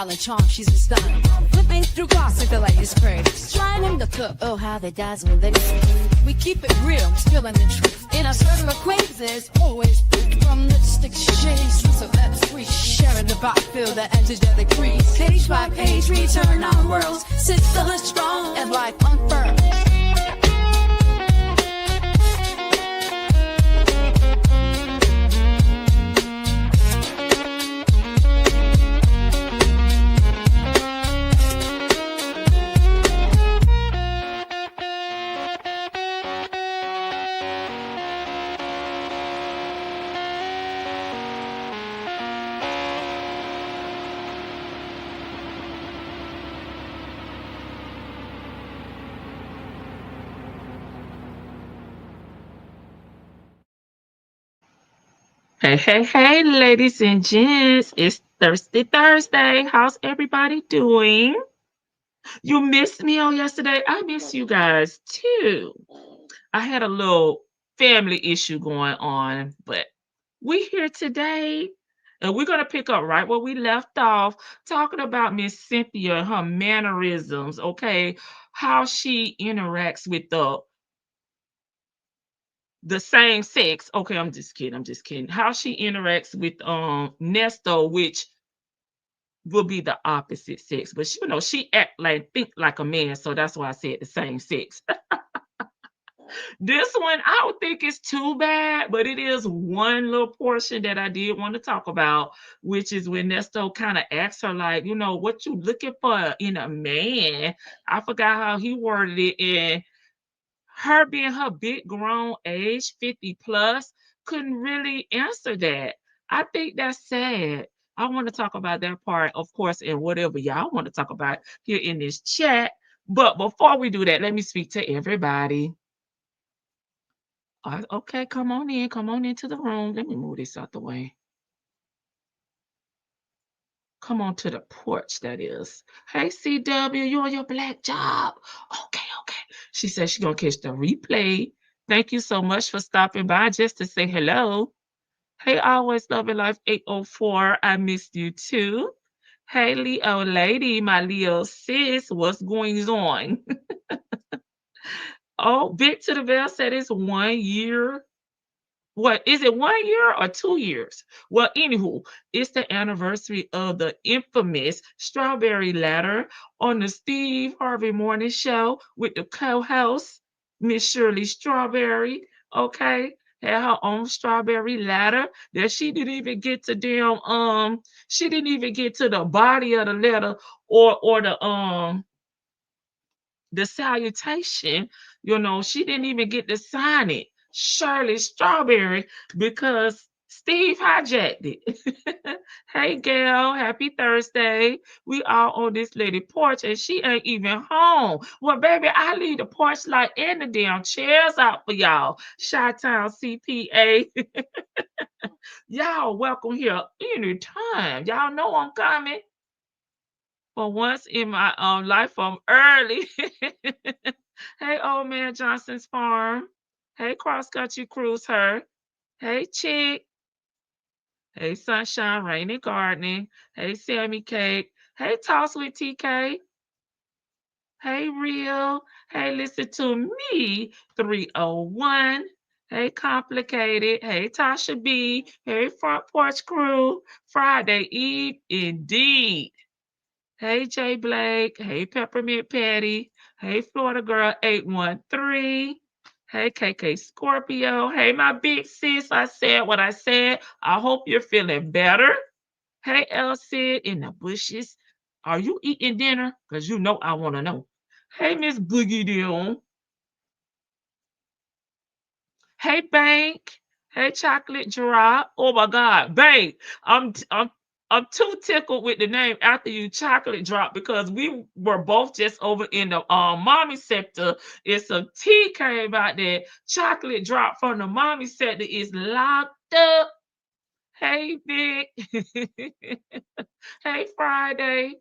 style and charm, she's been stunning. Flipping through classic, the latest craze. Trying to cook, oh how they dazzle the we keep it real, spilling the truth. In our circle of acquaintances, always from lipstick shades. So that's we sharing the vibe, feel the edges that they crease. Page by page, we turn our worlds. Sit still and strong and life unfurled. Hey, hey, hey, ladies and gents. It's Thirsty Thursday. How's everybody doing? You missed me on yesterday. I miss you guys too. I had a little family issue going on, but we here today and we're going to pick up right where we left off talking about Miss Cynthia and her mannerisms, okay? How she interacts with the same sex. Okay, I'm just kidding. How she interacts with Nesto, which will be the opposite sex. But she think like a man, so that's why I said the same sex. This one I don't think it's too bad, but it is one little portion that I did want to talk about, which is when Nesto kind of asks her, like, what you looking for in a man? I forgot how he worded it, and her being her big grown age, 50 plus, couldn't really answer that. I think that's sad. I want to talk about that part, of course, and whatever y'all want to talk about here in this chat. But before we do that, let me speak to everybody. Okay, come on into the room. Let me move this out the way. Come on to the porch, that is. Hey, CW, you on your black job? Okay. She said she's going to catch the replay. Thank you so much for stopping by just to say hello. Hey, Always Loving Life 804, I missed you too. Hey, Leo lady, my Leo sis, what's going on? Oh, Vic to the Bell said it's 1 year. What is it, 1 year or 2 years? Well, anywho, it's the anniversary of the infamous Strawberry Ladder on the Steve Harvey Morning Show with the co-host, Miss Shirley Strawberry. Okay, had her own strawberry ladder that she didn't even get to she didn't even get to the body of the letter or the salutation. She didn't even get to sign it, Shirley Strawberry, because Steve hijacked it. Hey, Gail, happy Thursday. We all on this lady porch, and she ain't even home. Well, baby, I leave the porch light and the damn chairs out for y'all. Chi-Town CPA. Y'all welcome here anytime. Y'all know I'm coming. For once in my life, I'm early. Hey, Old Man Johnson's Farm. Hey, Cross Country Cruise Her. Hey, Chick. Hey, Sunshine Rainy Gardening. Hey, Sammy Cake. Hey, Toss with TK. Hey, Real. Hey, Listen to Me 301. Hey, Complicated. Hey, Tasha B. Hey, Front Porch Crew. Friday Eve indeed. Hey, Jay Blake. Hey, Peppermint Patty. Hey, Florida Girl 813. Hey, KK Scorpio. Hey, my big sis. I said what I said. I hope you're feeling better. Hey, El Cid in the bushes. Are you eating dinner? Because I want to know. Hey, Miss Boogie Dion. Hey, Bank. Hey, Chocolate Drop. Oh my God, Bank. I'm too tickled with the name after you, Chocolate Drop, because we were both just over in the mommy sector. It's a tea came out there. Chocolate Drop from the mommy sector is locked up. Hey, Vic. Hey, Friday.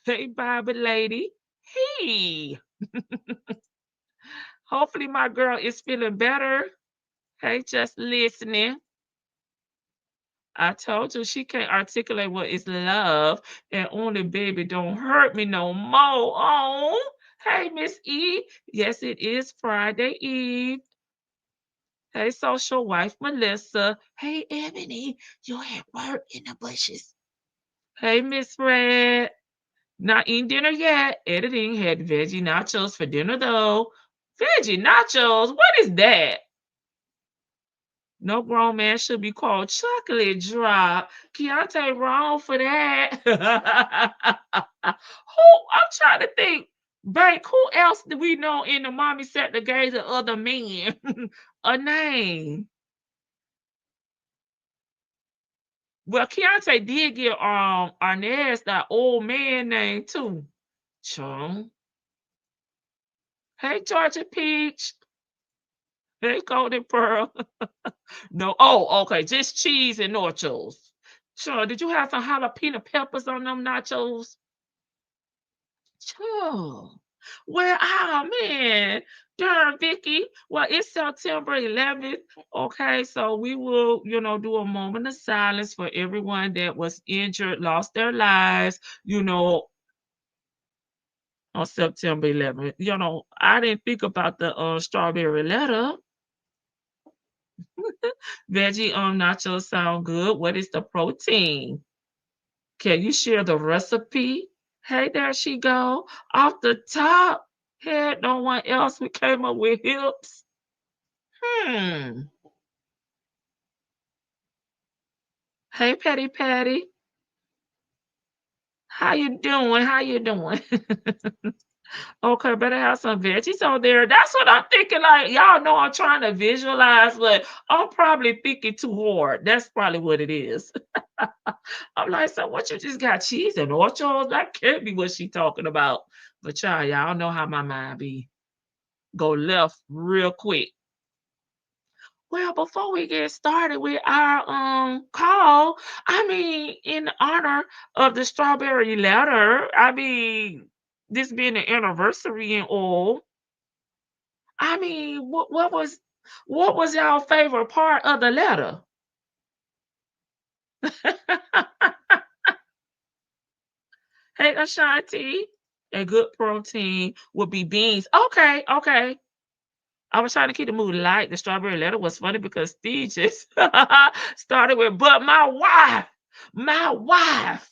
Hey, Bible Lady. Hey. Hopefully my girl is feeling better. Hey, just listening. I told you she can't articulate what is love, and only baby don't hurt me no more. Oh, hey, Miss E. Yes, it is Friday Eve. Hey, social wife Melissa. Hey, Ebony. You're at work in the bushes. Hey, Miss Red. Not eating dinner yet. Editing had veggie nachos for dinner though. Veggie nachos? What is that? No grown man should be called chocolate drop. Keontae wrong for that. I'm trying to think. Bank, who else do we know in the mommy set the gaze of other men? A name. Well, Keontae did give Ernest that old man name too. Chung. Hey, Georgia Peach. Hey, Golden Pearl. No. Oh, okay. Just cheese and nachos. Sure. Did you have some jalapeno peppers on them nachos? Sure. Well, oh man. Darn, Vicky. Well, it's September 11th. Okay, so we will, do a moment of silence for everyone that was injured, lost their lives, on September 11th. I didn't think about the strawberry letter. Veggie nachos sound good. What is the protein? Can you share the recipe? Hey, there she go. Off the top. Had no one else. We came up with hips. Hmm. Hey, Patty Patty. How you doing? How you doing? Okay, better have some veggies on there. That's what I'm thinking. Like, y'all know I'm trying to visualize, but I'm probably thinking too hard. That's probably what it is. I'm like, so what, you just got cheese and nachos? That can't be what she talking about. But y'all know how my mind be. Go left real quick. Well, before we get started with our call, in honor of the strawberry letter, this being an anniversary and all, what was y'all favorite part of the letter? Hey, Ashanti. A good protein would be beans. Okay, okay. I was trying to keep the mood light. The strawberry letter was funny because Steve just started with, but my wife, my wife.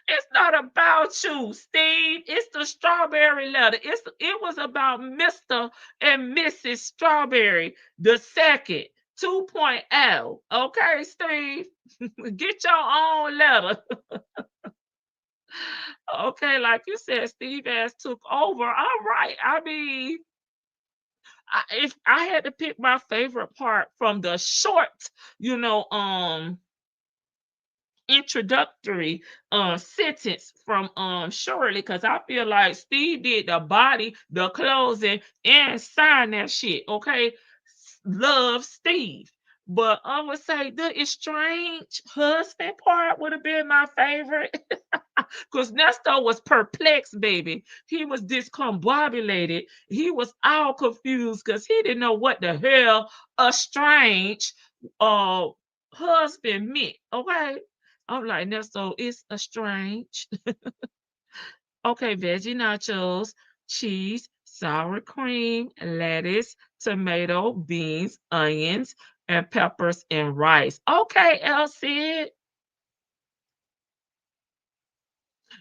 It's not about you, Steve. It's the strawberry letter. It was about Mr. and Mrs. Strawberry, the second 2.0. Okay, Steve? Get your own letter. Okay, like you said, Steve has took over. All right. If I had to pick my favorite part from the short, you know, introductory sentence from Shirley, because I feel like Steve did the body, the closing, and signed that shit. Okay. Love Steve. But I would say the estranged husband part would have been my favorite. Because Nesto was perplexed, baby. He was discombobulated. He was all confused because he didn't know what the hell a strange uh husband meant. Okay. I'm like, Nesto, it's a strange. Okay, veggie nachos, cheese, sour cream, lettuce, tomato, beans, onions, and peppers and rice. Okay, Elsie.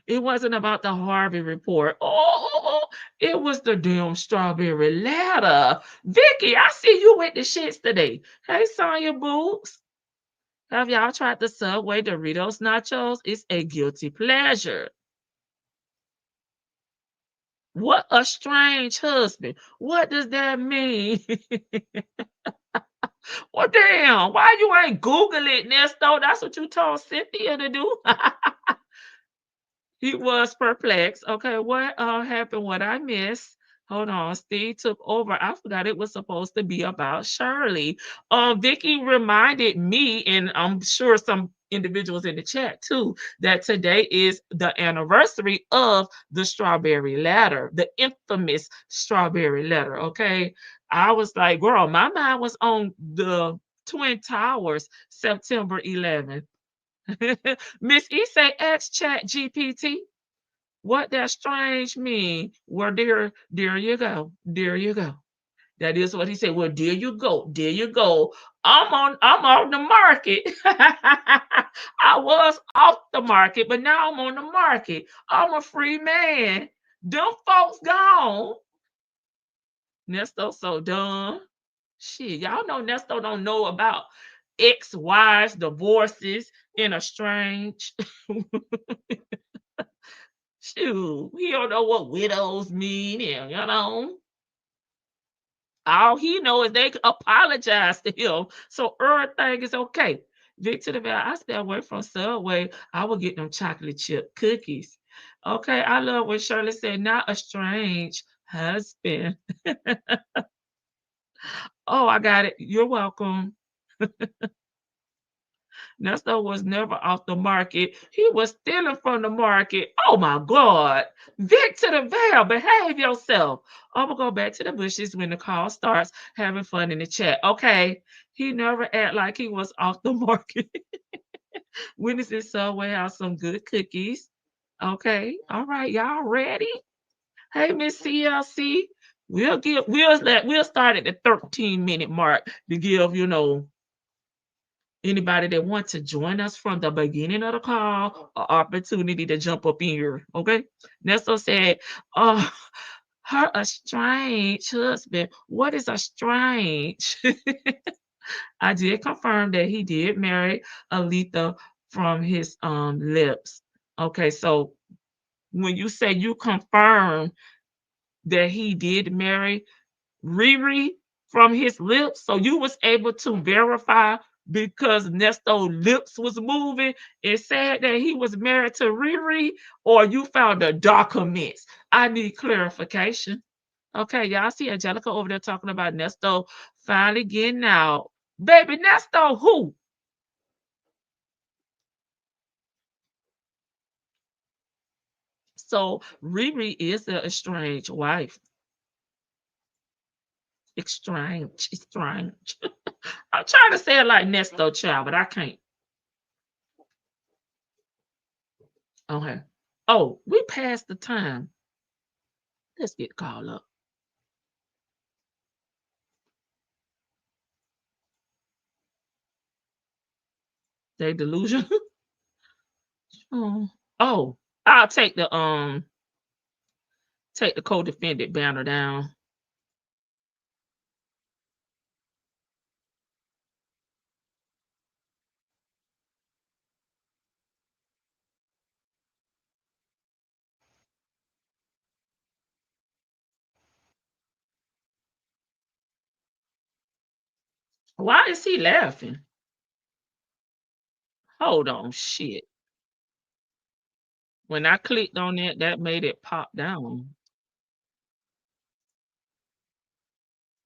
It wasn't about the Harvey report. Oh, it was the damn strawberry letter. Vicky, I see you with the shits today. Hey, Sonya Boots. Have y'all tried the Subway Doritos nachos? It's a guilty pleasure. What a strange husband. What does that mean? Well, damn, why you ain't Google it, Nesto? That's what you told Cynthia to do. He was perplexed. Okay, what happened? What I missed? Hold on, Steve took over. I forgot it was supposed to be about Shirley. Vicky reminded me, and I'm sure some individuals in the chat too, that today is the anniversary of the strawberry letter, the infamous strawberry letter. Okay. I was like, girl, my mind was on the Twin Towers, September 11th. Miss E say, ask Chat GPT. What that strange mean? Well, there you go. There you go. That is what he said. Well, there you go. There you go. I'm on the market. I was off the market, but now I'm on the market. I'm a free man. Them folks gone. Nesto so dumb. Shit, y'all know Nesto don't know about ex-wives, divorces, in a strange. Shoot, he don't know what widows mean, and all he knows is they apologize to him, so everything is okay. Victor the Val, I stay away from Subway. I will get them chocolate chip cookies. Okay, I love what Shirley said. Not a strange husband. Oh, I got it. You're welcome. Nesto was never off the market. He was stealing from the market. Oh my God. Vic to the veil, behave yourself. I'm gonna go back to the bushes when the call starts, having fun in the chat. Okay. He never act like he was off the market. Witnesses Subway have some good cookies. Okay. All right, y'all ready? Hey, Miss CLC. We'll start at the 13-minute mark to give, anybody that wants to join us from the beginning of the call, an opportunity to jump up in here. Okay. Nestor said, oh, her a strange husband. What is a strange? I did confirm that he did marry Aletha from his lips. Okay, so when you say you confirm that he did marry Riri from his lips, so you was able to verify because Nesto's lips was moving, it said that he was married to Riri, or you found the documents. I need clarification. Okay, y'all see Angelica over there talking about Nesto finally getting out. Baby, Nesto who? So Riri is a estranged wife. Strange. I'm trying to say it like Nesto child, but I can't. Okay. Oh, we passed the time. Let's get called up. They delusion. Oh, I'll take the co-defendant banner down. Why is he laughing? Hold on, shit. When I clicked on it, that made it pop down.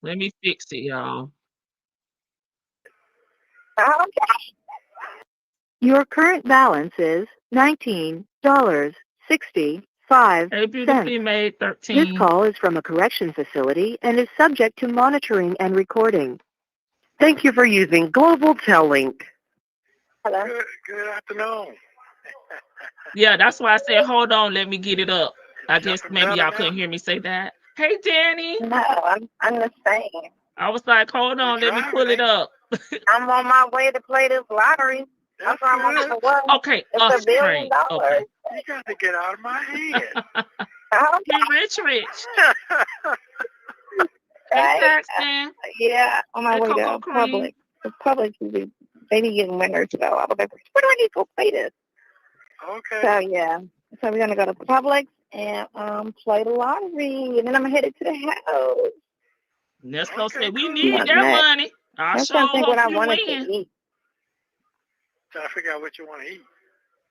Let me fix it, y'all. Okay. Your current balance is $19.65. Hey, beautifully made 13. This call is from a correction facility and is subject to monitoring and recording. Thank you for using Global Tel-Link. Hello. Good afternoon. Yeah, that's why I said, hold on, let me get it up. I guess maybe y'all couldn't hear me say that. Hey, Danny. No, I'm the same. I was like, hold on, let me pull it up. I'm on my way to play this lottery. That's why I'm on the way. Okay, it's $1 billion. Okay. You got to get out of my head. You're rich. Right? Hey, yeah, on my way to Publix. The Publix they need getting winners to go. I was like, where do I need to go play this? Okay. So yeah, so we're gonna go to Publix and play the lottery, and then I'm headed to the house. Nesto said we need that money. I'm trying to think what I wanted to eat. Trying to figure out what you want to eat.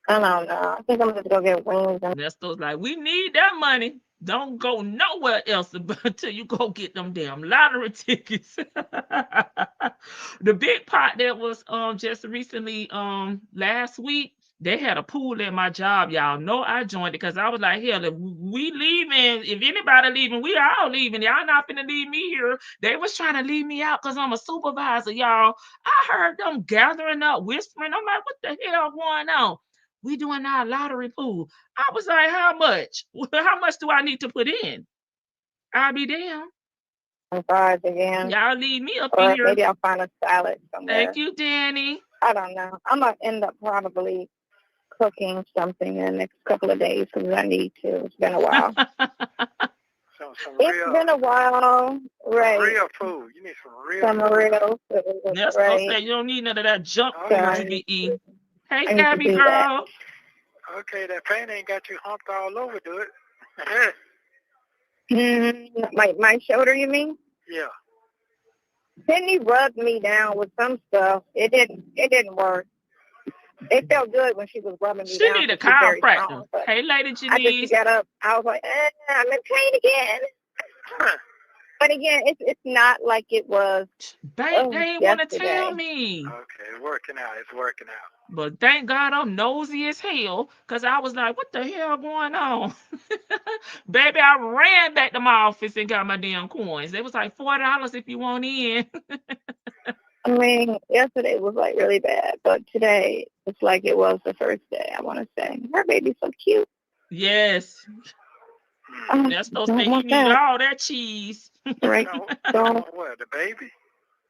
I don't know. I think I'm just gonna get wings. And Ernesto's like, we need that money. Don't go nowhere else until you go get them damn lottery tickets. The big pot that was just recently last week, they had a pool at my job. Y'all know I joined it because I was like, hell, if we leaving, if anybody leaving, we all leaving. Y'all not finna leave me here. They was trying to leave me out because I'm a supervisor, y'all. I heard them gathering up, whispering. I'm like, what the hell going on? We doing our lottery pool. I was like, how much? How much do I need to put in? I'll be damned. fries again. Y'all leave me up in Or here. maybe I'll find a salad somewhere. Thank you, Danny. I don't know. I'm gonna end up probably cooking something in the next couple of days because I need to. It's been a while. It's been a while, right? Real food. You need some real food. That's right? say you don't need none of that junk Oh, food yeah. you be eating. Hey, I need to Gabby do girl. Okay, that pain ain't got you humped all over, do it? My shoulder, you mean? Yeah. Cindy rubbed me down with some stuff. It didn't work. It felt good when she was rubbing me She down. need a 'cause she's very chiropractor. strong, but Hey, Lady I just Janice. got up. I was like, I'm in pain again. But again, it's not like it was. Babe, they ain't want to yesterday. tell me. Okay, it's working out. It's working out. But thank God I'm nosy as hell because I was like, what the hell going on? Baby, I ran back to my office and got my damn coins. It was like $4 if you want in. I mean, yesterday was like really bad, but today it's like it was the first day. I want to say her baby's so cute. Yes. That's those don't things. You want need that. all that cheese. Right? No, what, the baby?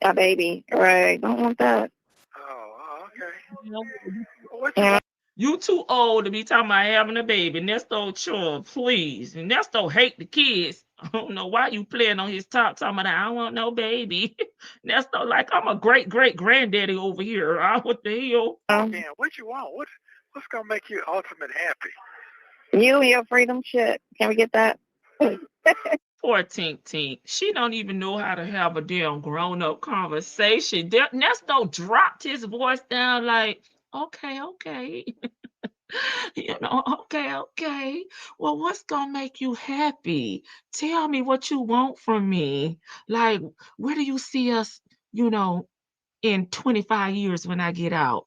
A baby, right? Don't want that. Oh, okay. You know, What you want? you too old to be talking about having a baby. Nesto, sure, please. And Nesto hate the kids. I don't know why you playing on his top talking about I don't want no baby. Nesto like I'm a great granddaddy over here. What the hell? Yeah, what you want? What's gonna make you ultimate happy? You and your freedom shit. Can we get that? Poor Tink Tink. She don't even know how to have a damn grown-up conversation. Nesto dropped his voice down like, okay. Okay. Well, what's gonna make you happy? Tell me what you want from me. Like, where do you see us, in 25 years when I get out?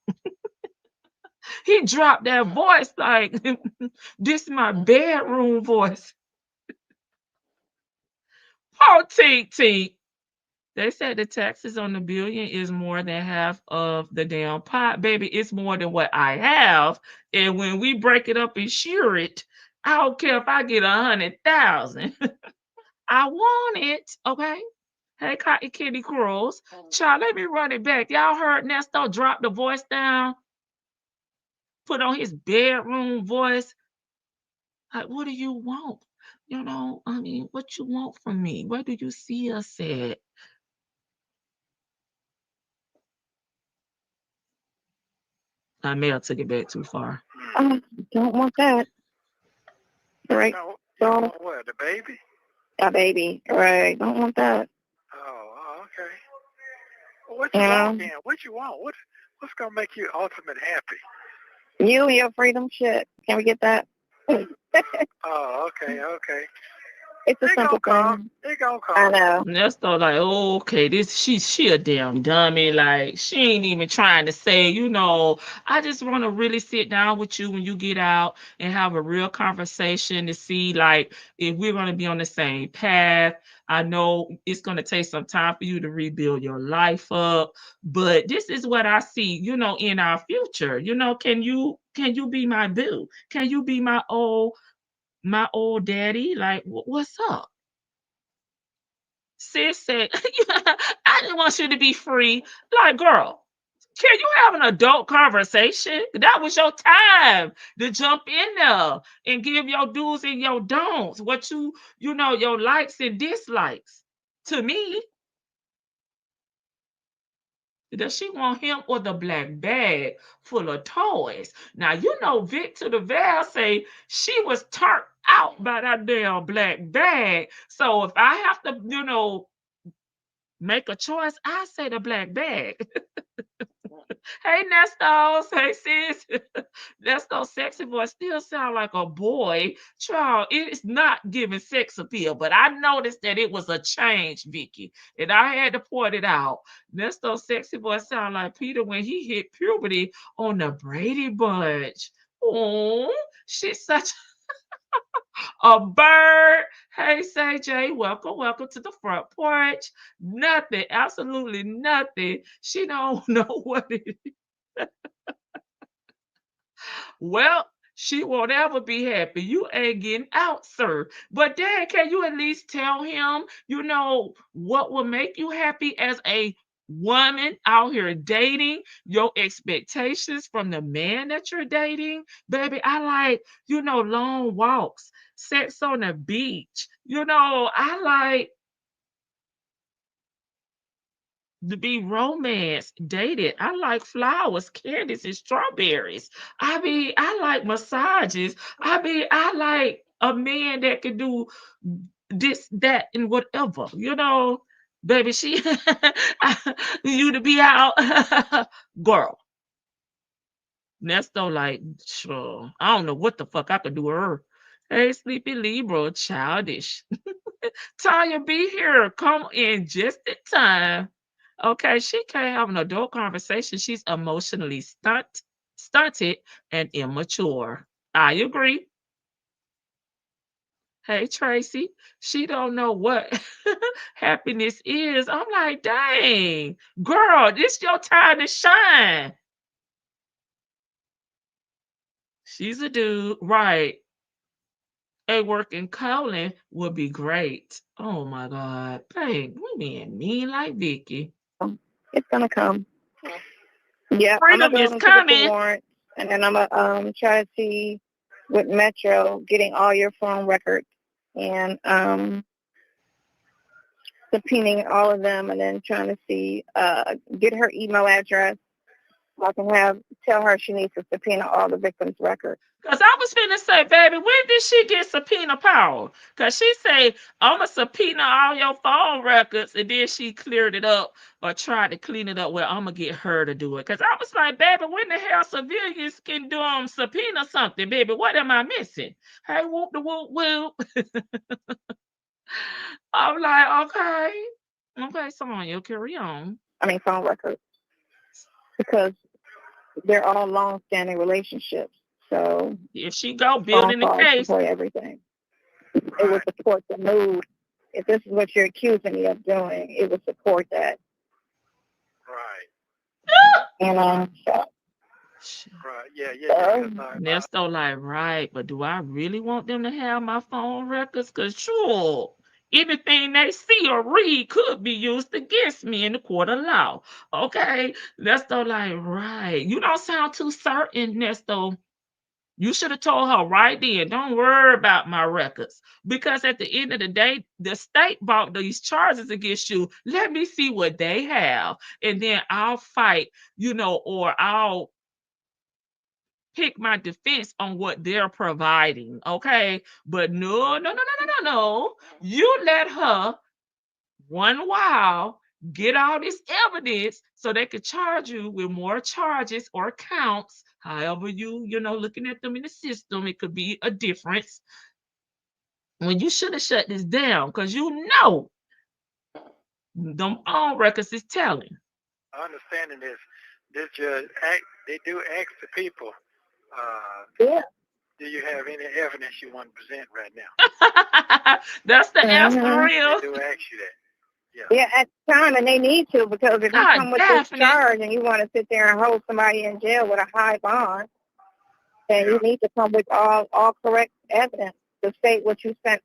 He dropped that voice like this is my bedroom voice. Oh, Tink. They said the taxes on the billion is more than half of the damn pot. Baby, it's more than what I have. And when we break it up and share it, I don't care if I get 100,000. I want it. Okay. Hey, Cotton Kitty Crows. Child, let me run it back. Y'all heard Nesto drop the voice down, put on his bedroom voice. Like, what do you want? What you want from me? Where do you see us at? I may have took it back too far. Don't want that. Right? No, you So, want what, the baby? a baby, right? Don't want that. Oh, okay. Well, what you want then? What you want? What's gonna make you ultimate happy? You and your freedom shit. Can we get that? Oh, okay. It's a It simple gonna come. thing. It gonna I come. know. Nesto like, oh, okay, she a damn dummy. Like, she ain't even trying to say, I just want to really sit down with you when you get out and have a real conversation to see like if we're gonna be on the same path. I know it's gonna take some time for you to rebuild your life up, but this is what I see, in our future. Can you be my boo? Can you be my old daddy? Like, what's up? Sis said, I just want you to be free. Like, girl, can you have an adult conversation? That was your time to jump in there and give your do's and your don'ts. What your likes and dislikes. To me, does she want him or the black bag full of toys? Now, Victor the Val say she was turned out by that damn black bag. So if I have to, make a choice, I say the black bag. Hey, Nestos. Hey, sis. Nesto, sexy boy still sound like a boy. Child, it's not giving sex appeal, but I noticed that it was a change, Vicky, and I had to point it out. Nesto, sexy boy sound like Peter when he hit puberty on the Brady Bunch. Oh, she's such a bird. Hey, Say J, welcome to the front porch. Nothing, absolutely nothing. She don't know what it is. Well, she won't ever be happy. You ain't getting out, sir. But Dad, can you at least tell him, what will make you happy as a woman out here dating, your expectations from the man that you're dating? Baby, I like, long walks, sex on the beach. I like to be romance dated. I like flowers, candies, and strawberries. I like massages. I like a man that can do this, that, and whatever. Baby, she you to be out, girl. Nesto like, sure. I don't know what the fuck I could do with her. Hey, Sleepy Libra, childish. Tanya, be here. Come in just in time. Okay, she can't have an adult conversation. She's emotionally stunted and immature. I agree. Hey, Tracy, she don't know what happiness is. I'm like, dang, girl, this your time to shine. She's a dude, right? A working Colin would be great. Oh my God, dang, we being mean like Vicky. It's gonna come. Yeah, Freedom is coming. Warrant, and then I'm gonna try to see with Metro getting all your phone records and subpoenaing all of them, and then trying to see get her email address. So I can tell her she needs to subpoena all the victims' records. Because I was finna say, baby, when did she get subpoena power? Because she say, I'm going to subpoena all your phone records, and then she cleared it up or tried to clean it up. Well, I'm going to get her to do it. Because I was like, baby, when the hell civilians can do subpoena something, baby? What am I missing? Hey, whoop the whoop whoop. I'm like, okay, Sonya, carry on. I mean, phone records. Because they're all long-standing relationships. So if she go building the case, support everything. It would support the mood. If this is what you're accusing me of doing, it would support that. Right. So. Right. Yeah. Nesto like, right, but do I really want them to have my phone records? Because sure, anything they see or read could be used against me in the court of law. Okay, Nesto like, right. You don't sound too certain, Nesto. You should have told her right then, don't worry about my records. Because at the end of the day, the state brought these charges against you. Let me see what they have. And then I'll fight, or I'll pick my defense on what they're providing. Okay. But no. You let her one while get all this evidence so they could charge you with more charges or counts. However, looking at them in the system, it could be a difference. When you should have shut this down, because them phone records is telling. Understanding this judge they do ask the people, do you have any evidence you want to present right now? That's the answer, real. They do ask you that. Yeah, at the time, and they need to, because if you come with this charge and you want to sit there and hold somebody in jail with a high bond, then you need to come with all correct evidence to state what you spent,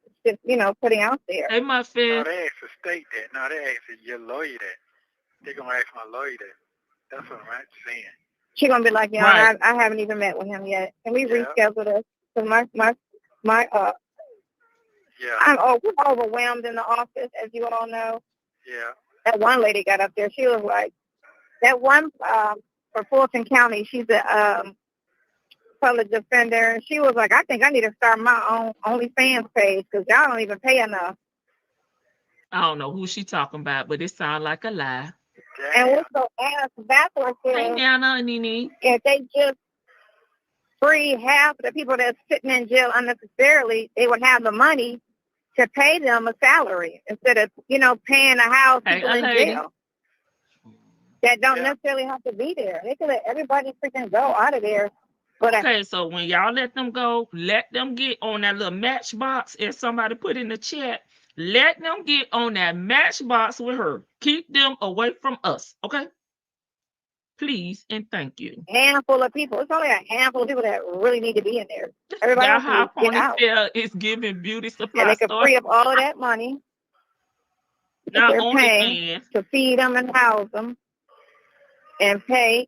putting out there. Hey, my friend. No, they ask to state that. No, they ask your lawyer that. They're going to ask my lawyer that. That's what I'm saying. She's going to be like, right. I haven't even met with him yet. Can we reschedule this? Because we're overwhelmed in the office, as you all know. Yeah. That one lady got up there. She was like, that one for Fulton County, she's a public defender. And she was like, I think I need to start my own OnlyFans page because y'all don't even pay enough. I don't know who she talking about, but it sounds like a lie. And what's so ass backwards Hey, is Nana, Nene. if they just free half the people that's sitting in jail unnecessarily, they would have the money to pay them a salary instead of, paying to house people in jail that don't necessarily have to be there. They could let everybody freaking go out of there. But Okay, so when y'all let them go, let them get on that little matchbox, as somebody put in the chat. Let them get on that matchbox with her. Keep them away from us, okay? Please and thank you. Handful of people. It's only a handful of people that really need to be in there. Everybody else That needs to get out. ponytail is giving beauty supply And they can store. free up all of that money that they're paying to feed them and house them and pay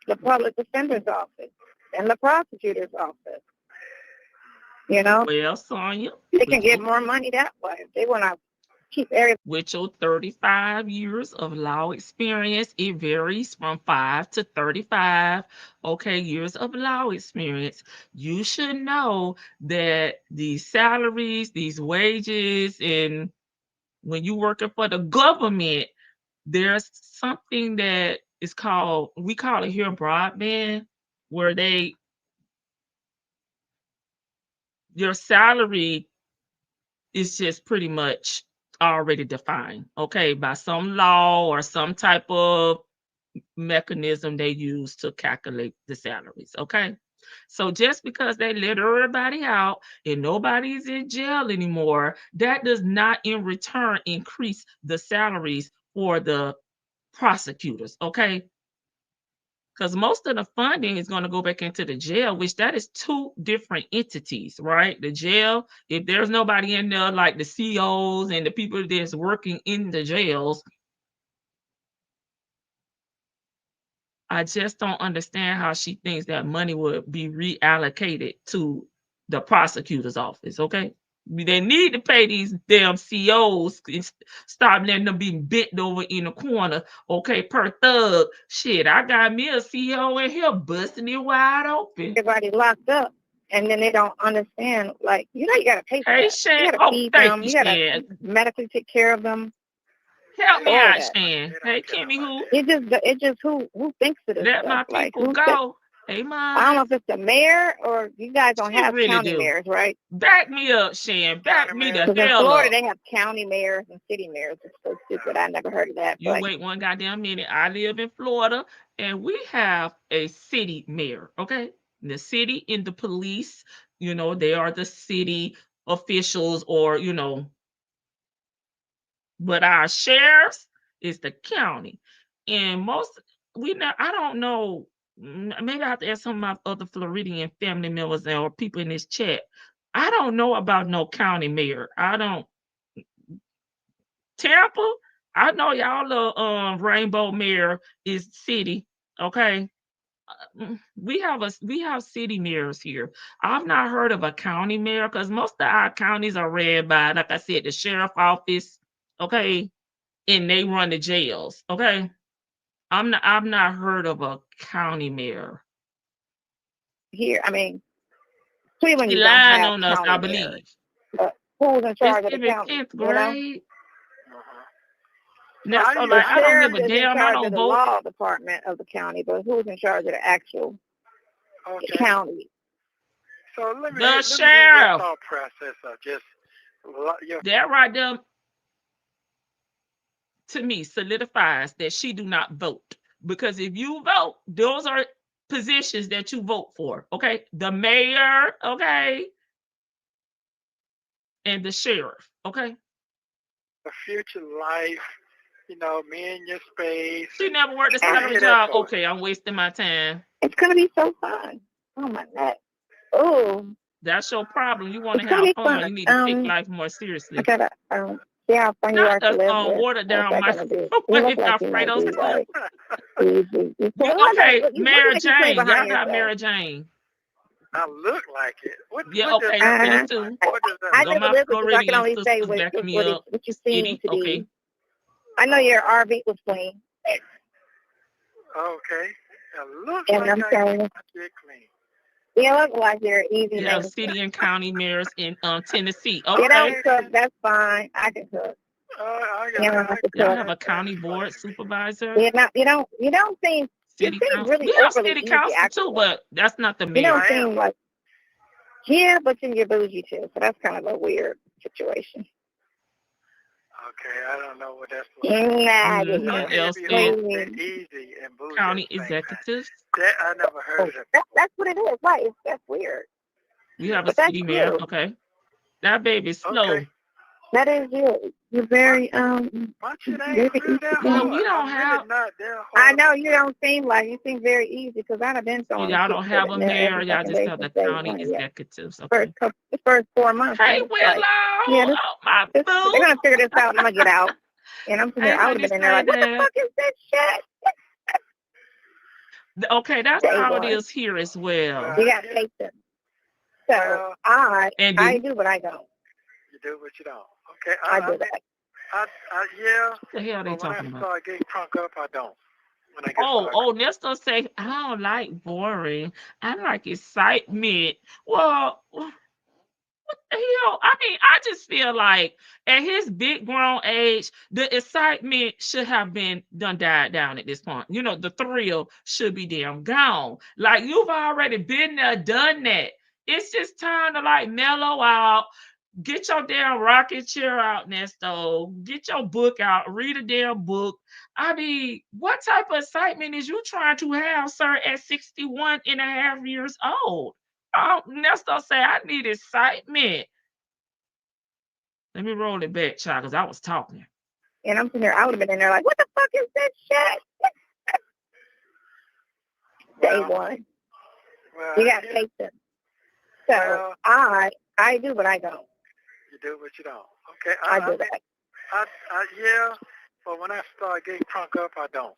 the public defender's office and the prosecutor's office. Well, Sonia, they can get more money that way. They want to keep everything. With your 35 years of law experience, it varies from 5 to 35, years of law experience. You should know that these salaries, these wages, and when you're working for the government, there's something that is called, we call it here broadband, where your salary is just pretty much already defined, by some law or some type of mechanism they use to calculate the salaries, So just because they let everybody out and nobody's in jail anymore, that does not in return increase the salaries for the prosecutors, because most of the funding is going to go back into the jail, which that is two different entities, right? The jail, if there's nobody in there, like the COs and the people that's working in the jails, I just don't understand how she thinks that money would be reallocated to the prosecutor's office, They need to pay these damn COs and stop letting them be bent over in the corner, per thug. Shit, I got me a CO in here busting it wide open. Everybody locked up, and then they don't understand, you got to pay for Hey, that. Shan. You got to feed them. You got to Shan. medically take care of them. Help me out, Shan. Hey, Kimmy, who? It's just who thinks of this Let stuff. my people go. Hey, Mom. I don't know if it's the mayor or you guys don't have county mayors, right? Back me up, Shan. Back me the hell up. In Florida, they have county mayors and city mayors. It's so stupid. I never heard of that. You wait one goddamn minute. I live in Florida, and we have a city mayor, The city and the police, they are the city officials or, but our sheriffs is the county. And I don't know, maybe I have to ask some of my other Floridian family members or people in this chat. I don't know about no county mayor. Tampa, I know y'all the rainbow mayor is city, We have city mayors here. I've not heard of a county mayor because most of our counties are ran by, like I said, the sheriff office, and they run the jails, I've not heard of a county mayor. Here, Cleveland, you lying on us, I believe. Who's in charge of the county? 10th grade. I don't give a damn. I don't vote. The law department of the county, but who's in charge of the actual county? So let me the sheriff. Thought process of just that right there, to me, solidifies that she do not vote, because if you vote, those are positions that you vote for. The mayor, and the sheriff. The future life. Me in your space. She never worked a salary job. I'm wasting my time. It's gonna be so fun. Oh my God. Oh. That's your problem. You want to have fun. You need to take life more seriously. I gotta see how fun you are to live with. Water down my Alfredo's. Mary Jane. Y'all got Mary Jane. I look like it. What me too. I never lived with you, so I can only say what you seem to be. I know your RV was clean. Okay. It looks like I get clean. You look like you're easy. Yeah, city and county mayors in Tennessee. You don't cook, that's fine. I can cook. Y'all have a county board supervisor? Yeah, you don't seem, city you seem council. really We have overly city easy, council actually. too, but that's not the You mayor. don't seem like, yeah, but then you're bougie too, so that's kind of a weird situation. Okay, I don't know what that's for. Nah, easy and bougie. County executives. That I never heard of. That's what it is, right? That's weird. We have a city mayor. Okay. That baby's slow. Okay. That is you. You're very We don't have. I know you don't seem like you seem very easy because I'd have been so. Y'all don't have a mayor. Y'all just have the county executives. Okay. The first 4 months. Hey, Willow. Yeah, my boo. They're gonna figure this out. I'm gonna get out, and I'm sitting there out of it, and they're like, "What the fuck is this shit?" Okay, that's how it is here as well. You got patience. So I do, but I don't. You do, but you don't. Okay, I do that. Yeah. What the hell are they talking about? When I start getting crunk up, I don't. When I get Neesto say, I don't like boring. I like excitement. Well, what the hell? I mean, I just feel like at his big grown age, the excitement should have been died down at this point. You know, the thrill should be damn gone. Like, you've already been there, done that. It's just time to like mellow out. Get your damn rocking chair out, Nesto. Get your book out. Read a damn book. I mean, what type of excitement is you trying to have, sir, at 61 and a half years old? Nesto say, I need excitement. Let me roll it back, child, because I was talking. And I'm sitting there out of it, and they're like, what the fuck is this shit? Day one. Well, you got patience. So I do, but I don't. You do, but you don't. Okay. I do that. Yeah, but when I start getting crunk up, I don't.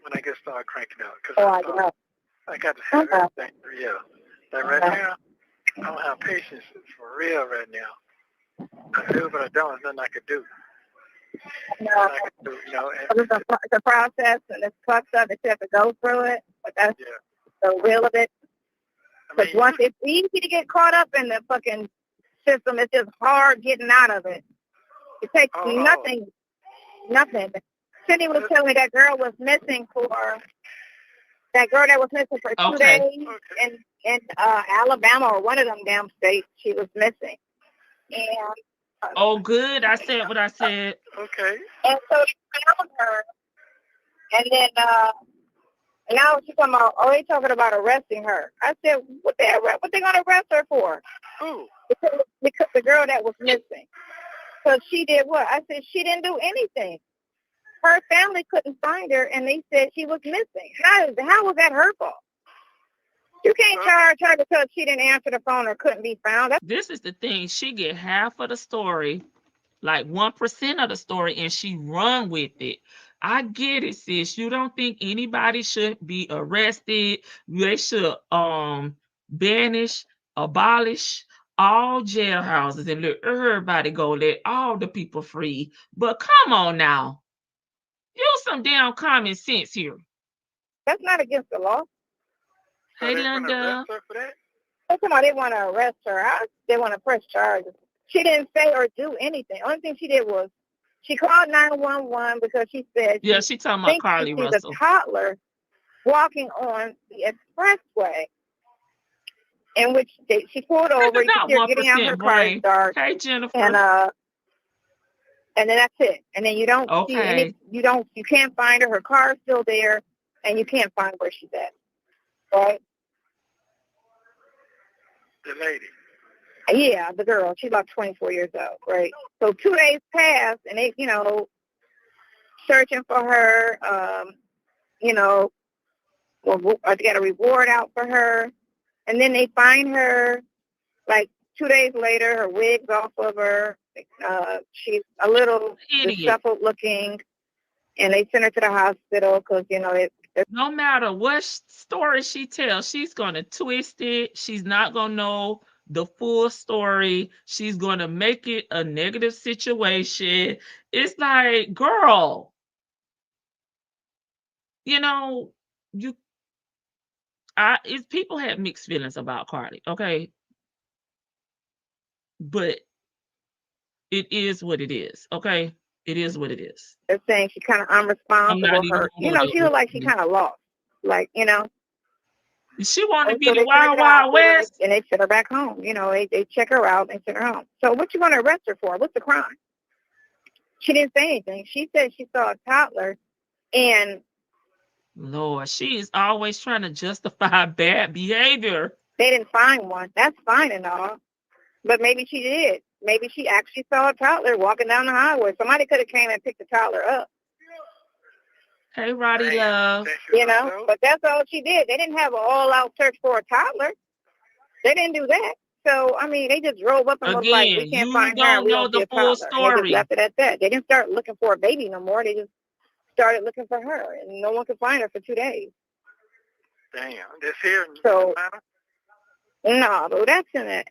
When I start cranking out. I got to have everything. Yeah. Like right now, I don't have patience for real right now. I do, but I don't. There's nothing I could do. It's a process, and it's fucked up. You have to go through it, but that's the real of it. Because once it's easy to get caught up in the fucking system, it's just hard getting out of it. It takes nothing. Cindy was telling me that girl was missing for 2 days in Alabama or one of them damn states. She was missing. And good. I said what I said. Okay. And so they found her. And then now she's talking about, they talking about arresting her. I said, what they gonna arrest her for? Who? Because the girl that was missing. So she did what? I said she didn't do anything. Her family couldn't find her, and they said she was missing. How was that her fault? You can't charge her because she didn't answer the phone or couldn't be found. This is the thing. She get half of the story, like 1% of the story, and she run with it. I get it, sis. You don't think anybody should be arrested. They should abolish all jailhouses and let everybody go, let all the people free. But come on now. Use some damn common sense here. That's not against the law. Hey, Linda. They want to arrest her. They want to press charges. She didn't say or do anything. Only thing she did was she called 911 because she said she talking about Carly Russell. She's a toddler walking on the expressway, in which she pulled over. You could getting out her car start. Hey, Jennifer. And then that's it. And then you don't see any. You can't find her. Her car's still there, and you can't find where she's at. Right. The lady. Yeah, the girl. She's about 24 years old, right? So 2 days passed, and they, searching for her. They got a reward out for her, and then they find her. Like 2 days later, her wig's off of her. She's a little disheveled looking, and they sent her to the hospital because no matter what story she tells, she's gonna twist it. She's not gonna know the full story. She's gonna make it a negative situation. It's like, girl, people have mixed feelings about Cardi, okay? But it is what it is, okay? It is what it is. They're saying she's kind of unresponsible. She looked like she kind of lost. Like, She wanted to be so the Wild West. And they sent her back home. They check her out and send her home. So what you want to arrest her for? What's the crime? She didn't say anything. She said she saw a toddler, and Lord, she is always trying to justify bad behavior. They didn't find one. That's fine and all. But maybe she did. Maybe she actually saw a toddler walking down the highway. Somebody could have came and picked the toddler up. Hey, Roddy Love. But that's all she did. They didn't have an all-out search for a toddler. They didn't do that. So, I mean, they just drove up and was like, we can't find her. We don't know the full story. They just left it at that. They didn't start looking for a baby no more. They just started looking for her, and no one could find her for 2 days. Damn. This here in so, Atlanta? No, but that's in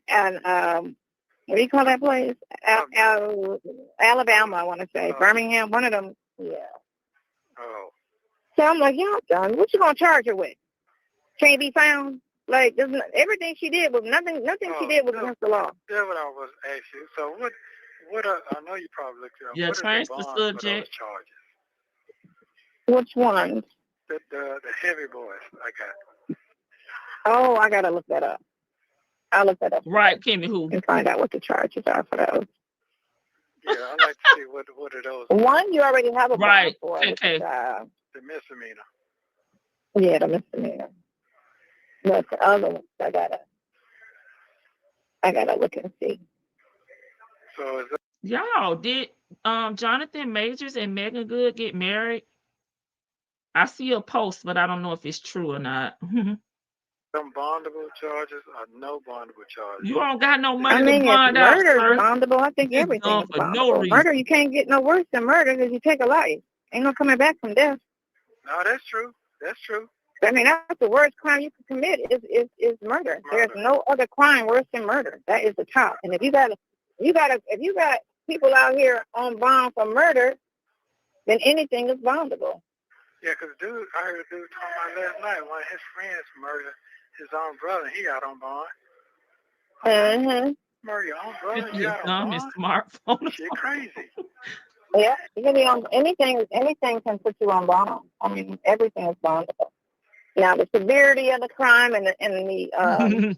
what do you call that place? Alabama, I want to say. Birmingham, one of them. Yeah. Oh. So I'm like, y'all done. What you gonna charge her with? Can't be found. Like everything she did was nothing she did was against the law. That's what I was asking you. So what? I know you probably looked it up. Yeah, change the subject. Charges? Which ones? The heavy boys. I got. Oh, I gotta look that up. I'll look that up. Right, Kimmy, who? And find out what the charges are for those. Yeah, I'd like to see what are those. One you already have a bond for. Okay. The misdemeanor. Yeah, the misdemeanor. But the other ones, I gotta look and see. So is that? Y'all, did Jonathan Majors and Megan Good get married? I see a post, but I don't know if it's true or not. Some bondable charges or no bondable charges? You don't got no money to bond out. Murder is bondable. I think everything is bondable. No reason. Murder, you can't get no worse than murder because you take a life. Ain't no coming back from death. No, that's true. That's true. I mean, that's the worst crime you can commit is murder. There's no other crime worse than murder. That is the top. And if you got people out here on bond for murder, then anything is bondable. Yeah, because I heard a dude talking about last night. One of his friends murdered his own brother. And he out on bond. Mm-hmm. Murder your own brother. You out on his bond? smartphone. Shit, crazy. Yeah, you can be on anything. Anything can put you on bond. I mean, everything is bondable. Now, the severity of the crime and the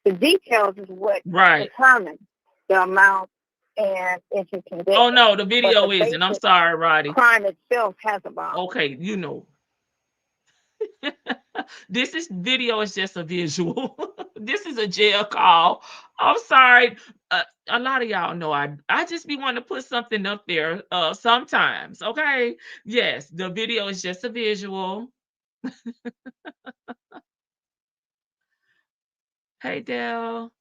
the details is what determines the amount and if you can get. Oh no, the video isn't. I'm sorry, Roddy. Crime itself has a bond. Okay, this video is just a visual. This is a jail call. I'm sorry. A lot of y'all know I just be wanting to put something up there sometimes. Okay. Yes, the video is just a visual. Hey, Dale.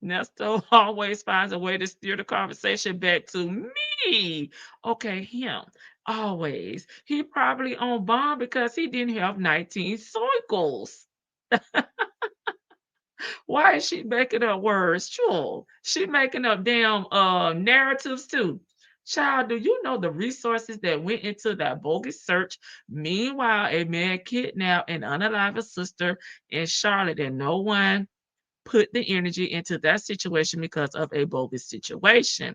Ernesto always finds a way to steer the conversation back to me. Okay, him. Always. He probably on bond because he didn't have 19 cycles. Why is she making up words? Sure. She making up damn narratives too. Child, do you know the resources that went into that bogus search? Meanwhile, a man kidnapped and unalived a sister in Charlotte, and no one put the energy into that situation because of a bogus situation.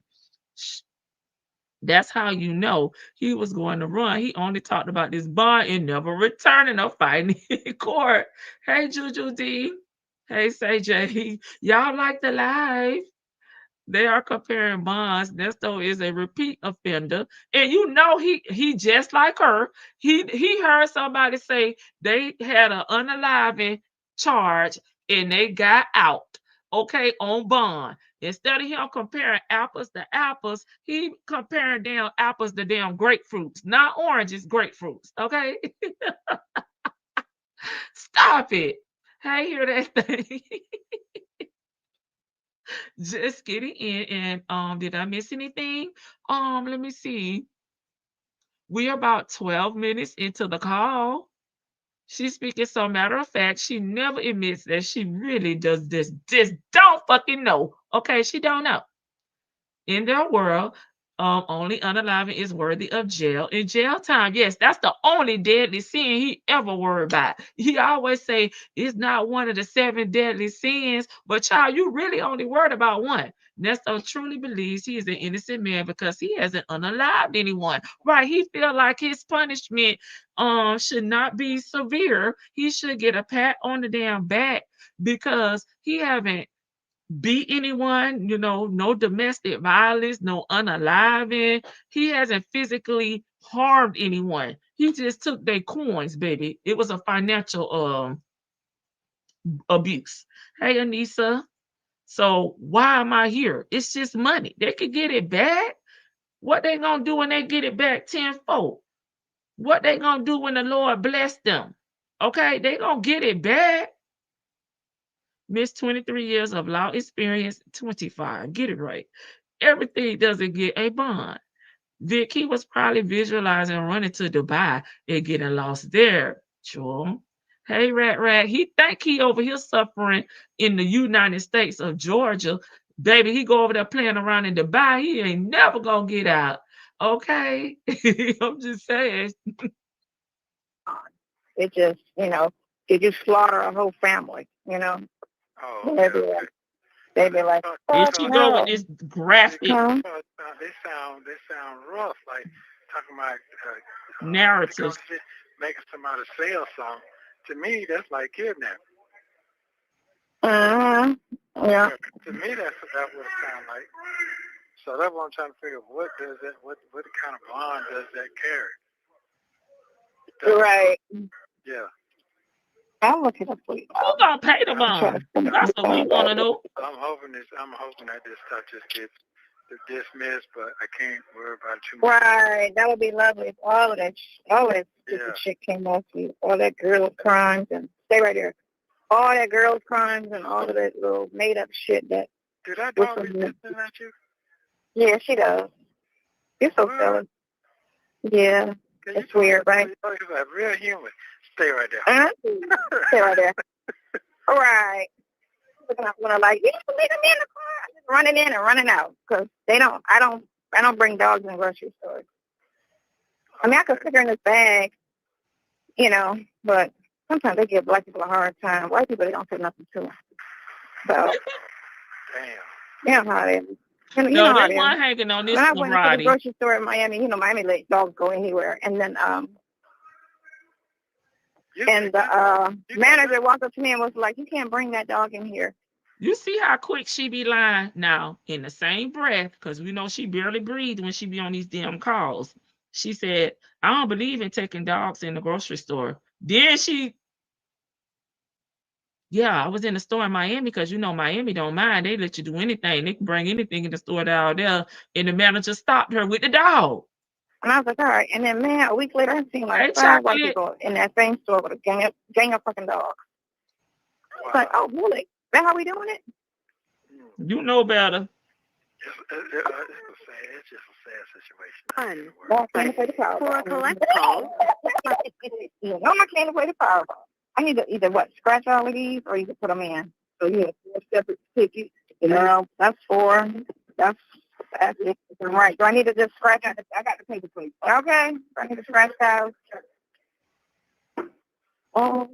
That's how you know he was going to run. He only talked about this bond and never returning or fighting in court. Hey, Juju D. Hey, CJ. Y'all like the live? They are comparing bonds. Nesto is a repeat offender. And you know he just like her. He heard somebody say they had an unaliving charge and they got out, okay, on bond. Instead of him comparing apples to apples, he comparing damn apples to damn grapefruits. Not oranges, grapefruits, okay? Stop it. Hey, hear that thing? Just getting in. And did I miss anything? Let me see. We're about 12 minutes into the call. She's speaking so matter of fact. She never admits that she really does this. Just don't fucking know. Okay, she don't know. In their world, Only unaliving is worthy of jail and jail time. Yes, that's the only deadly sin he ever worried about. He always say it's not one of the 7 deadly sins, but child, you really only worried about one. Nesto truly believes he is an innocent man because he hasn't unalived anyone. Right? He feel like his punishment should not be severe. He should get a pat on the damn back because he haven't beat anyone, no domestic violence, no unaliving. He hasn't physically harmed anyone. He just took their coins, baby. It was a financial abuse. Hey, Anissa. So why am I here? It's just money. They could get it back. What they gonna do when they get it back tenfold? What they gonna do when the Lord bless them? Okay, they gonna get it back. Miss 23 years of law experience, 25. Get it right. Everything doesn't get a bond. Vic, he was probably visualizing running to Dubai and getting lost there. Sure. Hey, Rat, he think he over here suffering in the United States of Georgia. Baby, he go over there playing around in Dubai. He ain't never gonna get out. Okay? I'm just saying. It just, they just slaughter a whole family, Oh, they be like, Here she go with this graphic they sound rough, like talking about narratives. Making somebody sell something. To me, that's like kidnapping. Yeah. To me, that's what it sounds like. So that's what I'm trying to figure. What kind of bond does that carry? Right. Yeah. I'm looking up for you. Who gonna pay the bond? That's what we want to know. I'm hoping that this stuff just gets dismissed, but I can't worry about it too much. Right. That would be lovely if all of that stupid shit came off you. All that girls' crimes and stay right there. All that girls' crimes and all of that little made up shit that. Did that dog be listening at you? Yeah, she does. You're so silly. Yeah. It's weird, right? You're a real human. Stay right there. Stay right there. All right. Looking up when I'm like, you need to leave them in the car. I'm just running in and running out because I don't bring dogs in grocery stores. I mean, I could stick her in this bag, but sometimes they give black people a hard time. White people, they don't say nothing to them. So, damn. You know how it is. You No, know how they it weren't is. hanging on this When I one, went to the Roddy. grocery store in Miami, Miami let dogs go anywhere. And then, the manager walked up to me and was like, you can't bring that dog in here. You see how quick she be lying now in the same breath, because we know she barely breathes when she be on these damn calls. She said, I don't believe in taking dogs in the grocery store. Then I was in the store in Miami because, Miami don't mind. They let you do anything. They can bring anything in the store down there. And the manager stopped her with the dog. And I was like, all right. And then, man, a week later, I seen like 5 white people in that same store with a gang of fucking dogs. I was like, oh, really? Is that how we doing it? You know better. It's just a sad situation. For a collect call. No, I can't play the Powerball. I need to either, scratch all of these or you can put them in. So you have 4 separate tickets. That's 4. That's it. Right. Do I need to just scratch out? I got the paper plate. Okay. I need to scratch out. Oh.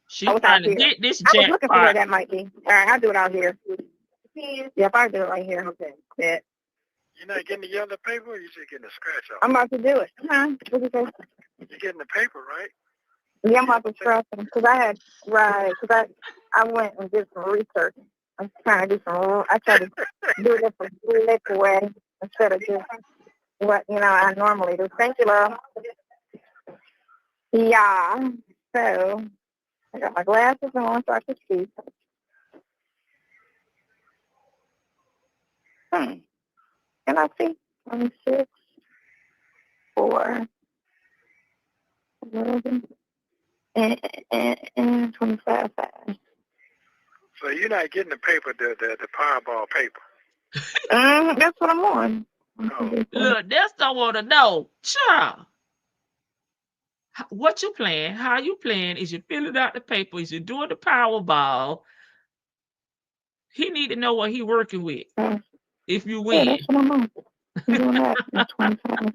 She's trying to get this jackpot. I was looking for where that might be. All right, I'll do it out here. Yeah, if I do it right here. Okay. Yeah. You're not getting the yellow paper or you're just getting the scratch off? I'm about to do it. Huh? What you say? You're getting the paper, right? Yeah, I'm about to scratch them. Because I went and did some research. I'm trying to do I tried to do it the liquor way instead of just what, I normally do. Thank you, love. Yeah. So, I got my glasses on so I can see. Can I see? 26, 4, 11, and 25, 5. So you're not getting the paper, the Powerball paper. That's what I'm on. Oh. Look, that's what I want to know. Child. What you playing? How you playing? Is you filling out the paper? Is you doing the Powerball? He need to know what he working with. If you win. Yeah, that's what I'm on. I'm doing that in 25.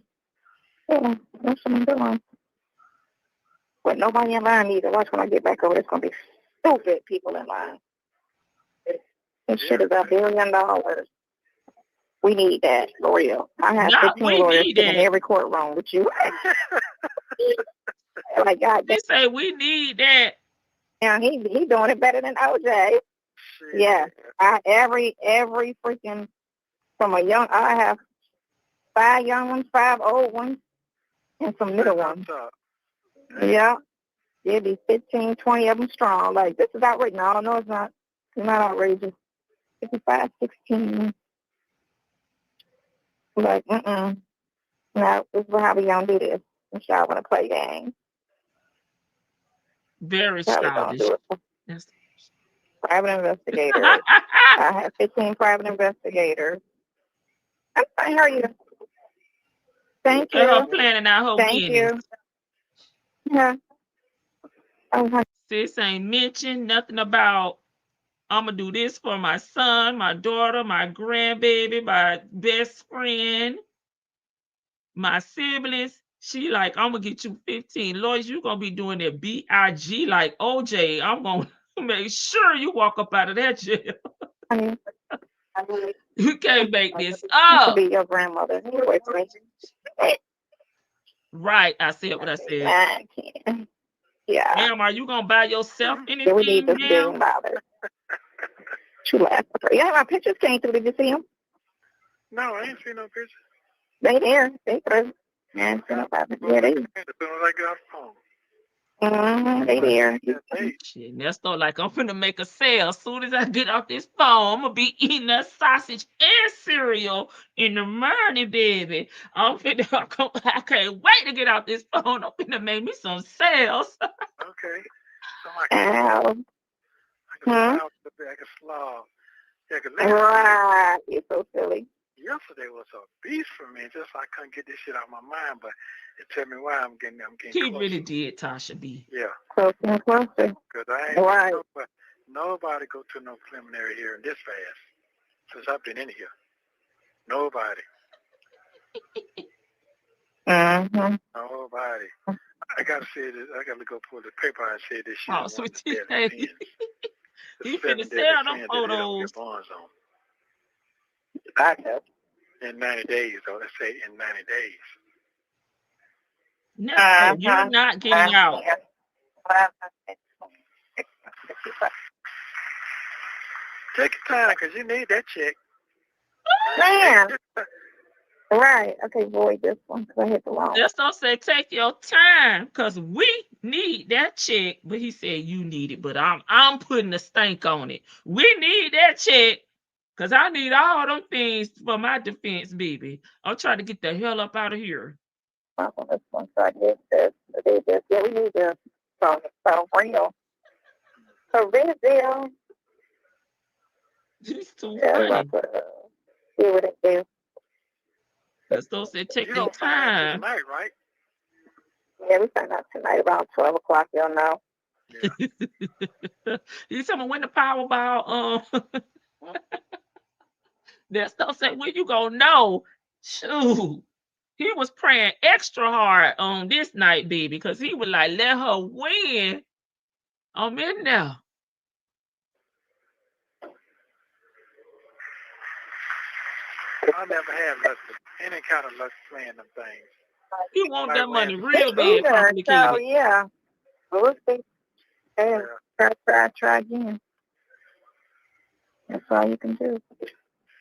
Yeah, that's what I'm doing. But nobody in line either. Watch when I get back over, there's going to be stupid people in line. This shit is $1 billion. We need that, for real. I have 15 lawyers sitting in every courtroom with you. Like, God, they say we need that. Yeah, he doing it better than OJ. Yeah, every freaking, from a young, I have 5 young ones, 5 old ones, and some middle ones. Yeah, it'd be 15, 20 of them strong. Like, this is outrageous. No, it's not. It's not outrageous. 55, 16. Like, no, this is how we gonna do this. And y'all wanna play games. Very childish. Yes. Private investigators. I have 15 private investigators. I'm fine. How are you? Thank you. Her planning out her Thank business. You. Yeah. Sis ain't mentioned nothing about I'm gonna do this for my son, my daughter, my grandbaby, my best friend, my siblings. She like, I'm gonna get you 15 lawyers. You're gonna be doing that BIG like OJ. I'm gonna make sure you walk up out of that jail. You can't make this up. Be your grandmother. Right, I said what I said. I can't. Yeah. Ma'am, are you gonna buy yourself anything? We need this $1 billion. She laughed. Yeah, my pictures came through. Did you see them? No, I ain't seen no pictures. They there. They through. Yeah, they. They there. Shit, Nesto like I'm finna make a sale. As soon as I get off this phone, I'm gonna be eating that sausage and cereal in the morning, baby. I can't wait to get off this phone. I'm finna make me some sales. Okay. I can slob. Right. You're so silly. Yesterday was a beast for me. Just I couldn't get this shit out of my mind, but it tell me why I'm getting He closer. really did, Tasha B. Yeah. Closer and closer. Because I ain't nobody go to no preliminary hearing this fast since I've been in here. Nobody. Mm-hmm. Nobody. I gotta say this. I gotta go pull the paper and say this shit. Oh, sweetie. You finna sell them photos. I know. In 90 days, though. Let's say in 90 days. No, you're not getting out. Take your time, because you need that check. Man. Right. Okay, void this one, because I hit the wrong. Just don't say take your time, because we need that check. But he said you need it, but I'm putting a stank on it. We need that check. Because I need all them things for my defense, baby. I'm trying to get the hell up out of here. This one, so I did this. Yeah, we need this. So real. So real. It's too funny. See what it is. That's those that take their time. Tonight, right? Yeah, we find out tonight about 12 o'clock, you'll know. Yeah. You tell me when the Powerball, that stuff said, when you gonna know? Shoot. He was praying extra hard on this night, baby, because he was like, let her win. I'm in there. I never had luck, any kind of luck playing them things. You want that money real bad, complicated. So, yeah. We'll see. Try again. That's all you can do.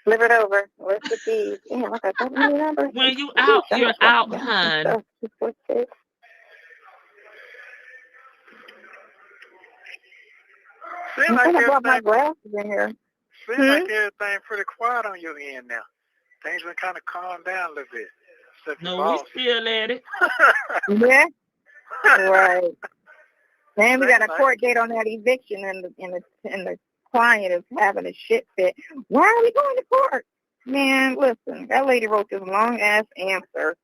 Flip it over. What's the keys? Damn, I got that many numbers. When you out, you're out, hon. Seems like my glasses in here. Seems like everything pretty quiet on your end now. Things been kind of calmed down a little bit. No, we still at it. Yeah. Right. Man, we got a court date on that eviction, and the client is having a shit fit. Why are we going to court? Man, listen, that lady wrote this long-ass answer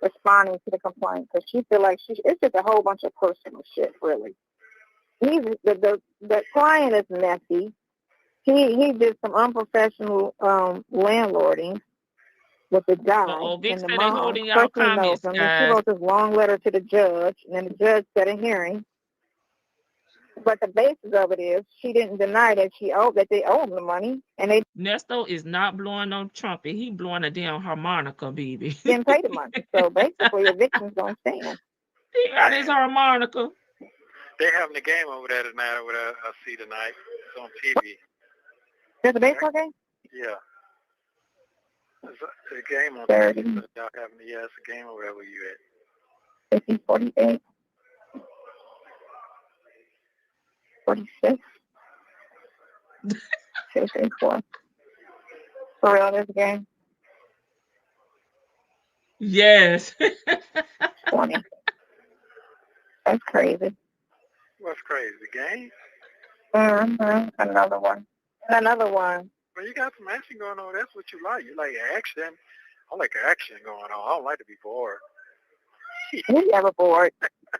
responding to the complaint because she feel like it's just a whole bunch of personal shit, really. The client is messy. He did some unprofessional landlording. with the guy Vic and the said they mom. holding y'all First thing knows comments, them. Then she guys. wrote this long letter to the judge, and then the judge set a hearing. But the basis of it is she didn't deny that they owe him the money, and they Nesto is not blowing no trumpet. He blowing a damn harmonica, baby. didn't pay the money. So basically, evictions don't stand. He got his harmonica. They having a game over there tonight. Over there, I see tonight. It's on TV. There's a baseball game? Yeah. There's a game on 30. TV. Y'all having, yeah, it's a game over there where you at. 50, 48, 46, 54. For real, there's a game? Yes. 20. That's crazy. What's crazy? The game? Mm-hmm. Another one. Well, you got some action going on. That's what you like. You like action. I like action going on. I don't like to be bored. You never bored.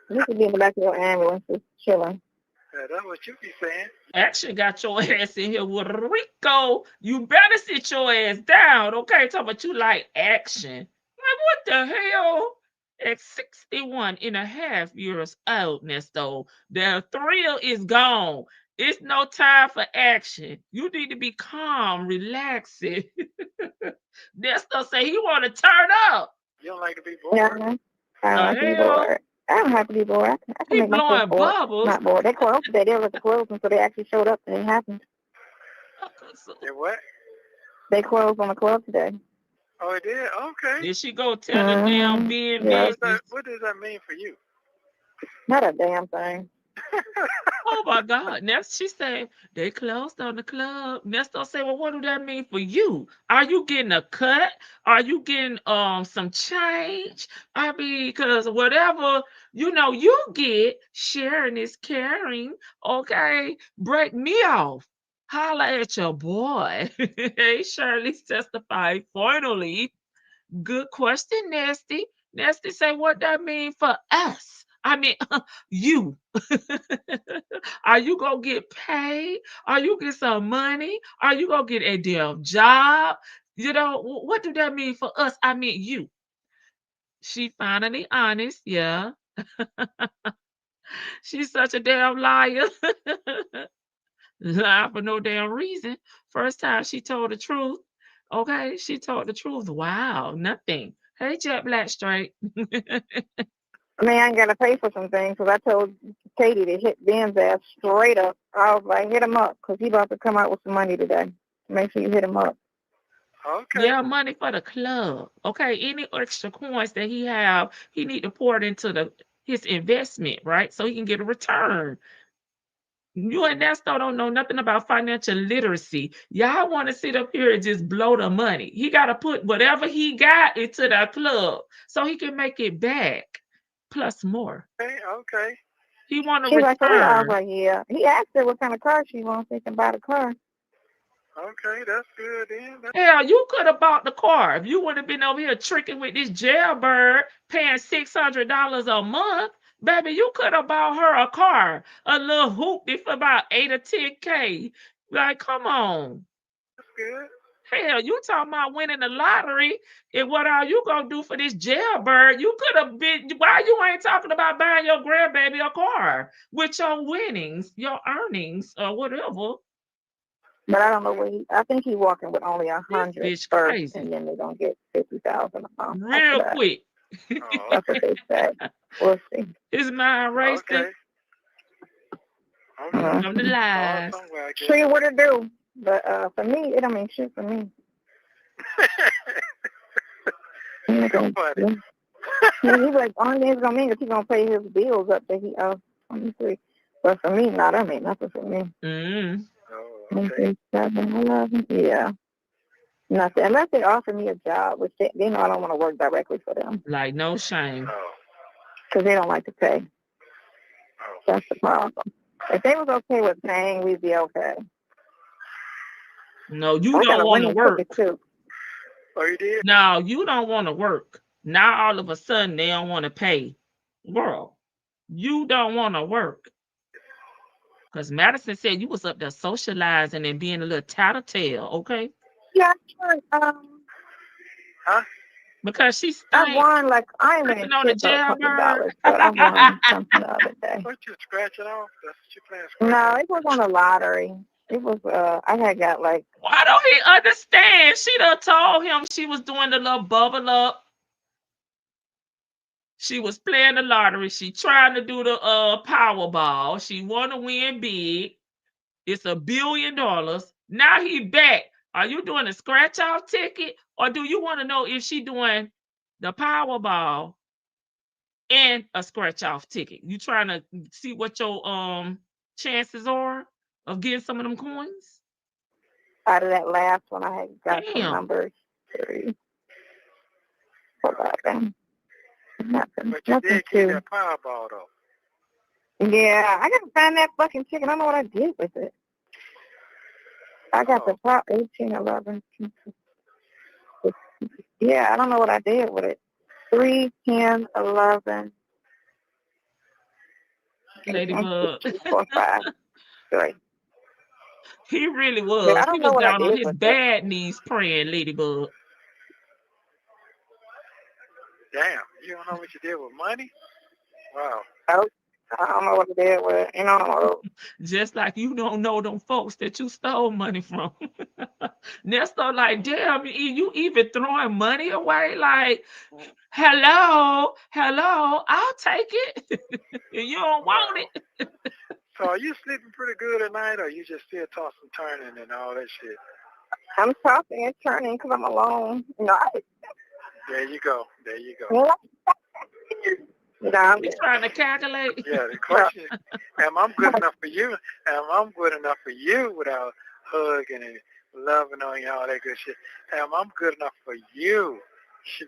You could be in the back of your ambulance just chilling. Yeah, that's what you be saying. Action got your ass in here with Rico. You better sit your ass down, okay? Talk about you like action. Like, what the hell? At 61 and a half years old, Nesto, the thrill is gone. It's no time for action. You need to be calm, relaxing. Nesto say he want to turn up. You don't like to be bored? Yeah, I don't like to be bored. I don't have to be bored. I can He make myself blowing bored. bubbles. Not bored. They closed today. They were closing, so they actually showed up and it happened. Yeah, what? They closed on the club today. Oh, it did? Okay. Did she go tell the damn being Yeah. business? What does that mean for you? Not a damn thing. Oh my God. Next she said they closed on the club. Nesto say, well, what do that mean for you? Are you getting a cut? Are you getting some change? I mean, because whatever you get, sharing is caring. Okay. Break me off. Holla at your boy. Hey, Shirley testified finally. Good question, Nasty. Nasty say what that mean for us. I mean, you. Are you gonna get paid? Are you get some money? Are you gonna get a damn job? You know, what do that mean for us? I mean, you. She finally honest, yeah. She's such a damn liar. Lie for no damn reason. First time she told the truth. Okay, she told the truth. Wow, nothing. Hey, Jet Black Straight. I mean, I ain't got to pay for some things because I told Katie to hit Ben's ass straight up. I was like, hit him up because he about to come out with some money today. Make sure you hit him up. Okay. Yeah, money for the club. Okay, any extra coins that he have, he need to pour it into his investment, right? So he can get a return. You and Nesto don't know nothing about financial literacy. Y'all want to sit up here and just blow the money. He got to put whatever he got into that club so he can make it back, plus more. Okay. He want to return. I was like, yeah. He asked her what kind of car she wants. They can buy the car. Okay, that's good then. Hell, you could have bought the car if you would have been over here tricking with this jailbird, paying $600 a month. Baby, you could have bought her a car, a little hoopty for about 8 or 10K. Like, come on. That's good. Hell, you talking about winning the lottery, and what are you gonna do for this jailbird? You could have been. Why you ain't talking about buying your grandbaby a car with your winnings, your earnings, or whatever? But I don't know what I think he's walking with only 100 first, crazy. And then they're gonna get 50,000 a month. Real quick. That's what they said. We'll see. Is mine racing? Okay. I'm the lies. See what it do. But for me, it don't mean shit for me. He's like, only thing it's gonna mean is he's gonna pay his bills up that he owes 23. But for me, not. I mean nothing for me. Mm-hmm. Okay. 11, yeah. Nothing. Unless they offer me a job, which they know I don't want to work directly for them. Like, no shame. Because they don't like to pay. That's the problem. If they was okay with paying, we'd be okay. No, you don't want to work. Oh, you did? No, you don't want to work. Now all of a sudden they don't want to pay. Girl, you don't want to work. Because Madison said you was up there socializing and being a little tattletale, okay? Yeah, Huh? Because she I stank. won, like, I ain't winning On the shit but a couple jailbird. dollars, but I won something the other day. What, you scratch it off? That's what you playing scratch No, off? it was on the lottery. It was, I had got, like, Why don't he understand? She done told him she was doing the little bubble up. She was playing the lottery. She trying to do the Powerball. She want to win big. It's $1 billion. Now he back. Are you doing a scratch off ticket, or do you want to know if she doing the Powerball and a scratch off ticket? You trying to see what your chances are of getting some of them coins? out of that last one, I had got some Damn. numbers. 3, 11. Nothing. But you Nothing did get too. that Powerball, though. Yeah, I gotta find that fucking ticket. I don't know what I did with it. I got the top 18, 11. Yeah, I don't know what I did with it. 3, 10, 11. Ladybug. 2, 4, 5, 3. He really But was. I He don't know was what I down on did his with it. bad knees praying, Ladybug. Damn, you don't know what you did with money? Wow. I don't know what I did with it. You know, Just like you don't know them folks that you stole money from. Nesto, like, damn, you even throwing money away? Like, hello, I'll take it. You don't want it. So are you sleeping pretty good at night, or you just still tossing, turning, and all that shit? I'm tossing and turning because I'm alone. You know, There you go. There you go. You trying to calculate? Yeah, the question is, am I good enough for you? Am I good enough for you without hugging and loving on you, all that good shit? Am I good enough for you?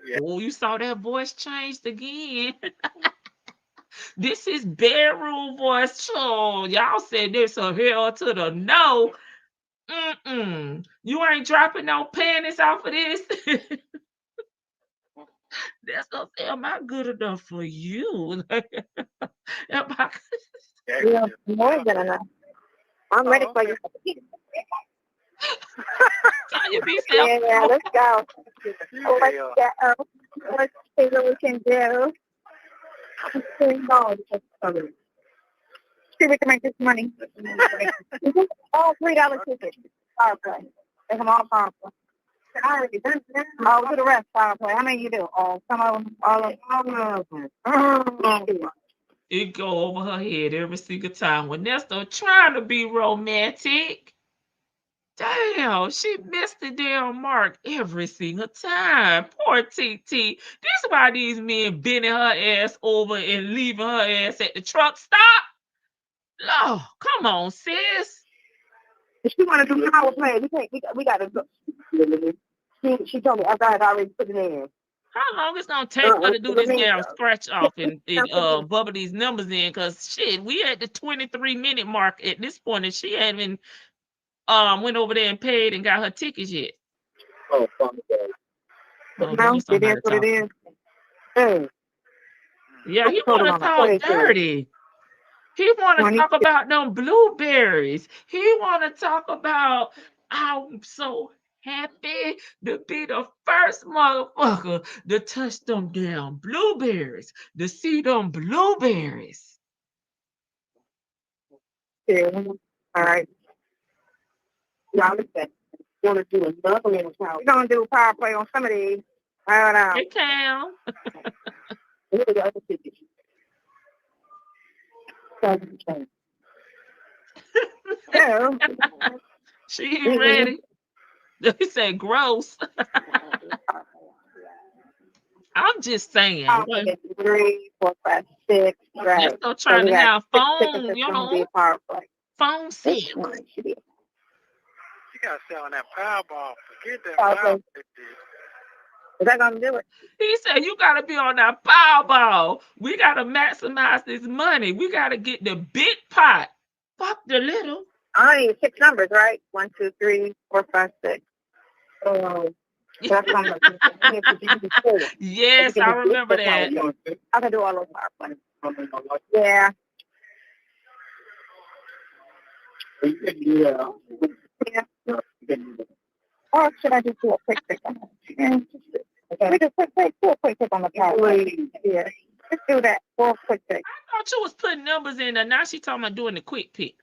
Yeah. Oh, you saw that voice changed again. This is bedroom voice show. Y'all said there's a hell to the no. You ain't dropping no panties off of this. That's gonna say, am I good enough for you? Yeah, more than enough. I'm ready for you. Can you be self? Yeah, let's go. Let's see what we can do. See if we can make this money. All $3 tickets. Power play. They come all power play. Oh, to the rest power play. How many you do? Oh, some of them. All of them. It go over her head every single time. When Nesto trying to be romantic, damn, she missed the damn mark every single time. Poor TT. This is why these men bending her ass over and leaving her ass at the truck stop. Oh, come on, sis. If she want to do power play, we got to go. She told me after I had already put it in. How long it's gonna take her to do this damn scratch off and bubble these numbers in? Because shit, we at the 23-minute mark at this point, and she hadn't even went over there and paid and got her tickets yet. Oh, fuck that. No, it is what it is. Hey. Yeah, he want to talk dirty. He want to talk about them blueberries. He want to talk about I'm so happy to be the first motherfucker to touch them damn blueberries, to see them blueberries. Yeah. All right. Y'all listen. We're going to do another little power. We're going to do a power play on some of these. Hold on. Hey, Cam. Here we go. She ain't ready. He said gross. I'm just saying. 3, 4, 5, 6. Right. They're still trying to have phone, phone sex. You got to sell on that Powerball. Forget that Powerball. Is that going to do it? He said, you got to be on that Powerball. We got to maximize this money. We got to get the big pot. Fuck the little. I need 6 numbers, right? 1, 2, 3, 4, 5, 6. Yes, I remember that. I can do all those power plays. Yeah. Yeah. Or should I just do a quick? Okay. We just take 4 quick take on the power. Yeah. Let's do that. 4 quick take. I thought you was putting numbers in there. Now she talking about doing the quick pick.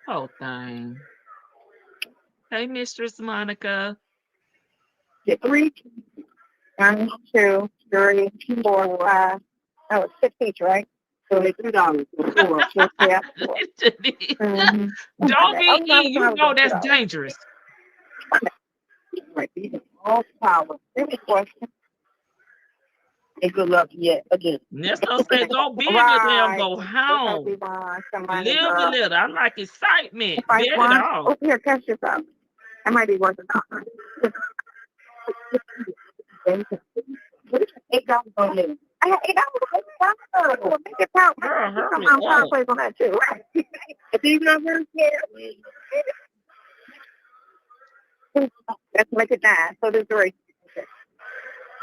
Oh, thing. Hey, Mistress Monica. Get 3. 1, 2, 3, 4, 5. That was 6 each, right? So it's $3. 4. Yeah. Mm-hmm. Don't be eating. You know that's dangerous. Right. All power. Any question? Hey, good luck yet again. Nesto say go big or damn go home. Live a little. I like excitement. Bet it all. Oh, here, catch this up. That might be worth it. $8 on you. I had $8. Make it count. I'm trying to play on that too. If these numbers, yeah. Let's make it 9. So there's 3.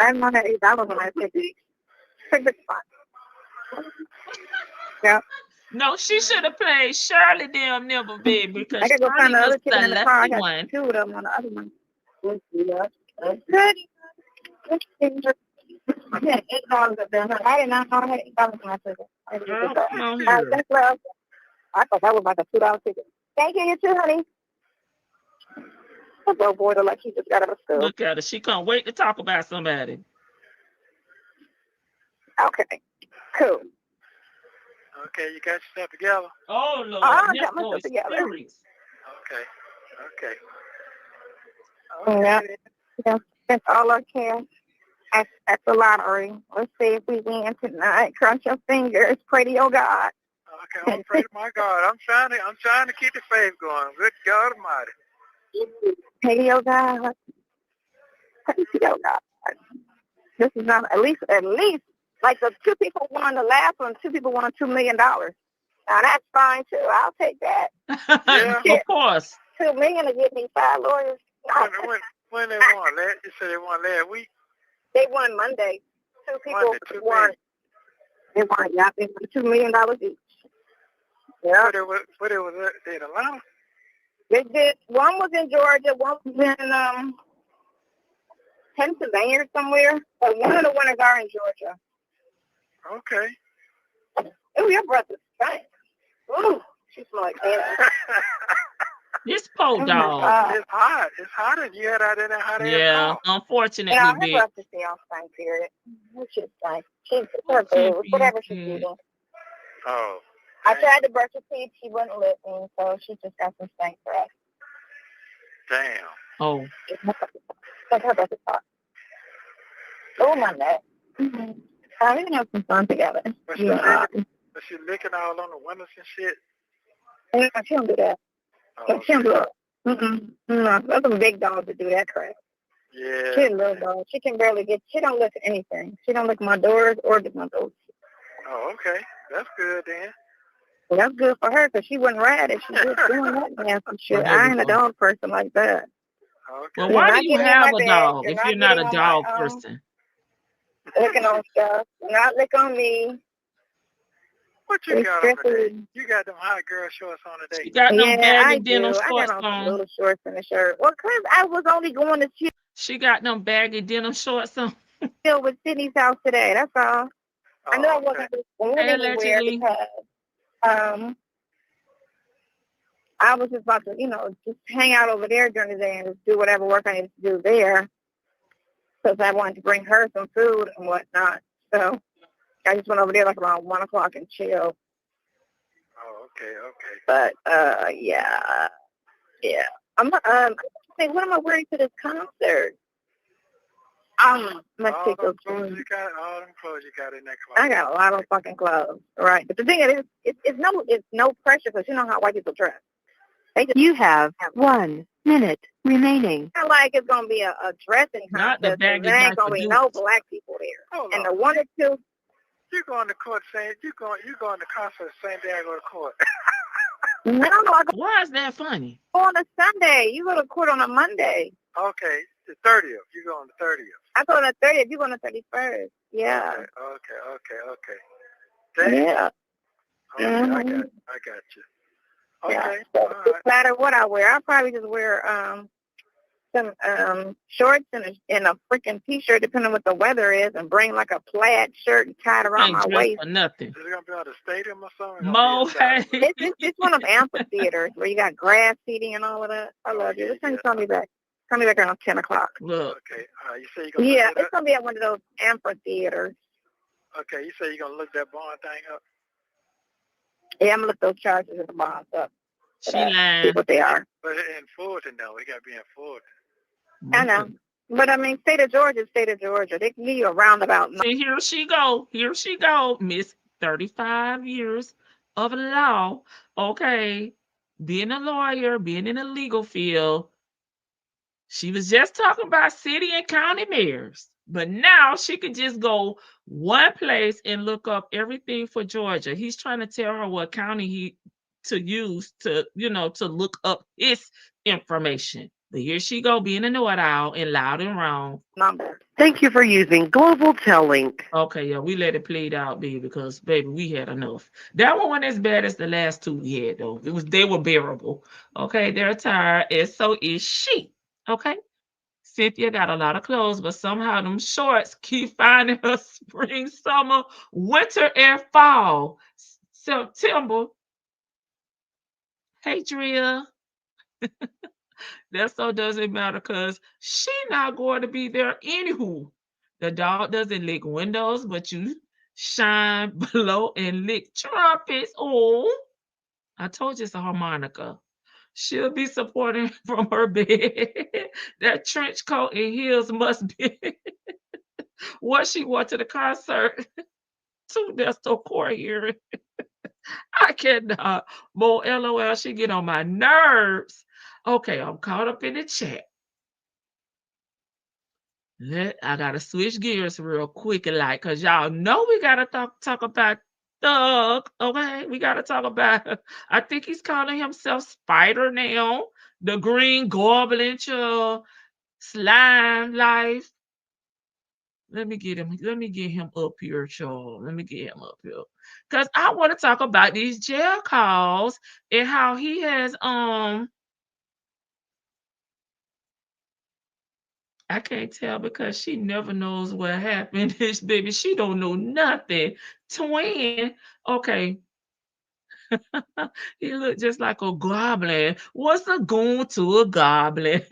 I'm not at $8 on that 50. Pick the spot. Yeah. No, she should have played Shirley damn never big because I gotta go find the other chicken in the car. I got one. 2 of them on the other one. Good. Yeah, $8 up there. I did not know I had $8 on my ticket. That's love. I thought that was like a $2 ticket. Thank you, you too, honey. A little boy like he just got out of school. Look at her. She can't wait to talk about somebody. Okay. Cool. Okay, you got yourself together? Oh, Lord. I got myself together. Okay. Yeah. That's all I can. At the lottery. Let's see if we win tonight. Crunch your fingers. Pray to your God. Okay, I'm praying to my God. I'm trying to keep the faith going. Good God Almighty. Pray to your God. Pray to your God. This is not at least like the 2 people won the last one. 2 people won $2 million. Now that's fine too. I'll take that. Yeah, of course. $2 million to get me 5 lawyers. When they won? You said they won last week. They won Monday. 2 people won. They won. Yeah, they won $2 million each. Yeah. What it was in Atlanta? They did. One was in Georgia. One was in Pennsylvania or somewhere. But one of the winners are in Georgia. Okay. Oh, your brother's fine. Ooh, she smells like that. This poor dog. It's hot. It's hotter. You had out in that hot ass. Yeah, unfortunately. Yeah, her brother's the on period. She's fine. She's whatever she's doing. Oh. I tried to brush her teeth. She wouldn't let me, so she just got some stank for us. Damn. Oh. But her brother's hot. Oh, my neck. Mm-hmm. We can have some fun together. But she licking all on the windows and shit? Yeah, she don't do that. Oh, she don't do that. No, those are big dogs that do that crap. Yeah. She's a little dog. She can barely she don't lick anything. She don't lick my doors or get my doors. Oh, okay. That's good then. Well, that's good for her because she wouldn't ride if she was doing that nasty shit. I ain't a dog person like that. Okay. Well, why do you have a dog if you're not a dog person? Licking on stuff. Not lick on me. What you got on today? You got them hot girl shorts on today. She got them baggy denim shorts I got on little shorts and a shirt. Well, because I was only going to chill. She got them baggy denim shorts on. Chill with Sydney's house today. That's all. I know I wasn't going anywhere because I was just about to, just hang out over there during the day and just do whatever work I needed to do there. Because I wanted to bring her some food and whatnot. So I just went over there like around 1 o'clock and chilled. Oh, okay. But yeah. I'm saying, what am I wearing to this concert? Let's take those clothes. All them clothes you got in that closet. I got a lot of fucking clothes, right? But the thing is, it's no pressure because you know how white people dress. You have 1 minute remaining. Not like it's gonna be a dressing contest. There ain't gonna be no black people there. And the 1 or 2. You go on the court saying you go on the concert the same day I go to court. No, why is that funny? On a Sunday, you go to court on a Monday. Okay, the 30th. You go on the 30th. I go on the 30th. You go on the 31st. Yeah. Okay. Damn. Yeah. Okay, I got you. Okay. Yeah. So no matter what I wear, I'll probably just wear some shorts and a freaking t-shirt, depending on what the weather is, and bring like a plaid shirt and tie it around my waist. For nothing. Is it gonna be at the stadium or something? It's one of the amphitheaters where you got grass seating and all of that. I love you. This thing call me back. Call me back around 10 o'clock. Look. Okay. You say you're gonna it's gonna be at one of those amphitheaters. Okay. You say you're gonna look that bond thing up. Yeah, I'm gonna look those charges and the bonds up. She lying. See what they are. But in Fulton, though, we gotta be in Fulton. I know. But I mean, state of Georgia. They can give you a roundabout. See, here she go. Miss 35 years of law. Okay. Being a lawyer, being in the legal field. She was just talking about city and county mayors. But now she can just go one place and look up everything for Georgia. He's trying to tell her what county to use to, to look up his information. But here she go, being a know-it-all and loud and wrong. Number. Thank you for using Global Tel Link. Okay, yeah, we let it play it out, baby, because, baby, we had enough. That one wasn't as bad as the last two we had, though. They were bearable. Okay, they're tired, and so is she. Okay? Cynthia got a lot of clothes, but somehow them shorts keep finding her spring, summer, winter, and fall. September. Hey, Drea. That so doesn't matter because she not going to be there anywho. The dog doesn't lick windows, but you shine, blow, and lick trumpets. Oh, I told you it's a harmonica. She'll be supporting from her bed. That trench coat and heels must be what she wore to the concert. To Ernesto court hearing. I cannot. More LOL, she get on my nerves. Okay, I'm caught up in the chat. I gotta switch gears real quick, cause y'all know we gotta talk about Thug. Okay, we gotta talk about. I think he's calling himself Spider now. The Green Goblin, slime life. Let me get him up here, y'all. Let me get him up here. Because I want to talk about these jail calls and how he has I can't tell because she never knows what happened. This baby, she don't know nothing. Twin. Okay. He looked just like a goblin. What's a goon to a goblin?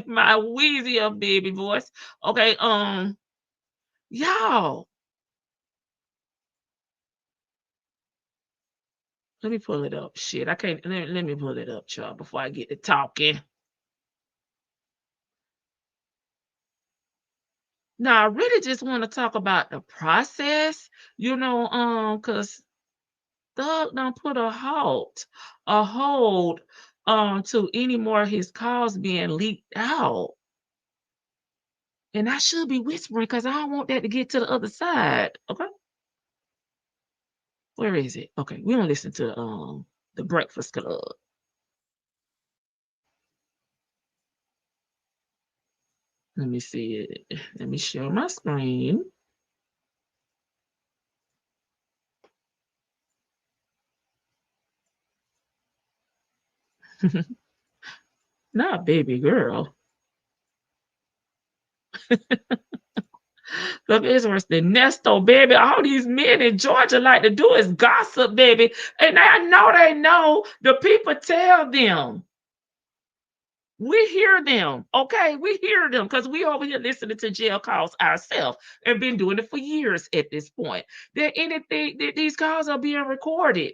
My wheezy up baby voice. Okay, y'all. Let me pull it up. Shit, I can't. Let me pull it up, y'all, before I get to talking. Now, I really just want to talk about the process, because Thug done put a hold to any more of his calls being leaked out. And I should be whispering because I don't want that to get to the other side. Okay. Where is it? Okay, we don't listen to the Breakfast Club. Let me see it. Let me share my screen. Not baby girl. Look, it's worse than Nesto, baby. All these men in Georgia like to do is gossip, baby. And I know they know. The people tell them. We hear them, okay? We hear them because we over here listening to jail calls ourselves and been doing it for years at this point. That these calls are being recorded.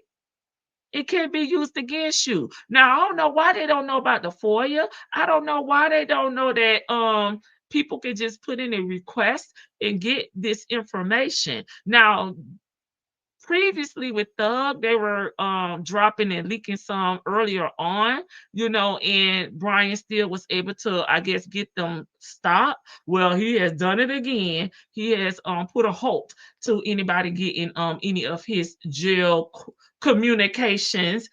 It can be used against you. Now, I don't know why they don't know about the FOIA. I don't know why they don't know that people can just put in a request and get this information. Now, previously with Thug, they were dropping and leaking some earlier on, and Brian still was able to, I guess, get them stopped. Well, he has done it again. He has put a halt to anybody getting any of his jail communications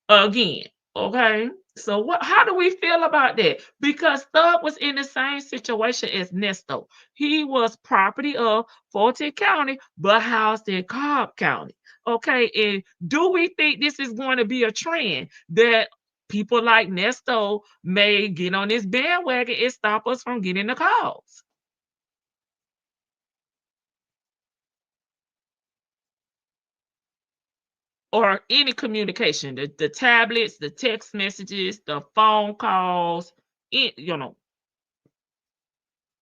again. Okay. So how do we feel about that? Because Thug was in the same situation as Nesto. He was property of Fulton County, but housed in Cobb County. Okay. And do we think this is going to be a trend that people like Neesto may get on this bandwagon and stop us from getting the calls. Or any communication, the tablets, the text messages, the phone calls,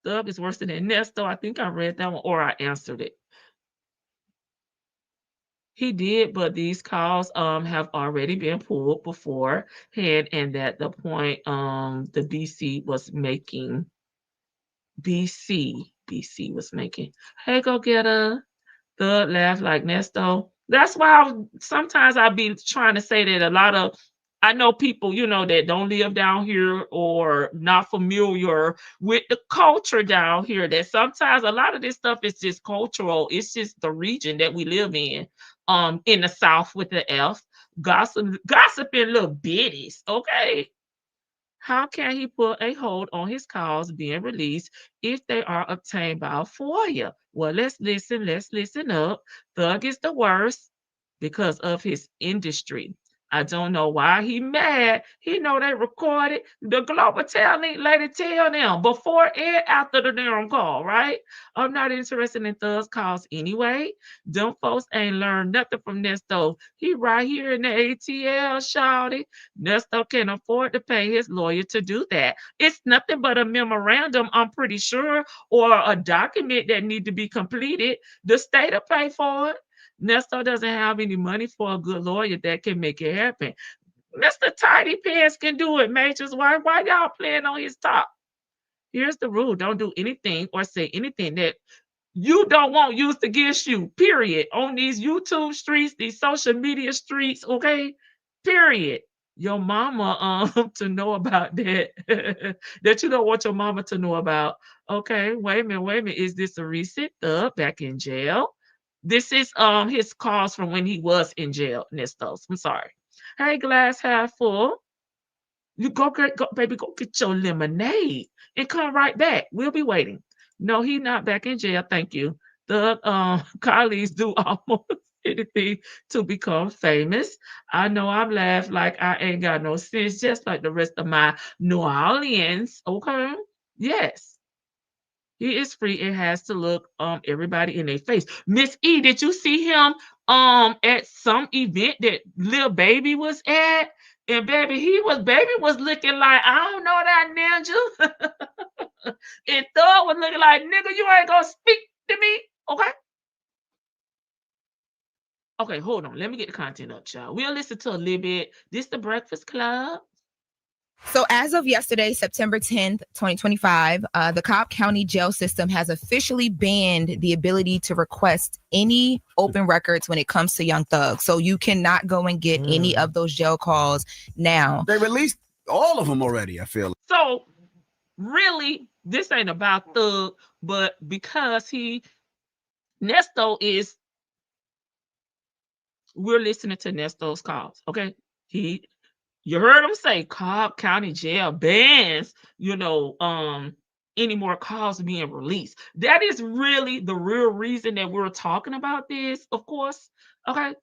Thug is worse than Ernesto. I think I read that one or I answered it. He did, but these calls have already been pulled beforehand, and that the point the BC was making. Hey, go get her. Thug laugh like Nesto. That's why sometimes I be trying to say that I know people, that don't live down here or not familiar with the culture down here, that sometimes a lot of this stuff is just cultural. It's just the region that we live in the South with the F. Gossiping little biddies, okay? How can he put a hold on his calls being released if they are obtained by a FOIA? Well, let's listen up. Thug is the worst because of his industry. I don't know why he mad. He know they recorded. The Global Talent lady tell them before and after the damn call, right? I'm not interested in Thug's calls anyway. Them folks ain't learned nothing from Nesto. He right here in the ATL, shawty. Nesto can afford to pay his lawyer to do that. It's nothing but a memorandum, I'm pretty sure, or a document that need to be completed. The state will pay for it. Nesto doesn't have any money for a good lawyer that can make it happen. Mr. Tidy Pants can do it, Majors. Why y'all playing on his top? Here's the rule. Don't do anything or say anything that you don't want used against you, period. On these YouTube streets, these social media streets, okay? Period. Your mama to know about that. That you don't want your mama to know about. Okay, wait a minute. Is this a recent Thug back in jail? This is his calls from when he was in jail, Nestos. I'm sorry. Hey, glass half full. You go get your lemonade and come right back. We'll be waiting. No, he's not back in jail. Thank you. The colleagues do almost anything to become famous. I know I'm laughed like I ain't got no sense, just like the rest of my New Orleans. Okay. Yes. He is free and has to look everybody in their face. Miss E, did you see him at some event that Lil Baby was at? And baby was looking like, I don't know that ninja. And Thug was looking like, nigga, you ain't gonna speak to me, okay? Okay, hold on. Let me get the content up, y'all. We'll listen to a little bit. This the Breakfast Club. So as of yesterday, September 10th, 2025, the Cobb County jail system has officially banned the ability to request any open records when it comes to Young Thug. So you cannot go and get any of those jail calls now. They released all of them already, I feel. So really, this ain't about Thug, but because Nesto is, we're listening to Nesto's calls, okay? You heard him say Cobb County Jail bans, any more calls being released. That is really the real reason that we're talking about this, of course. Okay.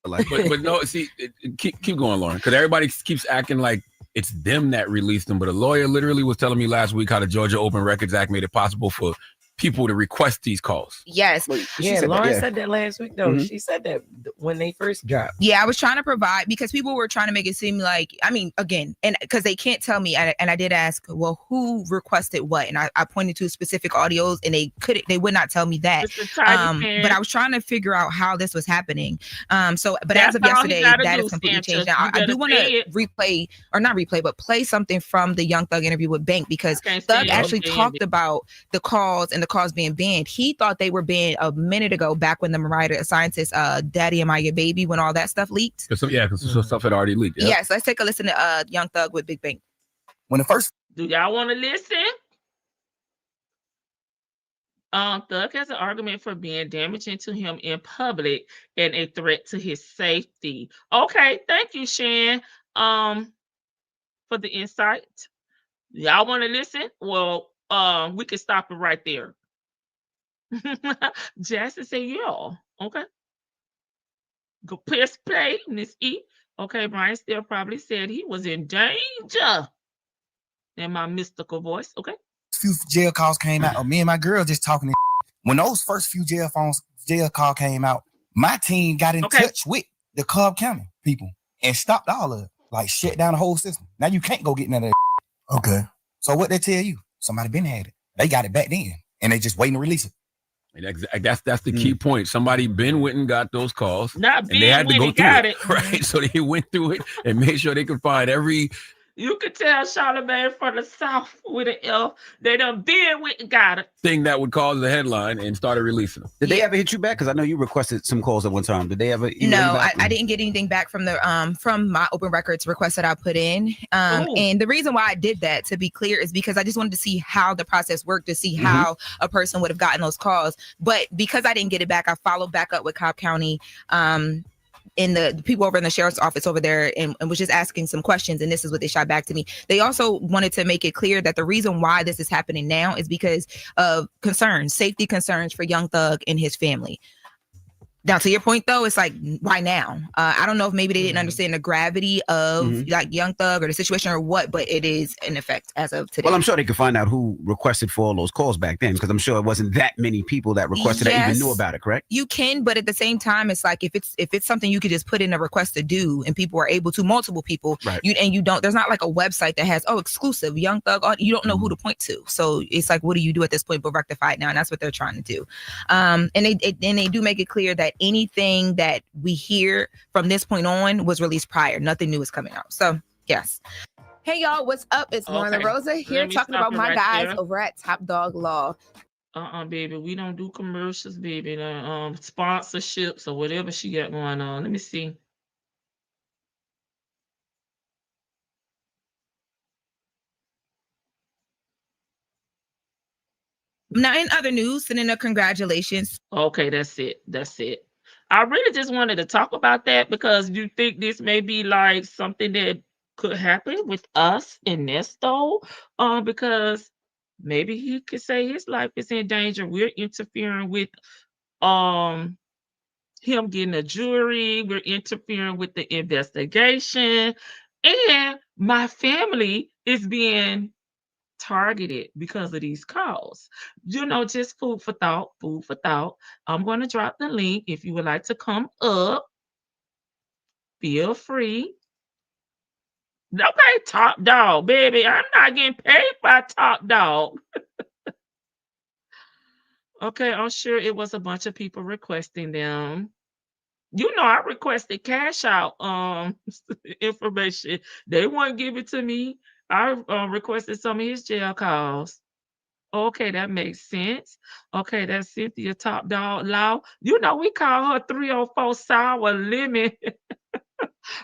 But no, see, keep going, Lauren, because everybody keeps acting like it's them that released them. But a lawyer literally was telling me last week how the Georgia Open Records Act made it possible for people to request these calls. Yes. Lauren said that last week, though. She said that when they first dropped. Yeah, I was trying to provide, because people were trying to make it seem like, again, and because they can't tell me, and I did ask, well, who requested what? And I pointed to specific audios, and they would not tell me that. But I was trying to figure out how this was happening. But as of yesterday, that is completely changed. Now, I do want to play something from the Young Thug interview with Bank, because Thug actually talked about the calls and the calls being banned. He thought they were banned a minute ago, back when the Mariah Scientist, Daddy Am I Your Baby, when all that stuff leaked. Because some stuff had already leaked. Yes, let's take a listen to Young Thug with Big Bang. Do y'all want to listen? Thug has an argument for being damaging to him in public and a threat to his safety. Okay, thank you, Shan, for the insight. Y'all want to listen? Well, we can stop it right there. Jackson said, yeah, okay. Go press play, Miss E. Okay, Brian still probably said he was in danger. In my mystical voice, okay? Few jail calls came out. Me and my girl just talking. When those first few jail call came out, my team got in touch with the Cobb County people and stopped all of it. Like shut down the whole system. Now you can't go get none of that. Okay. So what they tell you? Somebody been had it. They got it back then, and they just waiting to release it. That's the key point. Somebody went and got those calls. Not and they had to go through got it. Right. So they went through it and made sure they could find every. You could tell Charlamagne from the South with an L. They done been with and got it. Thing that would cause the headline and started releasing them. Did they ever hit you back? Because I know you requested some calls at one time. Did they ever? No, I didn't get anything back from the from my open records request that I put in. And the reason why I did that, to be clear, is because I just wanted to see how the process worked, to see how a person would have gotten those calls. But because I didn't get it back, I followed back up with Cobb County. And the people over in the sheriff's office over there and was just asking some questions. And this is what they shot back to me. They also wanted to make it clear that the reason why this is happening now is because of concerns, safety concerns for Young Thug and his family. Now, to your point, though, it's like, why now? I don't know if maybe they didn't understand the gravity of like Young Thug or the situation or what, but it is in effect as of today. Well, I'm sure they could find out who requested for all those calls back then, because I'm sure it wasn't that many people that requested that even knew about it, correct? You can, but at the same time, it's like if it's something you could just put in a request to do and people are able to, multiple people, you don't, there's not like a website that has, exclusive Young Thug, you don't know who to point to. So it's like, what do you do at this point but rectify it now? And that's what they're trying to do. And they do make it clear that anything that we hear from this point on was released prior. Nothing new is coming out. So, yes. Hey, y'all. What's up? It's Marla Rosa here talking about my guys over at Top Dog Law. Baby. We don't do commercials, baby. Sponsorships or whatever she got going on. Let me see. Now, in other news, sending a congratulations. Okay, that's it. I really just wanted to talk about that because you think this may be like something that could happen with us and Nesto, because maybe he could say his life is in danger. We're interfering with him getting a jury. We're interfering with the investigation, and my family is being targeted because of these calls. Just food for thought. I'm going to drop the link. If you would like to come up, feel free. Okay, Top Dog, baby. I'm not getting paid by Top Dog. Okay, I'm sure it was a bunch of people requesting them. I requested cash out information. They wouldn't give it to me. I requested some of his jail calls. Okay, that makes sense. Okay, that's Cynthia Top Dog Law. We call her 304 Sour Lemon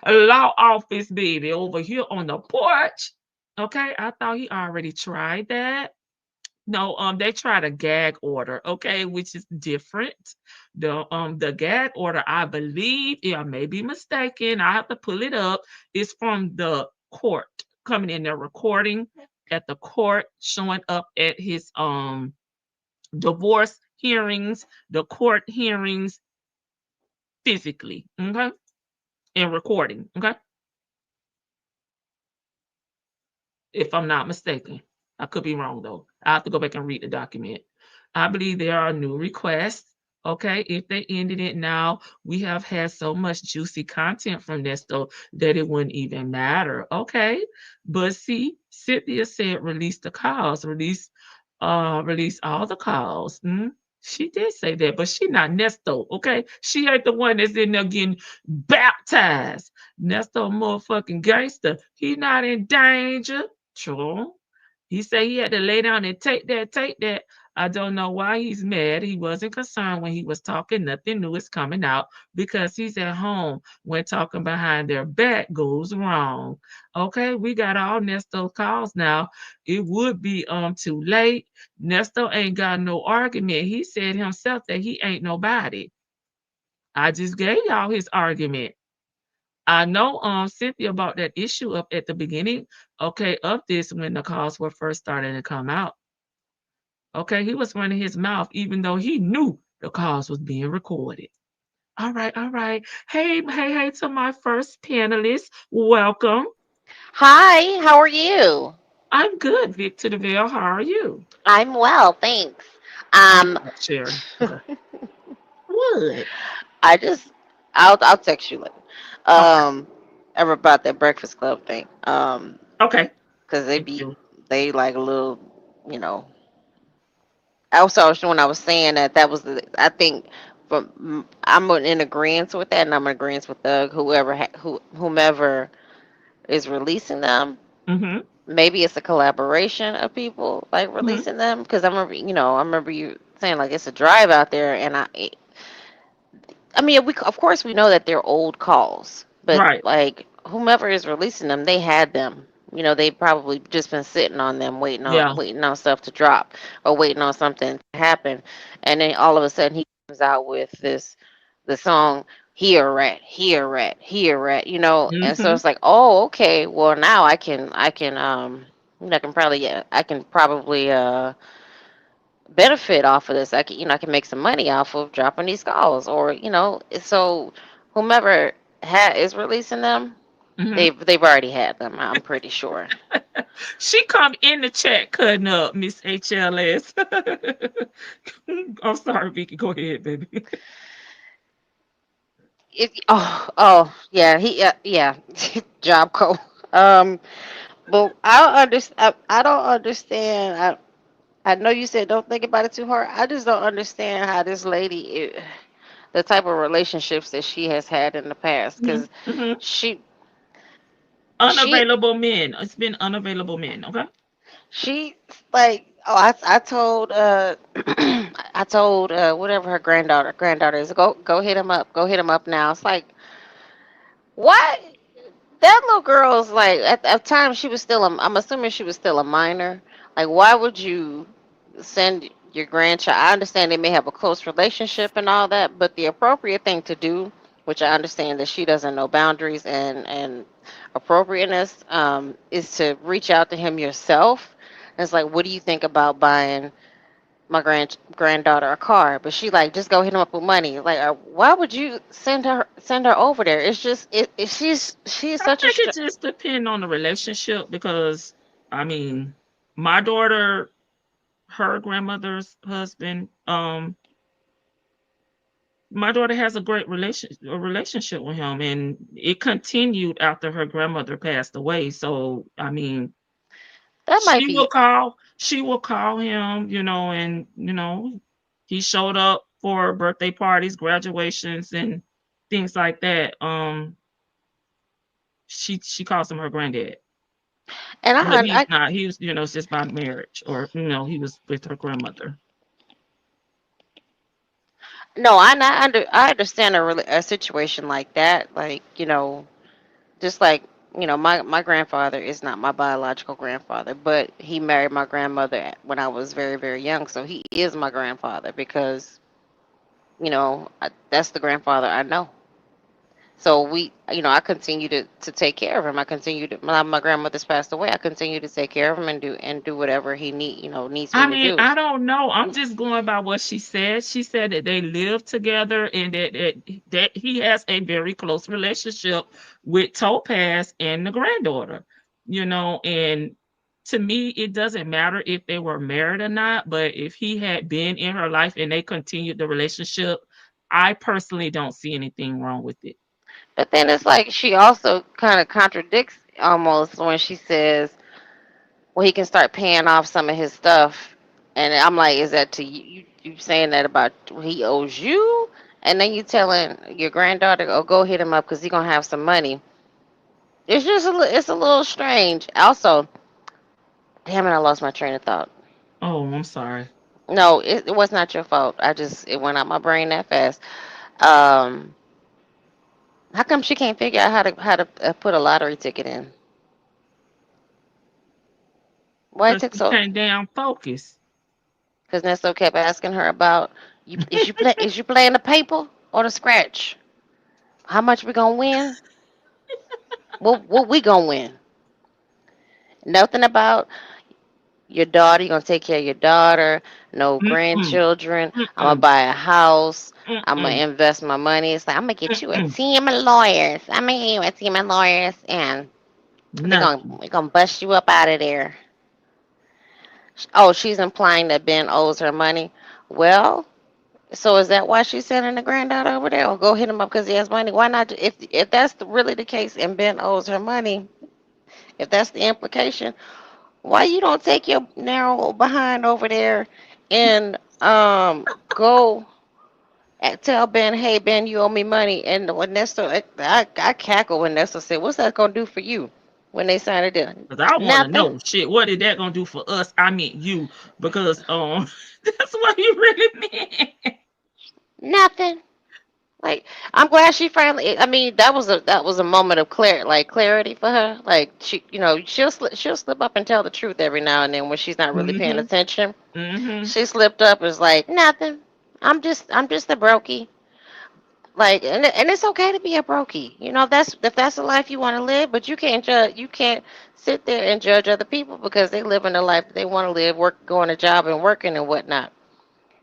Law Office, baby, over here on the porch. Okay, I thought he already tried that. No, they tried a gag order, okay, which is different. The gag order, I believe, I may be mistaken, I have to pull it up, is from the court, coming in there recording at the court, showing up at his divorce hearings, the court hearings physically, okay, and recording, okay, if I'm not mistaken. I could be wrong, though. I have to go back and read the document. I believe there are new requests. Okay, if they ended it now, we have had so much juicy content from this, though, that it wouldn't even matter. Okay, but see, Cynthia said release the calls, release all the calls. She did say that, but she not Nesto, okay? She ain't the one that's in there getting baptized. Nesto motherfucking gangster. He not in danger. True. He said he had to lay down and take that. I don't know why he's mad. He wasn't concerned when he was talking. Nothing new is coming out because he's at home when talking behind their back goes wrong. Okay, we got all Nesto calls now. It would be too late. Nesto ain't got no argument. He said himself that he ain't nobody. I just gave y'all his argument. I know Cynthia brought that issue up at the beginning, okay, of this when the calls were first starting to come out. Okay, he was running his mouth even though he knew the calls was being recorded. All right, all right. Hey, hey, hey to my first panelist. Welcome. Hi, how are you? I'm good, Victor DeVille. How are you? I'm well, thanks. I'm Um, not Sherry. Okay. What? I just, I'll text you later. Okay. Um, ever about that Breakfast Club thing. Okay. Cause Thank you. they like a little, you know. Also, when I was saying that was I think I'm in agreement with that, and I'm in agreement with whomever is releasing them. Mm-hmm. Maybe it's a collaboration of people like Mm-hmm. releasing them. Because I remember you saying like it's a drive out there, and I mean, of course we know that they're old calls, but Right. like whomever is releasing them, they had them. They probably just been sitting on them, Yeah. waiting on stuff to drop or waiting on something to happen, and then all of a sudden he comes out with the song "Here Rat, Here Rat, Here Rat," and so Mm-hmm. it's like, oh, okay, well now I can probably benefit off of this. I can make some money off of dropping these calls, or so whomever is releasing them, Mm-hmm. they've already had them. I'm pretty sure. She come in the chat cutting up, Miss HLS. I'm sorry, Vicky. Go ahead, baby. Yeah, yeah, job co. But I don't understand. I know you said don't think about it too hard. I just don't understand how this lady, the type of relationships that she has had in the past, Mm-hmm. because Mm-hmm. she she Unavailable men. It's been unavailable men. Okay. She like I told I told whatever her granddaughter is, go hit him up, now. It's like, what? That little girl's like, at times she was still I'm assuming she was still a minor. Like, why would you send your grandchild? I understand they may have a close relationship and all that, but the appropriate thing to do, which I understand that she doesn't know boundaries and appropriateness, is to reach out to him yourself. And it's like, what do you think about buying my granddaughter a car? But she like, just go hit him up with money. Like, why would you send her over there? It's just she's I such a think it just depends on the relationship because, I mean, my daughter, her grandmother's husband, my daughter has a great relationship with him, and it continued after her grandmother passed away. So, I mean, that might be. she will call him, and he showed up for birthday parties, graduations, and things like that. She calls him her granddad. And But he's I not. He was, it's just by marriage, or he was with her grandmother. No, I understand a situation like that. Like, just like, my grandfather is not my biological grandfather, but he married my grandmother when I was very, very young. So he is my grandfather because, that's the grandfather I know. So I continue to take care of him. I continue to, my grandmother's passed away. I continue to take care of him and do whatever he needs me I to mean, do. I don't know. I'm just going by what she said. She said that they live together and that he has a very close relationship with Topaz and the granddaughter. And to me, it doesn't matter if they were married or not, but if he had been in her life and they continued the relationship, I personally don't see anything wrong with it. But then it's like she also kind of contradicts almost when she says, well, he can start paying off some of his stuff. And I'm like, is that to you? You saying that about he owes you? And then you telling your granddaughter, oh, go hit him up because he gonna have some money. It's just it's a little strange. Also, damn it, I lost my train of thought. Oh, I'm sorry. No, it was not your fault. It went out my brain that fast. Um, how come she can't figure out how to put a lottery ticket in? Why it Because took she so? can't damn focus. Because Nesto kept asking her about is you playing the paper or the scratch? How much we gonna win? What we gonna win? Nothing about your daughter. You gonna take care of your daughter? No Mm-mm, grandchildren. I'm gonna mm-mm. buy a house. I'm gonna invest my money. It's like I'm gonna get you a team of lawyers. I'm gonna get you a team of lawyers, and we're gonna bust you up out of there. Oh, she's implying that Ben owes her money. Well, so is that why she's sending the granddaughter over there? Or go hit him up because he has money? Why not? If that's really the case and Ben owes her money, if that's the implication, why you don't take your narrow behind over there and go and tell Ben, hey Ben, you owe me money. And when Ernesto, I cackle when Ernesto said, what's that gonna do for you when they sign a deal? Because I want to Nothing. know, shit, what is that gonna do for us? I mean you, because that's what you really meant. Nothing. Like, I'm glad she finally. I mean, that was a moment of clarity for her. Like, she'll slip up and tell the truth every now and then when she's not really paying attention. She slipped up and was like, nothing. I'm just a brokey. Like, and it's okay to be a brokey. If that's the life you want to live, but you can't sit there and judge other people because they live in the life that they want to live, going to job and working and whatnot.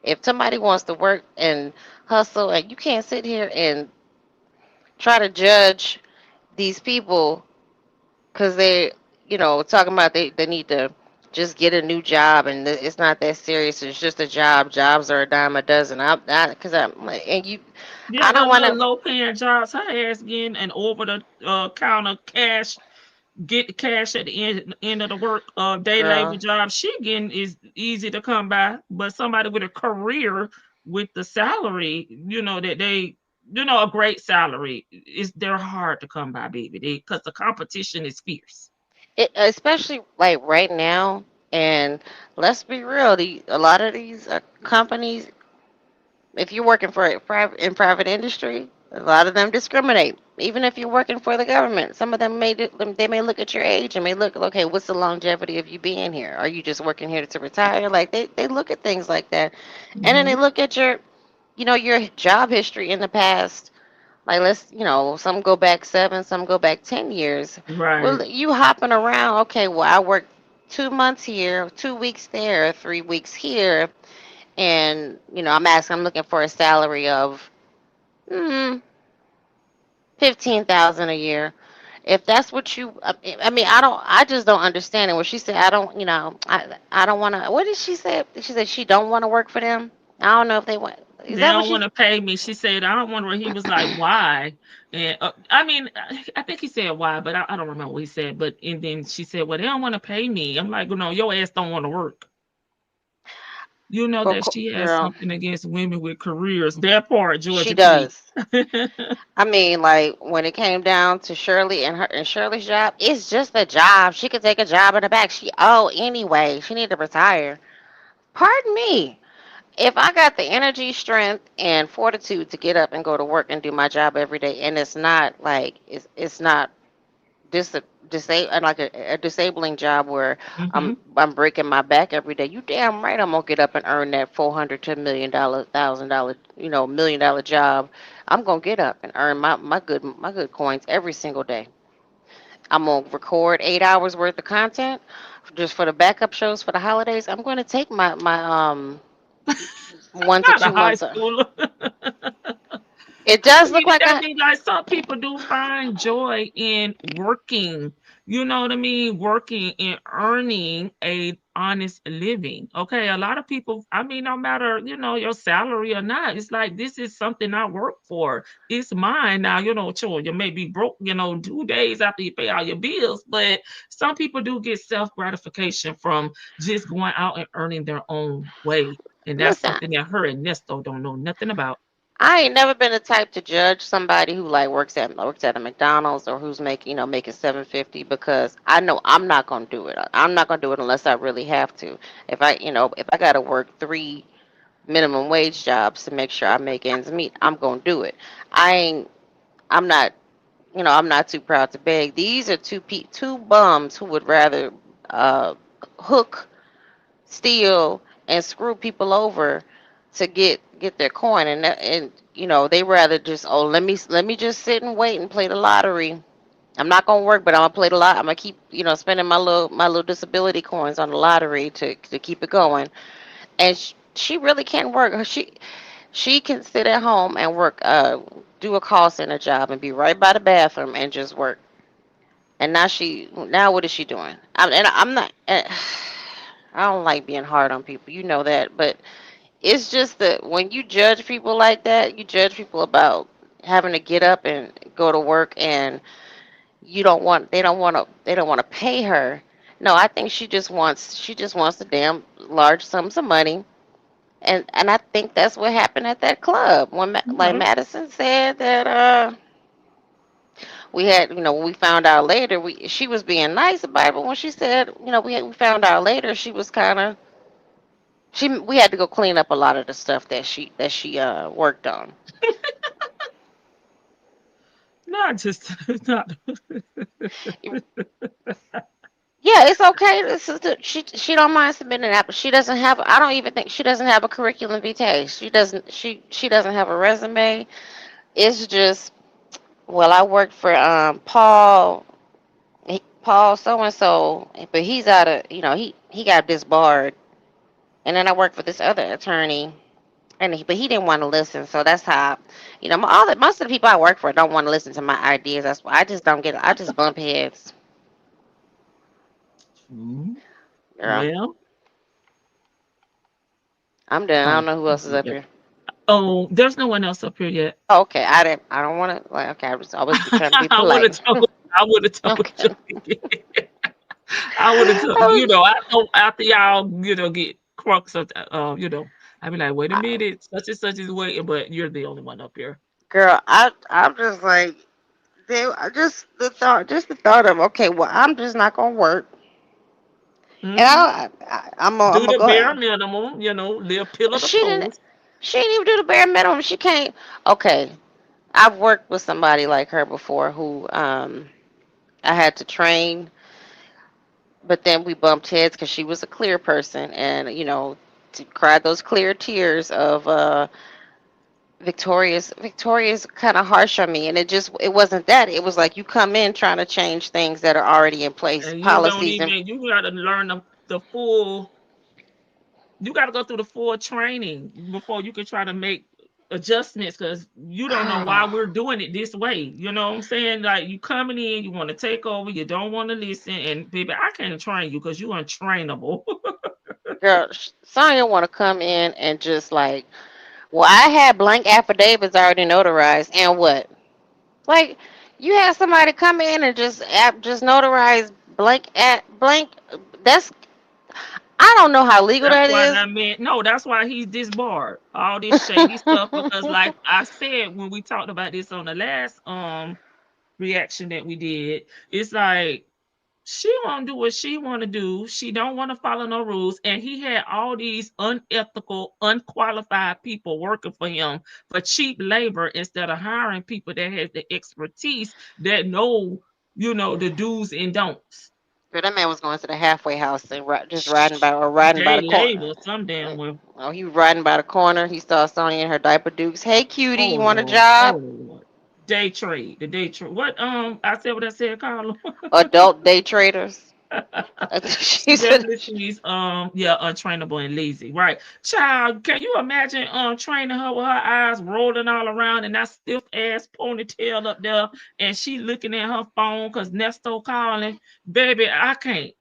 If somebody wants to work and hustle, and you can't sit here and try to judge these people because they, talking about they need to just get a new job and it's not that serious. It's just a job. Jobs are a dime a dozen. I don't want to low paying jobs. Her ass getting an over the counter cash. Get the cash at the end of the work day labor job. She getting is easy to come by, but somebody with a career with the salary, that they, a great salary, they're hard to come by, baby. Because the competition is fierce. Especially like right now, and let's be real, a lot of these companies, if you're working in private industry, a lot of them discriminate. Even if you're working for the government, some of them may look at your age and may look, okay, what's the longevity of you being here? Are you just working here to retire? Like they look at things like that, and then they look at your job history in the past. Like some go back 7, some go back 10 years. Right. Well, you hopping around. Okay, well I worked 2 months here, 2 weeks there, 3 weeks here, and I'm looking for a salary of 15,000 a year. If that's what you, I just don't understand it. When she said, I don't want to. What did she say? She said she don't want to work for them. I don't know if they want. They don't want to pay me. She said, I don't want to. He was like, why? And I think he said why, but I don't remember what he said. And then she said, well, they don't want to pay me. I'm like, no, your ass don't want to work. That she has something against women with careers. That part, Georgia. She does. I mean, like when it came down to Shirley and Shirley's job, it's just a job. She could take a job in the back. Anyway, she need to retire. Pardon me. If I got the energy, strength, and fortitude to get up and go to work and do my job every day, and it's not like it's not like a disabling job where I'm breaking my back every day. You damn right I'm gonna get up and earn that $400 to $1,000,000, $1,000, $1 million job. I'm gonna get up and earn my good coins every single day. I'm gonna record 8 hours worth of content just for the backup shows for the holidays. I'm gonna take my 1 to 2 months. It does look like some people do find joy in working. You know what I mean? Working and earning a honest living. Okay, a lot of people. No matter your salary or not, it's like this is something I work for. It's mine now. Sure, you may be broke. 2 days after you pay all your bills, but some people do get self gratification from just going out and earning their own way, and that's something that her and Nesto don't know nothing about. I ain't never been the type to judge somebody who like works at a McDonald's or who's making $750 because I know I'm not gonna do it. I'm not gonna do it unless I really have to. If I gotta work 3 minimum wage jobs to make sure I make ends meet, I'm gonna do it. I'm not too proud to beg. These are two bums who would rather hook, steal, and screw people over to get their coin, and they rather just let me just sit and wait and play the lottery. I'm not gonna work, but I'm gonna play the lot. I'm gonna keep spending my little disability coins on the lottery to keep it going. And she really can't work. She can sit at home and work, do a call center job and be right by the bathroom and just work. And now what is she doing? I'm not. I don't like being hard on people. You know that, but it's just that when you judge people like that, you judge people about having to get up and go to work, and they don't want to pay her. No, I think she just wants the damn large sums of money. And I think that's what happened at that club when like Madison said that we had, when we found out later, she was being nice about it, but when she said, we found out later, she was kind of, we had to go clean up a lot of the stuff that she worked on. Not just not. Yeah, it's okay. She don't mind submitting that, but she doesn't have. I don't even think she doesn't have a curriculum vitae. She doesn't have a resume. It's just, well, I worked for Paul so and so, but he's out of, he got disbarred, and then I worked for this other attorney, but he didn't want to listen. So that's how, most of the people I work for don't want to listen to my ideas. That's why I just don't get. I just bump heads. Well, I'm done. I don't know who else is up here. Oh, there's no one else up here yet. Okay, I don't want to. Like, okay, I was always trying to be polite. I would have told you. I would have told you. I know after y'all, get crux of that. I'd be like, wait a minute, such and such is waiting, but you're the only one up here. Girl, I'm just like, just the thought of, okay, well, I'm just not gonna work. And I'm gonna do the go bare ahead. minimum, live pillar to She post. didn't even do the bare minimum. She can't. Okay, I've worked with somebody like her before who I had to train, but then we bumped heads because she was a clear person, and to cry those clear tears of Victoria's kind of harsh on me, and it wasn't that. It was like you come in trying to change things that are already in place, And policies, you got to learn the full. You got to go through the full training before you can try to make adjustments, because you don't know why we're doing it this way. You know what I'm saying? Like, you coming in, you want to take over, you don't want to listen, and baby, I can't train you because you're untrainable. Girl, Sonya want to come in and just like, well, I had blank affidavits already notarized, and what? Like, you had somebody come in and just notarize blank at blank. That's, I don't know how legal That's that why is. that's why he's disbarred. All this shady stuff, because like I said when we talked about this on the last reaction that we did, it's like she won't do what she want to do. She don't want to follow no rules, and he had all these unethical, unqualified people working for him for cheap labor instead of hiring people that has the expertise that know, the do's and don'ts. Girl, that man was going to the halfway house and just riding by Day the corner. labor, some damn well. Oh, he was riding by the corner. He saw Sonya in her diaper dukes. Hey, cutie, Oh you want a Lord, job? oh Lord. The day trade. What I said what I said, Carla. Adult day traders. She definitely she's untrainable and lazy, right? Child, can you imagine training her with her eyes rolling all around and that stiff ass ponytail up there, and she looking at her phone because Nesto calling? Baby, I can't.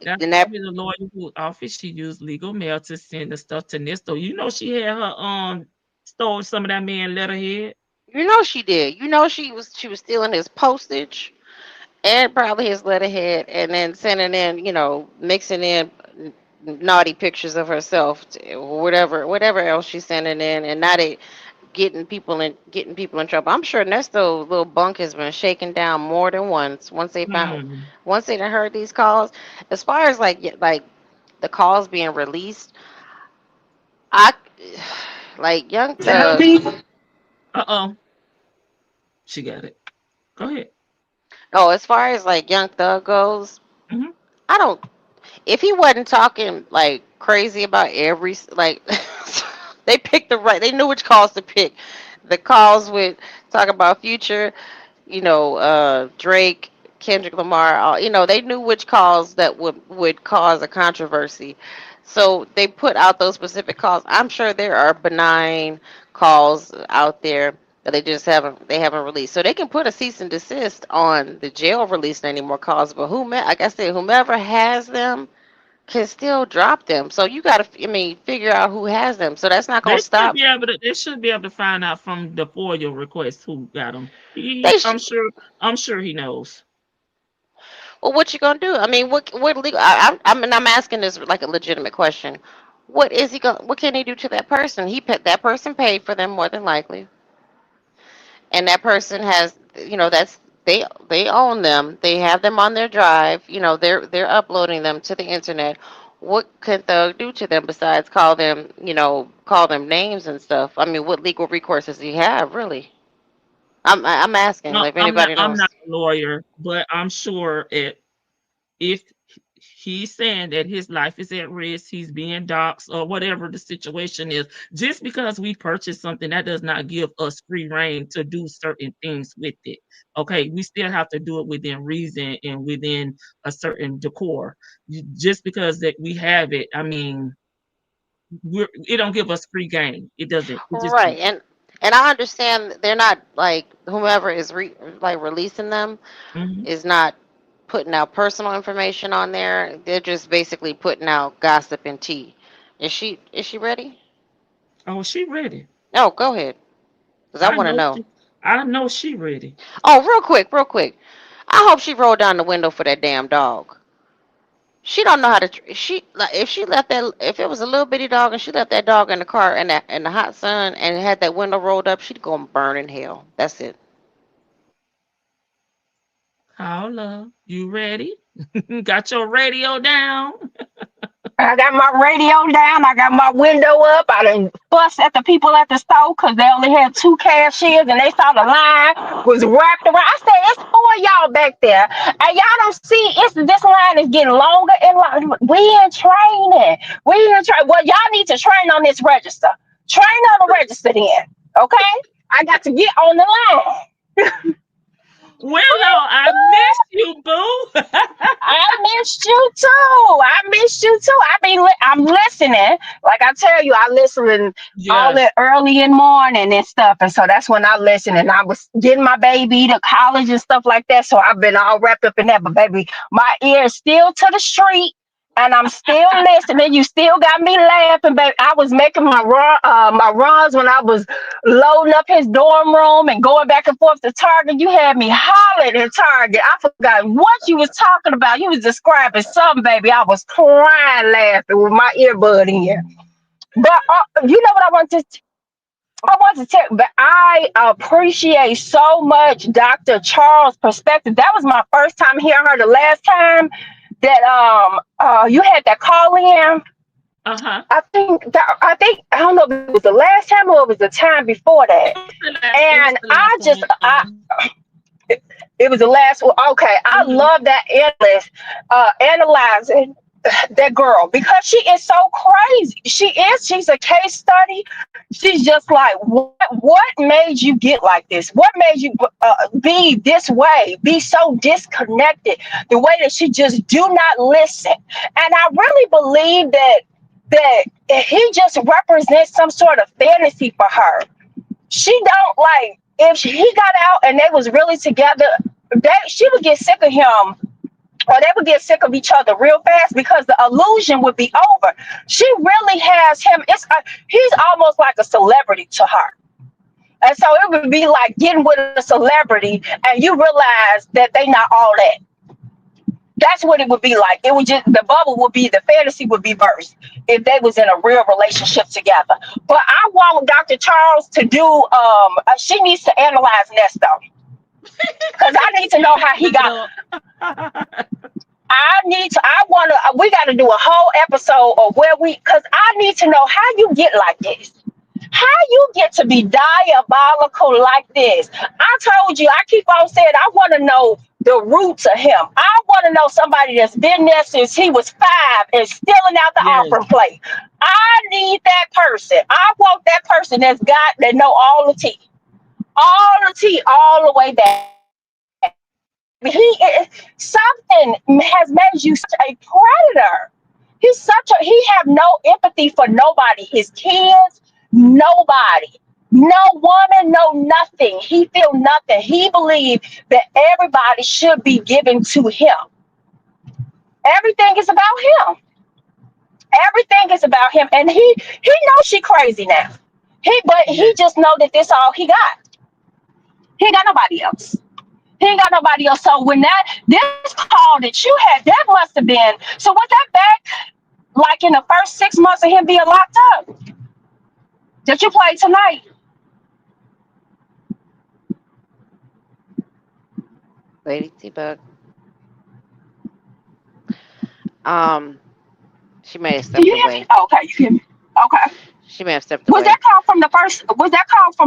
That's probably the lawyer whose office she used legal mail to send the stuff to Nesto. She had her stole some of that man letterhead. She did. She was stealing his postage and probably his letterhead, and then sending in, mixing in naughty pictures of herself, whatever else she's sending in, and not getting people in trouble. I'm sure Nesto's little bunk has been shaken down more than once. Once they done heard these calls, as far as like the calls being released, I like Young Thug. She got it. Go ahead. Oh, as far as like Young Thug goes, Mhm. I don't. If he wasn't talking like crazy about they picked they knew which calls to pick. The calls with talk about Future, Drake, Kendrick Lamar, they knew which calls that would cause a controversy. So they put out those specific calls. I'm sure there are benign calls out there that they haven't released. So they can put a cease and desist on the jail releasing any more calls. But like I said, whomever has them can still drop them. So you got to, figure out who has them. So that's not They gonna should stop. be able to. They should be able to find out from the FOIA request who got them. They I'm should. sure. I'm sure he knows. Well, what you gonna do? What legal? I'm asking this like a legitimate question. What is he going? What can he do to that person? That person paid for them more than likely, and that person has, that's they own them. They have them on their drive. They're uploading them to the internet. What can Thug do to them besides call them names and stuff? What legal recourse does he have really? I'm asking, No, like, if anybody I'm knows. not a lawyer, but I'm sure if he's saying that his life is at risk, he's being doxxed or whatever the situation is, just because we purchase something, that does not give us free reign to do certain things with it. Okay, we still have to do it within reason and within a certain decor. Just because that we have it, it don't give us free game. It doesn't. It just Right, and I understand they're not like whomever is releasing them Mhm. is not putting out personal information on there. They're just basically putting out gossip and tea. Is she ready? Oh, she ready. No, go ahead, cause I I want to know know. she. I know she ready. Oh, real quick. I hope she rolled down the window for that damn dog. She don't know how to. She like if it was a little bitty dog and she left that dog in the car in the hot sun and had that window rolled up, she'd go and burn in hell. That's it. Paula, you ready? Got your radio down? I got my radio down. I got my window up. I done fussed at the people at the store because they only had 2 cashiers and they saw the line was wrapped around. I said, it's 4 of y'all back there. And y'all don't see this line is getting longer and longer. We in training. Well, y'all need to train on this register. Train on the register then. Okay? I got to get on the line. Willow, I miss you, boo. I missed you too. I'm listening. Like I tell you, I listen all Yes. that early in the morning and stuff. And so that's when I listen. And I was getting my baby to college and stuff like that. So I've been all wrapped up in that. But baby, my ear is still to the street. And I'm still listening. You still got me laughing, baby. I was making my runs when I was loading up his dorm room and going back and forth to Target. You had me hollering at Target. I forgot what you was talking about. You was describing something, baby. I was crying laughing with my earbud in. But you know what I want to tell you, but I appreciate so much Dr. Charles' perspective. That was my first time hearing her the last time that you had that call in. Uh-huh. I don't know if it was the last time or it was the time before that. And it was the last one. Okay. I love that analyst analyzing that girl because she is so crazy. She's a case study. She's just like, what made you get like this? What made you be this way? Be so disconnected? The way that she just do not listen. And I really believe that he just represents some sort of fantasy for her. She don't like if he got out and they was really together, she would get sick of him. Or they would get sick of each other real fast because the illusion would be over. She really has him. He's almost like a celebrity to her. And so it would be like getting with a celebrity and you realize that they not all that. That's what it would be like. It would just, the bubble would be, the fantasy would be burst if they was in a real relationship together. But I want Dr. Charles to do, she needs to analyze Nesto. Because I need to know how he got. We got to do a whole episode of because I need to know how you get like this. How you get to be diabolical like this. I told you, I keep on saying, I want to know the roots of him. I want to know somebody that's been there since he was 5 and stealing out the offering plate. I need that person. I want that person that know all the tea. All the tea, all the way back. Something has made you such a predator. He have no empathy for nobody. His kids, nobody. No woman, no nothing. He feel nothing. He believed that everybody should be given to him. Everything is about him. Everything is about him. And he knows she crazy now. He just know that this all he got. He ain't got nobody else. He ain't got nobody else. So when this call that you had, that must have been, so was that back like in the first 6 months of him being locked up that you played tonight? Lady T-Bug. She may have stepped away. Okay, you hear me? Okay. She may have stepped away. Was that call from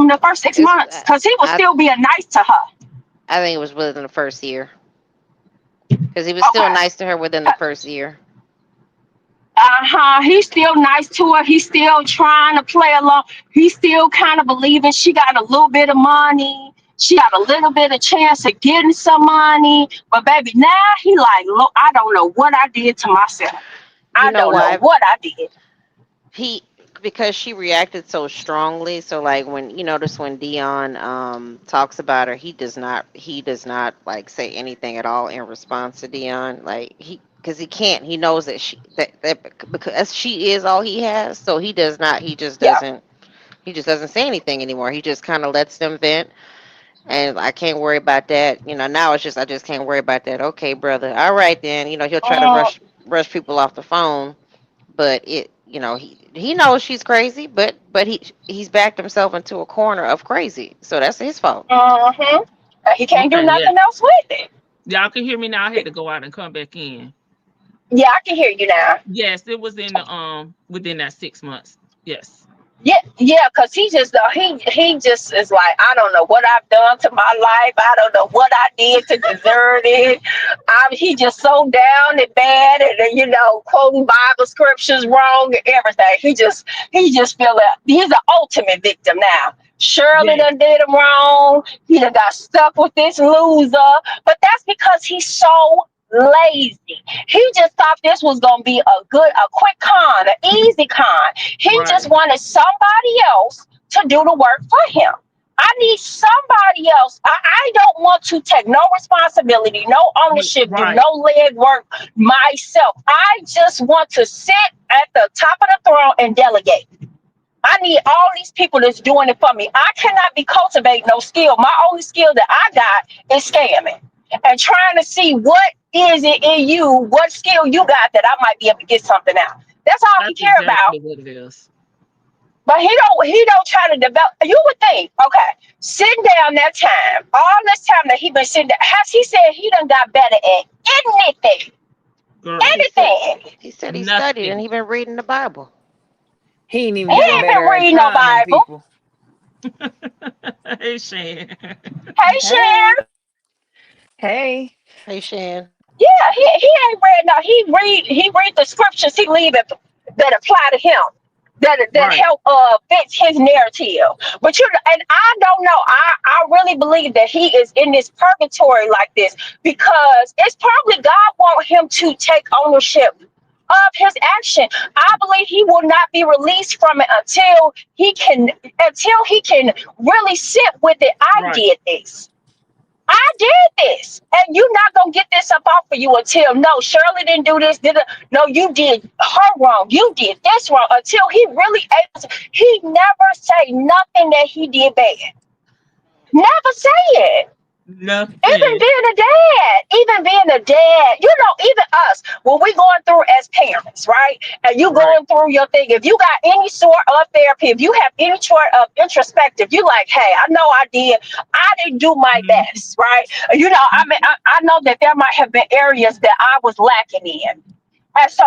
the first 6 months? Because he was still being nice to her. I think it was within the first year. Because he was still nice to her within the first year. He's still nice to her. He's still trying to play along. He's still kind of believing she got a little bit of money. She got a little bit of chance of getting some money. But baby, now he like, look, I don't know what I did to myself. I don't know what I did. Because she reacted so strongly. So like when you notice when Dion talks about her, he does not like say anything at all in response to Dion. Like because he can't. He knows that because she is all he has. So he does not. He just doesn't. He just doesn't say anything anymore. He just kind of lets them vent. And I can't worry about that. Now it's just I just can't worry about that. Okay, brother. All right then. He'll try to rush people off the phone, but he knows she's crazy, but he's backed himself into a corner of crazy. So that's his fault. He can't do nothing else with it. Y'all can hear me now. I had to go out and come back in. Yeah, I can hear you now. Yes, it was in the within that 6 months. Yes. Yeah, because he just is like, I don't know what I've done to my life. I don't know what I did to deserve it. He just so down and bad and quoting Bible scriptures wrong and everything. He just feel that he's the ultimate victim now. Shirley done did him wrong. He done got stuck with this loser. But that's because he's so lazy. He just thought this was gonna be a quick con, an easy con. He just wanted somebody else to do the work for him. I need somebody else. I don't want to take no responsibility, no ownership, do no leg work myself. I just want to sit at the top of the throne and delegate. I need all these people that's doing it for me. I cannot be cultivating no skill. My only skill that I got is scamming and trying to see what is it in you, what skill you got that I might be able to get something out. That's all he care about. What it is. But he don't try to develop. You would think, okay, sitting down that time, all this time that he been sitting down, has he said he done got better at anything? Girl, anything. He said he studied and he been reading the Bible. He ain't even been reading no Bible. Hey, Shan. Hey, Shan. Hey, Shan. Yeah, he ain't read now. He read the scriptures he leave it that apply to him, that help fit his narrative. But and I don't know. I really believe that he is in this purgatory like this because it's probably God want him to take ownership of his action. I believe he will not be released from it until he can really sit with it. I did this. I did this, and you're not gonna get this up off of you until Shirley didn't do this. No, you did her wrong. You did this wrong. Until he really he never say nothing that he did bad. Never say it. Nothing. Even being a dad, even us, when we going through as parents, right? And you going through your thing, if you got any sort of therapy, if you have any sort of introspective, you like, hey, I know I didn't do my best, right? I know that there might have been areas that I was lacking in. And so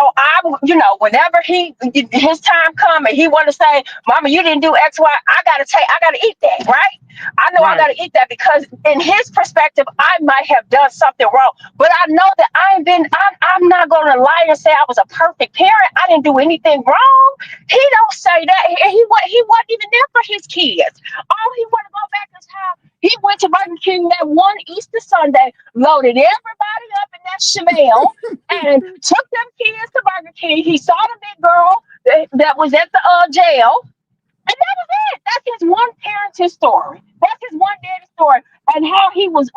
whenever his time come and he want to say, Mama, you didn't do X, Y, I gotta eat that, right? I know I gotta eat that because in his perspective, I might have done something wrong. But I know that I'm not gonna lie and say I was a perfect parent. I didn't do anything wrong. He don't say that. He wasn't even there for his kids. All he want to go back is how he went to Burger King that one Easter Sunday, loaded everybody up in that Chevelle and took them kids to Burger King. He saw the big girl that was at the jail. And that was it. That's his one parenting story. That's his one daddy story. And how he was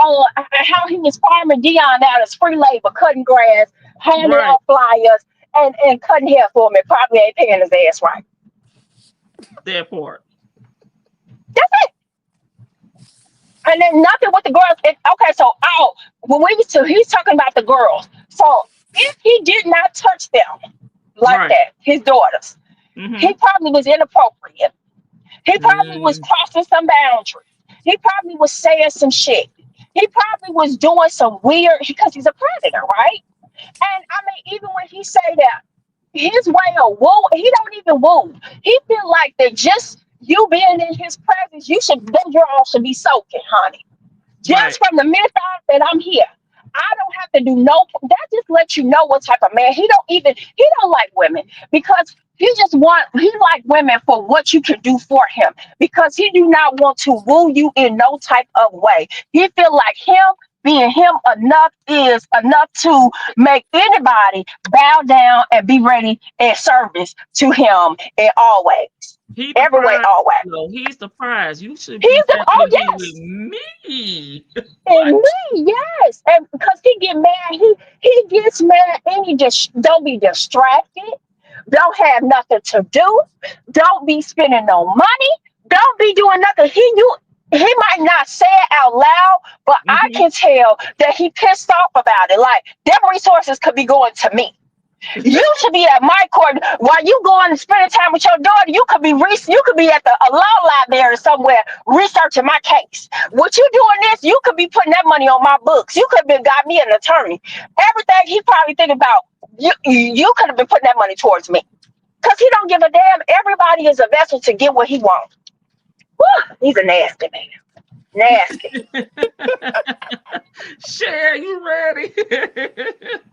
farming Dion out as free labor, cutting grass, handing out flyers, and cutting hair for him, and probably ain't paying his ass right. That part. That's it. And then nothing with the girls. Okay, so he's talking about the girls. So if he did not touch them like that, his daughters, he probably was inappropriate. He probably was crossing some boundaries. He probably was saying some shit. He probably was doing some weird, because he's a president, right? And I mean, even when he say that, his way of woo, he don't even woo. He feel like that just you being in his presence, them draws should be soaking, honey. Just from the mere thought that I'm here. I don't have to do that just lets you know what type of man. He don't like women because he like women for what you can do for him, because he do not want to woo you in no type of way. He feel like being him enough is enough to make anybody bow down and be ready in service to him and always. Every way, always. No, he's the prize. You should be with me. And me, yes. And because he get mad, he gets mad and he just don't be distracted. Don't have nothing to do. Don't be spending no money. Don't be doing nothing. He might not say it out loud, but I can tell that he pissed off about it. Like, them resources could be going to me. You should be at my court while you going and spending time with your daughter. You could be at a law library somewhere researching my case. What you doing this? You could be putting that money on my books. You could have got me an attorney. Everything he probably think about, you could have been putting that money towards me, because he don't give a damn. Everybody is a vessel to get what he wants. Whew, he's a nasty man. Nasty. Cher, you ready?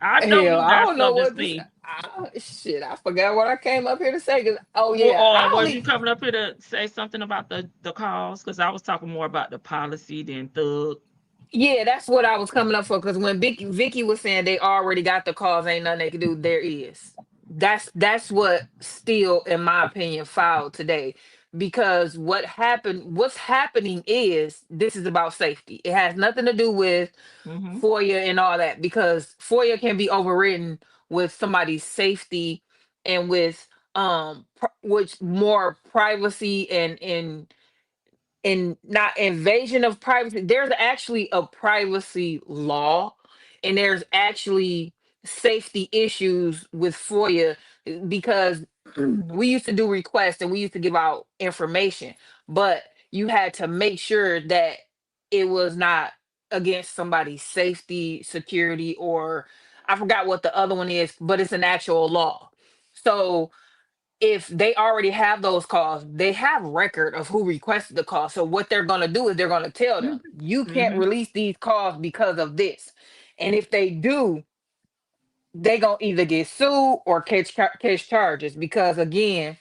I know Hell, you I got don't know something what to say. shit. I forgot what I came up here to say. Was you coming up here to say something about the calls? Because I was talking more about the policy than Thug. Yeah, that's what I was coming up for. Because when Vicky was saying they already got the calls, ain't nothing they can do. There is. That's what still, in my opinion, filed today. Because what's happening is this is about safety. It has nothing to do with FOIA and all that, because FOIA can be overridden with somebody's safety and with which more privacy and not invasion of privacy. There's actually a privacy law, and there's actually safety issues with FOIA, because we used to do requests and we used to give out information, but you had to make sure that it was not against somebody's safety, security, or I forgot what the other one is, but it's an actual law. So if they already have those calls, they have record of who requested the call. So what they're going to do is they're going to tell them, you can't release these calls because of this. And if they do, they going to either get sued or catch charges, because again,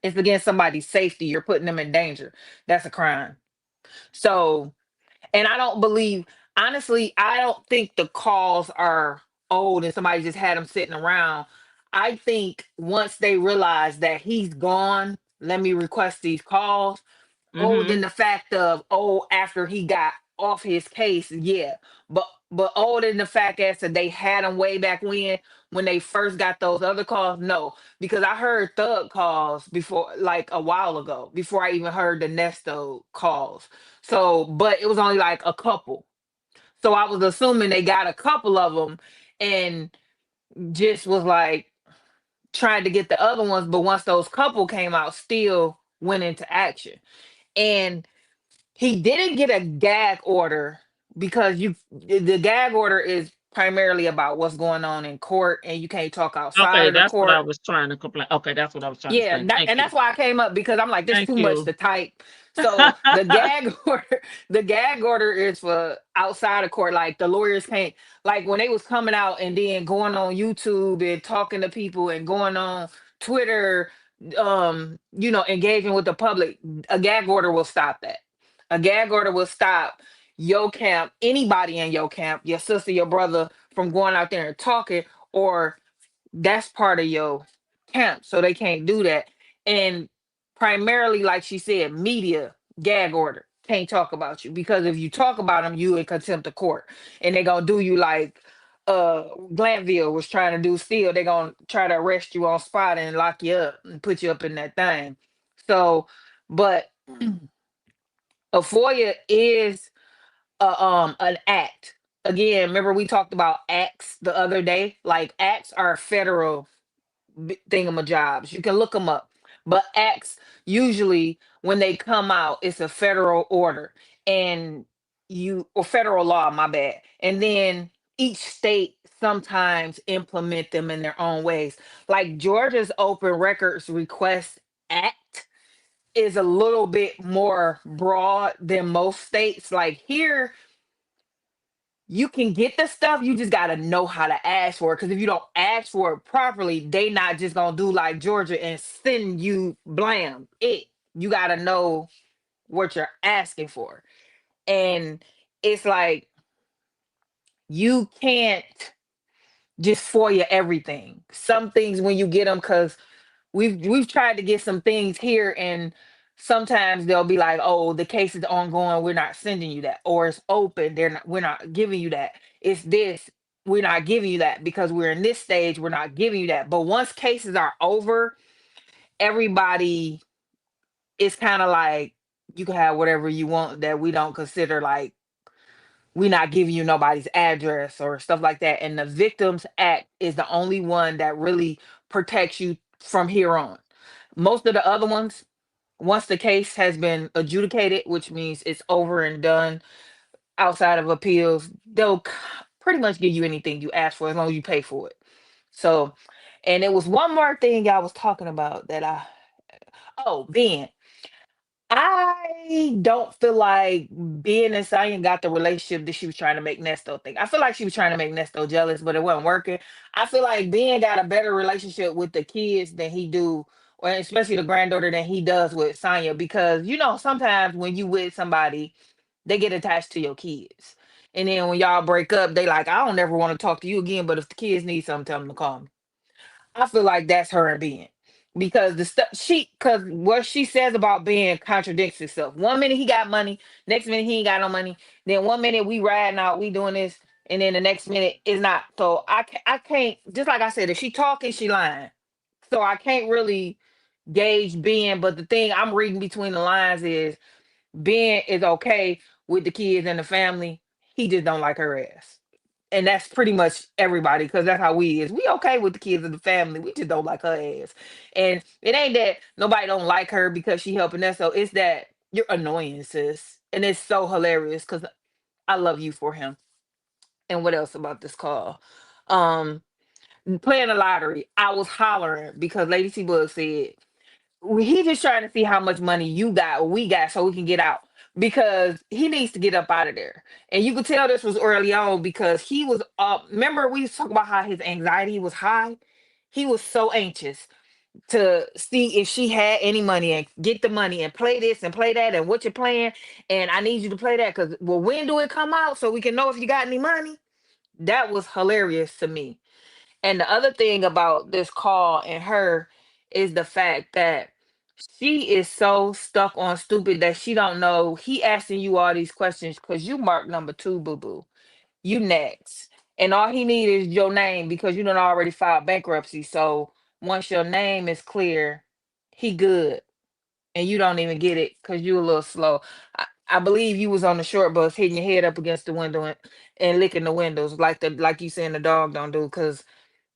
it's against somebody's safety. You're putting them in danger. That's a crime. So, and honestly, I don't think the calls are old and somebody just had them sitting around. I think once they realize that he's gone, let me request these calls. Than the fact of, after he got off his case, yeah. But older than the fact as that they had him way back when they first got those other calls, no. Because I heard Thug calls before, like a while ago, before I even heard the Nesto calls. So, but it was only like a couple. So I was assuming they got a couple of them and just was like trying to get the other ones. But once those couple came out, still went into action. And he didn't get a gag order, because the gag order is primarily about what's going on in court, and you can't talk outside of the That's court. what I was trying to complain. Okay, that's what I was trying to say. That's why I came up, because I'm like, there's too much to type. So the gag order is for outside of court. Like, the lawyers can't, like when they was coming out and then going on YouTube and talking to people and going on Twitter, engaging with the public, a gag order will stop that. A gag order will stop your camp, anybody in your camp, your sister, your brother, from going out there and talking, or that's part of your camp, so they can't do that. And primarily, like she said, media gag order, can't talk about you, because if you talk about them, you in contempt of court, and they gonna do you like Glanville was trying to do. Still, they gonna try to arrest you on spot and lock you up and put you up in that thing. So, but a FOIA is an act. Again, remember we talked about acts the other day. Like, acts are federal thingamajobs. You can look them up. But acts, usually when they come out, it's a federal order, and or federal law, my bad. And then each state sometimes implement them in their own ways. Like Georgia's Open Records Request Act is a little bit more broad than most states. Like here, you can get the stuff, you just gotta know how to ask for it. Because if you don't ask for it properly, they not just gonna do like Georgia and send you blam it. You gotta know what you're asking for. And it's like you can't just FOIA everything. Some things when you get them, because we've tried to get some things here, and sometimes they'll be like, oh, the case is ongoing, we're not sending you that, or it's open, we're not giving you that, it's this, we're not giving you that, because we're in this stage, we're not giving you that. But once cases are over, everybody is kind of like, you can have whatever you want, that we don't consider, like, we're not giving you nobody's address or stuff like that. And the Victims Act is the only one that really protects you from here on. Most of the other ones, once the case has been adjudicated, which means it's over and done outside of appeals, they'll pretty much give you anything you ask for as long as you pay for it. So, and it was one more thing I was talking about that Ben. I don't feel like Ben and Cyan got the relationship that she was trying to make Nesto think. I feel like she was trying to make Nesto jealous, but it wasn't working. I feel like Ben got a better relationship with the kids than he do, or especially the granddaughter, than he does with Sanya. Because sometimes when you with somebody, they get attached to your kids, and then when y'all break up, they like, I don't ever want to talk to you again. But if the kids need something, tell them to call me. I feel like that's her and Ben, because because what she says about Ben contradicts itself. One minute he got money, next minute he ain't got no money. Then one minute we riding out, we doing this, and then the next minute is not. So I can't, just like I said, if she talking, she lying. So I can't really gauge Ben. But the thing I'm reading between the lines is Ben is okay with the kids and the family. He just don't like her ass. And that's pretty much everybody, because that's how we is. We okay with the kids and the family. We just don't like her ass. And it ain't that nobody don't like her because she helping us. So it's that you're annoying, sis. And it's so hilarious because I love you for him. And what else about this call? Playing the lottery. I was hollering because Lady T Bug said, he just trying to see how much money you got or we got so we can get out, because he needs to get up out of there. And you could tell this was early on, because he was up. Remember, we talked about how his anxiety was high. He was so anxious to see if she had any money and get the money and play this and play that and what you're playing. And I need you to play that because, well, when do it come out so we can know if you got any money? That was hilarious to me. And the other thing about this call and her is the fact that she is so stuck on stupid that she don't know. He asking you all these questions because you marked number 2, boo boo. You next. And all he need is your name, because you done already filed bankruptcy. So once your name is clear, he good. And you don't even get it because you a little slow. I believe you was on the short bus hitting your head up against the window and licking the windows like you saying the dog don't do, because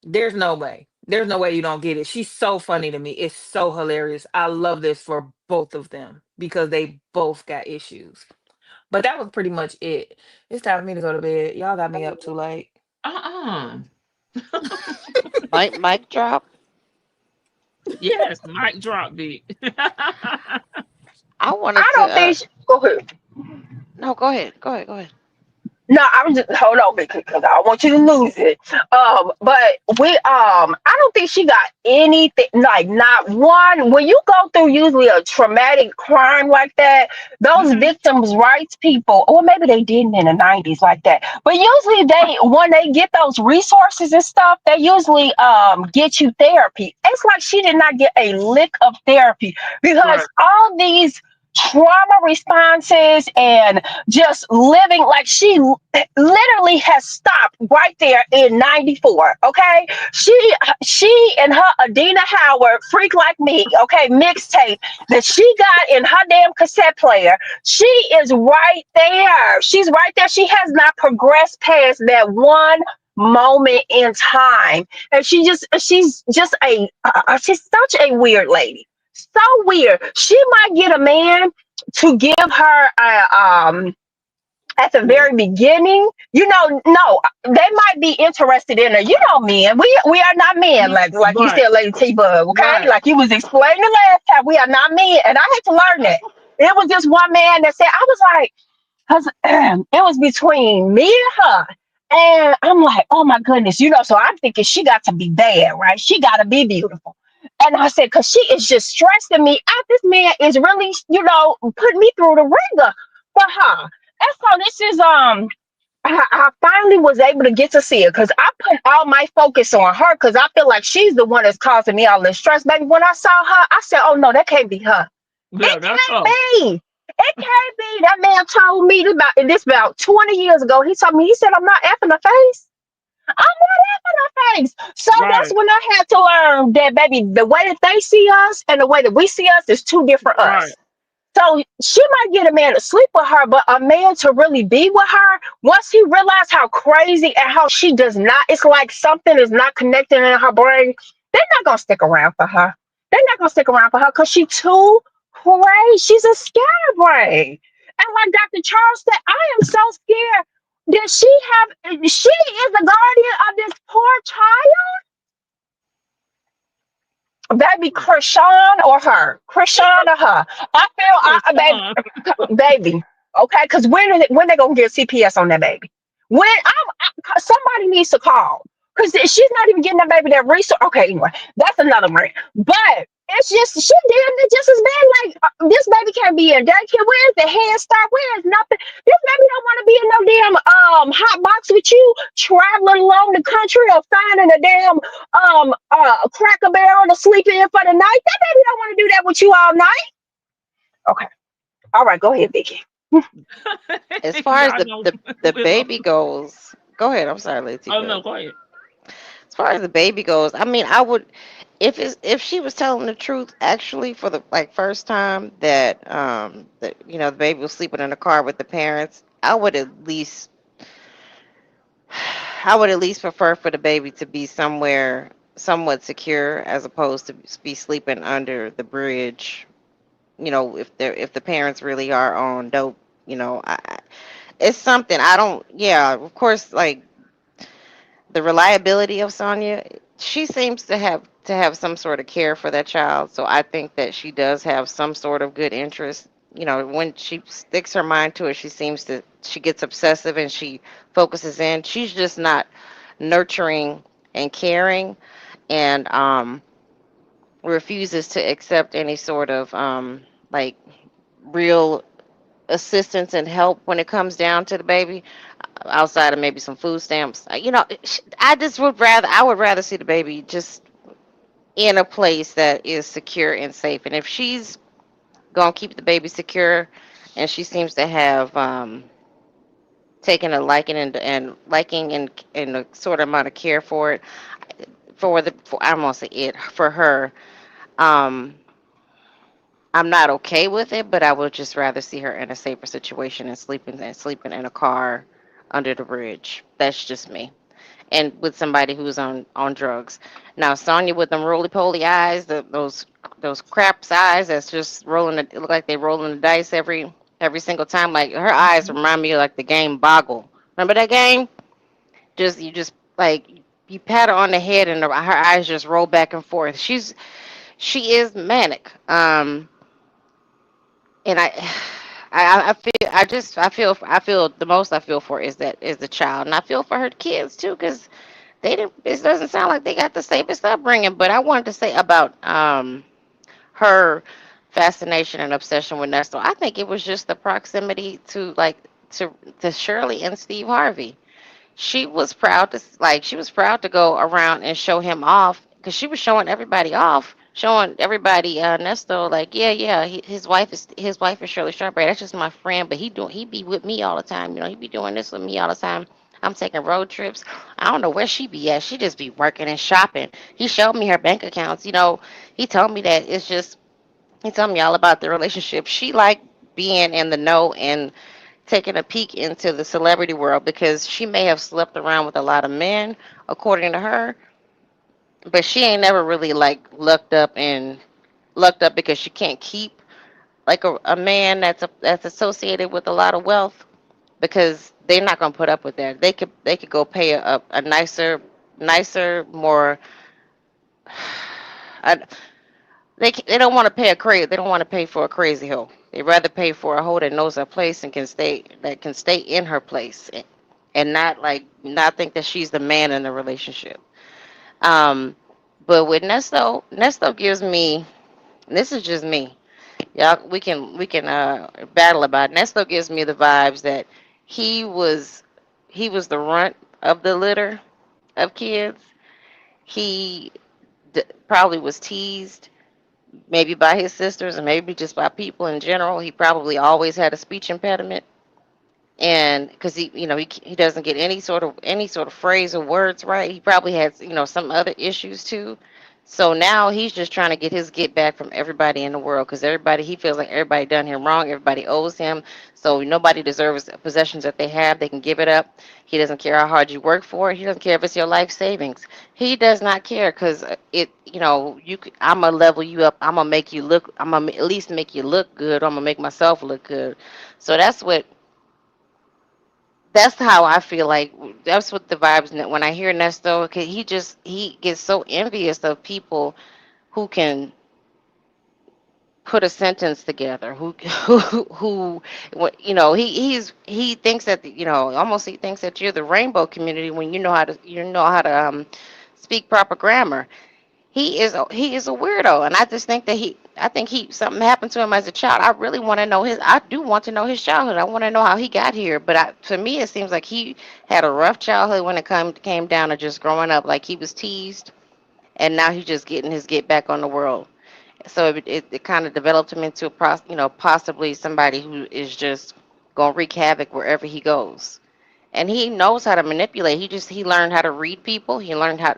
there's no way. There's no way you don't get it. She's so funny to me. It's so hilarious. I love this for both of them because they both got issues. But that was pretty much it. It's time for me to go to bed. Y'all got me up too late. Mic drop. Yes, mic drop, B. I wanted I to. don't think. Go ahead. No, go ahead. Go ahead. Go ahead. No, I was just hold on because I don't want you to lose it. But I don't think she got anything, like not one. When you go through usually a traumatic crime like that, those victims' rights people, or maybe they didn't in the 90s like that. But usually when they get those resources and stuff, they usually get you therapy. It's like she did not get a lick of therapy because all these trauma responses and just living like she literally has stopped right there in 94. Okay, she and her Adina Howard Freak Like Me, okay, mixtape that she got in her damn cassette player, she is right there. She's right there. She has not progressed past that one moment in time, and she's such a weird lady. So weird. She might get a man to give her a at the very beginning, no, they might be interested in her. You know, men. We are not men, like you said, Lady T Bug, okay? Like you was explaining last time, we are not men. And I had to learn that. It was just one man that said, I was like, because it was between me and her. And I'm like, oh my goodness, so I'm thinking she got to be bad, right? She got to be beautiful. And I said, because she is just stressing me out. This man is really, putting me through the ringer for her. And so this is, I finally was able to get to see her because I put all my focus on her because I feel like she's the one that's causing me all this stress. Baby, when I saw her, I said, oh no, that can't be her. Yeah, it can't be. It can't be. That man told me about 20 years ago. He told me, he said, I'm not effing her face. I'm not effing her face. So that's when I had to learn that, baby, the way that they see us and the way that we see us is two different us. So she might get a man to sleep with her, but a man to really be with her, once he realized how crazy and how she does not, it's like something is not connected in her brain, they're not going to stick around for her. They're not going to stick around for her because she's too crazy. She's a scatterbrain. And like Dr. Charles said, I am so scared that she is the guardian of this poor child. Baby, Krishan or her. I feel, baby, okay? Because when they gonna get CPS on that baby? When somebody needs to call because she's not even getting that baby that resource. Okay, anyway, that's another rant. But it's just she damn just as bad. Like this baby can't be in daycare. Where's the Head Start? Where's nothing? This baby don't want to be in no damn hot box with you, traveling along the country or finding a damn Cracker Barrel to sleep in for the night. That baby don't want to do that with you all night. Okay, all right, go ahead, Vicky. As far as the baby goes, go ahead. I'm sorry, Lady. Oh no, go ahead. As far as the baby goes, I mean, I would. If she was telling the truth actually for the first time that the baby was sleeping in the car with the parents, I would at least prefer for the baby to be somewhere somewhat secure as opposed to be sleeping under the bridge. If the parents really are on dope, it's something I don't. Yeah, of course, like the reliability of Sonia, she seems to have some sort of care for that child. So I think that she does have some sort of good interest. When she sticks her mind to it, she gets obsessive and she focuses in. She's just not nurturing and caring and refuses to accept any sort of real assistance and help when it comes down to the baby outside of maybe some food stamps. I would rather see the baby just in a place that is secure and safe. And if she's gonna keep the baby secure, and she seems to have taken a liking and liking and a sort of amount of care for it, I don't want to say it for her. Um, I'm not okay with it, but I would just rather see her in a safer situation and sleeping in a car under the bridge. That's just me. And with somebody who's on drugs. Now Sonya with them roly poly eyes, those craps eyes that's just it look like they rolling the dice every single time. Like her eyes remind me of like the game Boggle. Remember that game? You just like you pat her on the head and her eyes just roll back and forth. She is manic. And I I feel the most I feel for is the child, and I feel for her kids too, because they didn't. It doesn't sound like they got the safest upbringing. But I wanted to say about her fascination and obsession with Nestor. I think it was just the proximity to to Shirley and Steve Harvey. She was proud to go around and show him off because she was showing everybody off, showing everybody Nesto like, yeah, his wife is Shirley Strawberry. That's just my friend, but he be with me all the time. He be doing this with me all the time. I'm taking road trips. I don't know where she be at. She just be working and shopping. He showed me her bank accounts. He told me that he told me all about the relationship. She liked being in the know and taking a peek into the celebrity world because she may have slept around with a lot of men, according to her, but she ain't never really like lucked up because she can't keep like a man that's associated with a lot of wealth because they're not gonna put up with that. They could go pay a nicer, more. I, they don't want to pay they don't want to pay for a crazy hoe. They rather pay for a hoe that knows her place and can stay in her place and not think that she's the man in the relationship. Um, but with Nesto gives me, and this is just me. Y'all, we can battle about it. Nesto gives me the vibes that he was he was the runt of the litter of kids. He probably was teased maybe by his sisters and maybe just by people in general. He probably always had a speech impediment, and because he doesn't get any sort of phrase or words right. He probably has some other issues too. So now he's just trying to get back from everybody in the world because everybody he feels like everybody done him wrong. Everybody owes him. So nobody deserves the possessions that they have. They can give it up. He doesn't care how hard you work for it. He doesn't care if it's your life savings. He does not care because I'm gonna level you up. I'm gonna make you look. I'm gonna at least make you look good. I'm gonna make myself look good. So that's how I feel like. That's what the vibes when I hear Nesto. 'Cause he gets so envious of people who can put a sentence together. He thinks that almost he thinks that you're the rainbow community when you know how to speak proper grammar. He is a weirdo, and I just think that I think something happened to him as a child. I do want to know his childhood. I want to know how he got here. But to me, it seems like he had a rough childhood when it came down to just growing up. Like he was teased, and now he's just getting his get back on the world. So it kind of developed him into possibly somebody who is just gonna wreak havoc wherever he goes. And he knows how to manipulate. He learned how to read people. He learned how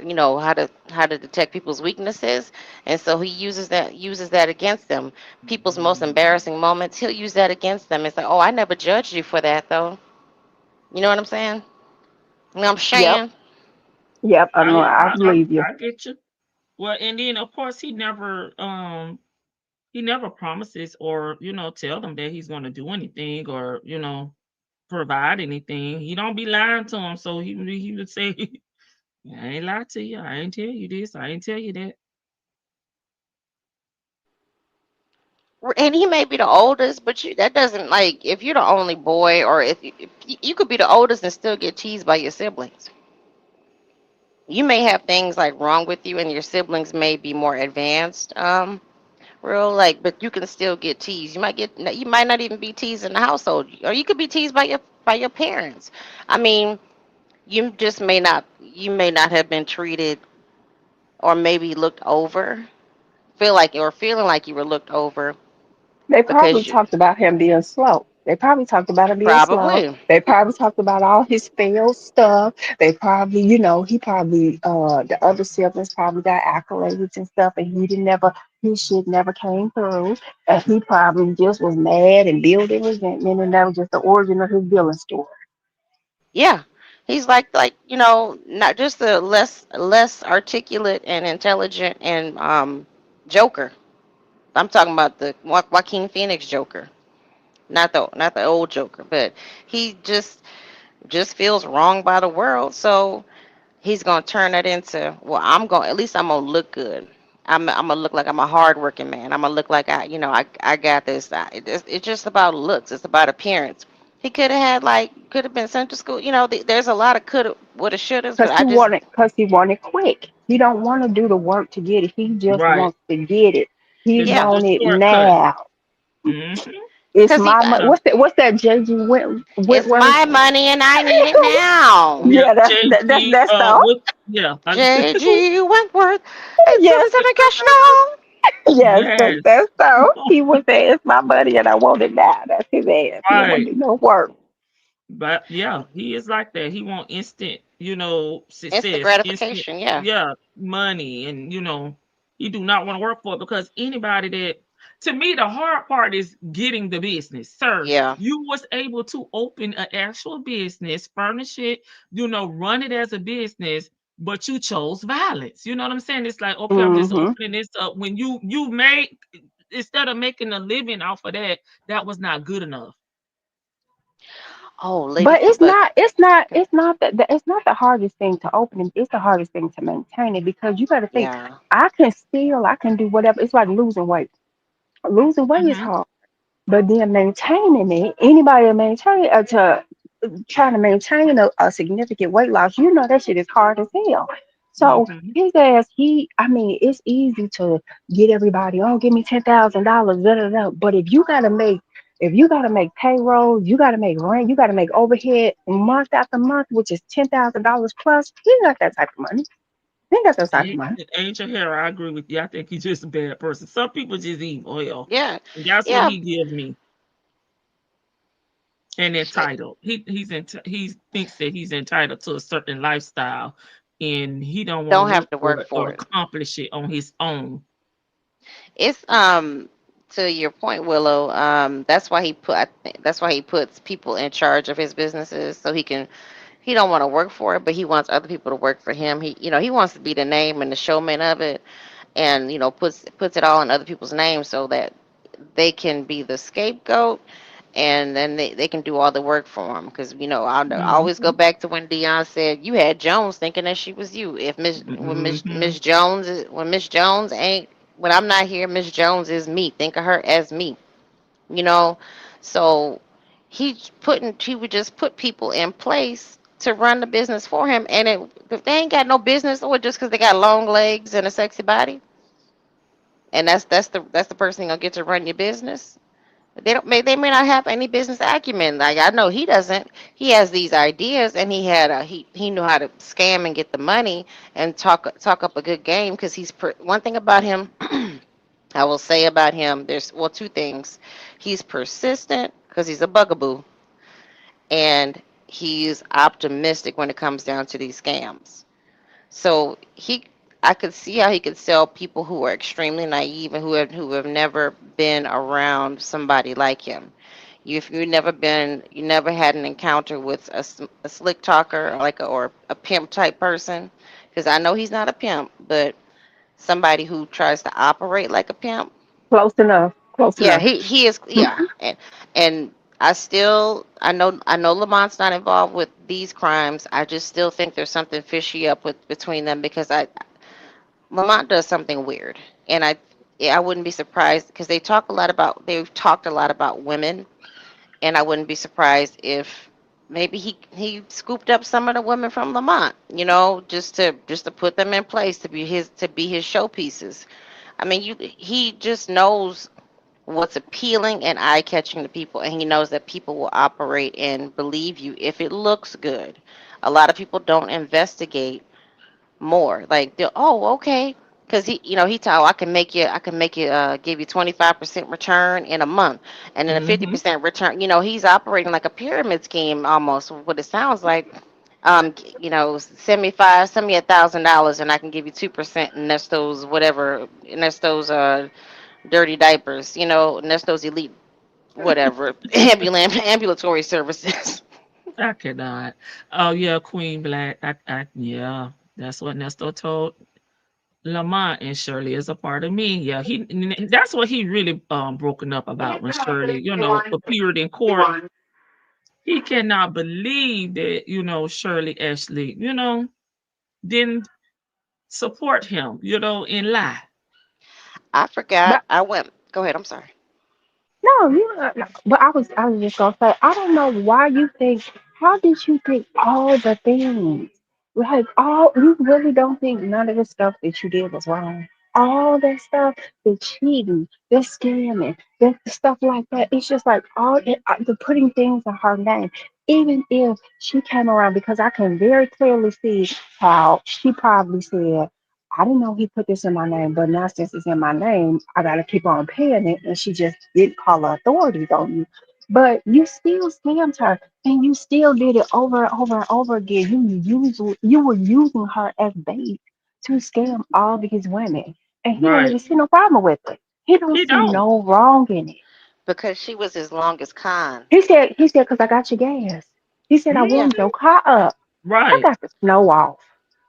to detect people's weaknesses, and so he uses that against them. People's most embarrassing moments, he'll use that against them. It's like, oh, I never judged you for that, though. You know what I'm saying? You know what I'm Yep. saying? Yep. I know. I I, believe you. I get you. Well, and then of course he never promises or tell them that he's going to do anything or provide anything. He don't be lying to him, so he would say, "I ain't lie to you. I ain't tell you this. I ain't tell you that." And he may be the oldest, but that doesn't like if you're the only boy, or if you could be the oldest and still get teased by your siblings. You may have things like wrong with you, and your siblings may be more advanced. Real like, but you can still get teased. You might not even be teased in the household, or you could be teased by your parents. I mean, you may not have been treated or maybe looked over, feeling like you were looked over They probably because you talked about him being slow. They probably talked about him being slow. probably, They probably talked about all his failed stuff. They probably, he probably, the other siblings probably got accolades and stuff, and his shit never came through. And he probably just was mad and building resentment, and that was just the origin of his villain story. yeah. He's like not just the less articulate and intelligent and Joker. I'm talking about the Joaquin Phoenix Joker, not the old Joker, but he just feels wronged by the world. So he's gonna turn that into, well, at least I'm gonna look good. I'm gonna look like I'm a hardworking man. I'm gonna look like I got this. It's just about looks. It's about appearance. He could have had could have been sent to school. There's a lot of coulda, woulda, shouldas, but Because he wanted quick. He don't want to do the work to get it. He just Right. wants to get it. He This is yeah, the want it shortcut. now. Mm-hmm. It's because he my got money. Yeah. What's that JG it's Whitworth? my money and I need it now. Yeah. Yeah, JG. that's the What? Yeah. J.G. Wentworth, yes, 877 cash now. yes, Yes. that's so. He was saying it's my money and I want it now. That's his ass. He don't want Right. to do no work. But yeah, he is like that. He want instant, Instant success, instant, gratification. Yeah. yeah, money, and he do not want to work for it because anybody that, to me, the hard part is getting the business, sir. Yeah. You was able to open an actual business, furnish it, run it as a business, but you chose violence. You know what I'm saying? It's like, okay, I'm just Hmm. opening this up. When you made, instead of making a living off of that, that was not good enough. Oh, lady, But it's but not. It's not it's not the hardest thing to open it. It's the hardest thing to maintain it because you got to think. yeah. I can do whatever. It's like losing weight. Losing weight is Hmm. hard. But then maintaining it, anybody that maintain to trying to maintain a significant weight loss, that shit is hard as hell. So Hmm. his ass, I mean, it's easy to get everybody, oh, give me $10,000, da da da. But if you gotta make payroll, you gotta make rent, you gotta make overhead month after month, which is $10,000 plus. He ain't got that type of money. He ain't got that type of money. Angel Hair, I agree with you. I think he's just a bad person. Some people just evil, hell. Yeah. And that's what Yeah. he gives me. And entitled. He thinks that he's entitled to a certain lifestyle, and he don't want to Don't work have to for work it or for it. accomplish it on his own. It's to your point, Willow. That's why he puts people in charge of his businesses so he don't want to work for it, but he wants other people to work for him. He wants to be the name and the showman of it, and puts it all in other people's names so that they can be the scapegoat, and then they can do all the work for him. Because I always go Hmm. back to when Dion said you had Jones thinking that she was you. If Hmm. Miss Jones ain't when I'm not here, Miss Jones is me. Think of her as me. You know, so he would just put people in place to run the business for him, and if they ain't got no business, or just because they got long legs and a sexy body, and that's the person gonna get to run your business. They may not have any business acumen. Like I know he doesn't. He has these ideas, and he knew how to scam and get the money and talk up a good game because one thing about him. I will say about him, there's two things. He's persistent because he's a bugaboo, and he's optimistic when it comes down to these scams. So I could see how he could sell people who are extremely naive and who have never been around somebody like him. If you never had an encounter with a slick talker or or a pimp type person, because I know he's not a pimp, but somebody who tries to operate like a pimp. Close enough. Close Yeah, enough. he is. Yeah, and I know Lamont's not involved with these crimes. I just still think there's something fishy up with between them because Lamont does something weird, and I wouldn't be surprised because they've talked a lot about women, and I wouldn't be surprised if maybe he scooped up some of the women from Lamont, just to put them in place to be his showpieces. I mean, he just knows what's appealing and eye catching to people, and he knows that people will operate and believe you if it looks good. A lot of people don't investigate more. Like, oh, okay, because he tell I can make you give you 25% return in a month, and then a Hmm. 50% return. He's operating like a pyramid scheme almost. What it sounds like. Send me $1,000, and I can give you 2%, and that's those dirty diapers, and that's those elite whatever ambulatory services. I cannot. Oh yeah, Queen Black. Yeah, that's what Nesto told Lamont, and Shirley is a part of me. Yeah, that's what he really broken up about when Shirley, appeared in court. He cannot believe that, Shirley actually, didn't support him, in lie. I forgot. But I went. Go ahead. I'm sorry. no, no. But I was just gonna say, I don't know why you think. How did you think all the things? Like all, you really don't think none of the stuff that you did was wrong. All that stuff, the cheating, the scamming, the stuff like that. It's just like the putting things in her name. Even if she came around, because I can very clearly see how she probably said, I didn't know he put this in my name, but now since it's in my name, I gotta keep on paying it. And she just didn't call the authorities on you. But you still scammed her, and you still did it over and over and over again. You were using her as bait to scam all these women, and he don't Right. even see no problem with it. He don't He see don't. no wrong in it. Because she was his longest con. He said, because I got your gas. He said, I Yeah. warmed your car up. I Right. got the snow off.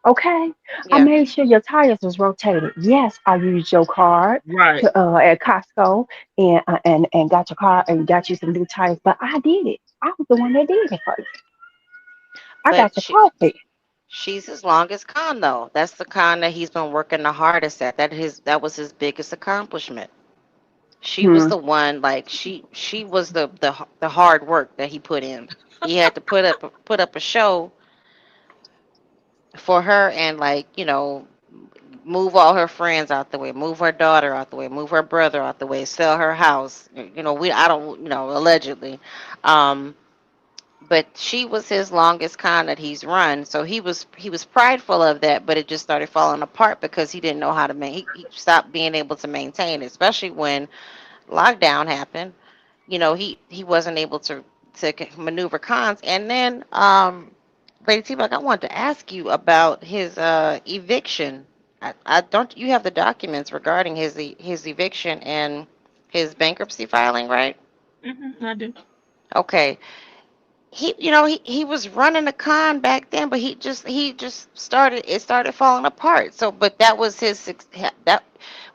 Okay. I Yeah. made sure your tires was rotated. Yes, I used your card Right. to at Costco and got your car and got you some new tires. But I did it. I was the one that did it for you. I But got your coffee. she's his longest con though. That's the con that he's been working the hardest at. That was his biggest accomplishment. She was Hmm. the one, like she was the hard work that he put in. He had to put up a show for her, and like, move all her friends out the way, move her daughter out the way, move her brother out the way, sell her house. We I don't, allegedly. Um but she was his longest con that he's run. So he was prideful of that, but it just started falling apart because he didn't know how to he stopped being able to maintain it, especially when lockdown happened. He wasn't able to maneuver cons. And then Lady T, like, I wanted to ask you about his eviction. I don't you have the documents regarding his eviction and his bankruptcy filing, right? I do. Okay. He was running a con back then, but he just started falling apart. So, but that was that